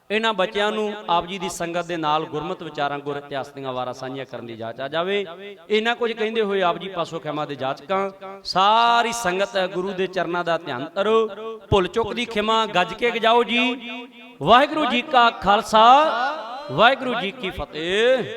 ਇਹਨਾਂ ਬੱਚਿਆਂ ਨੂੰ ਆਪ ਜੀ ਦੀ ਸੰਗਤ ਦੇ ਨਾਲ ਗੁਰਮਤਿ ਵਿਚਾਰਾਂ, ਗੁਰ ਇਤਿਹਾਸ ਦੀਆਂ ਵਾਰਾਂ ਸਾਂਝੀਆਂ ਕਰਨ ਦੀ ਜਾਚ ਆ ਜਾਵੇ। ਇਹਨਾਂ ਕੁਝ ਕਹਿੰਦੇ ਹੋਏ ਆਪ ਜੀ ਪਾਸੋਂ ਖਿਮਾ ਦੇ ਜਾਚਕਾਂ। ਸਾਰੀ ਸੰਗਤ ਗੁਰੂ ਦੇ ਚਰਨਾਂ ਦਾ ਧਿਆਨ ਕਰੋ। ਭੁੱਲ ਚੁੱਕ ਦੀ ਖਿਮਾ ਗੱਜ ਕੇ ਗਜਾਓ ਜੀ। ਵਾਹਿਗੁਰੂ ਜੀ ਕਾ ਖਾਲਸਾ, ਵਾਹਿਗੁਰੂ ਜੀ ਕੀ ਫਤਿਹ।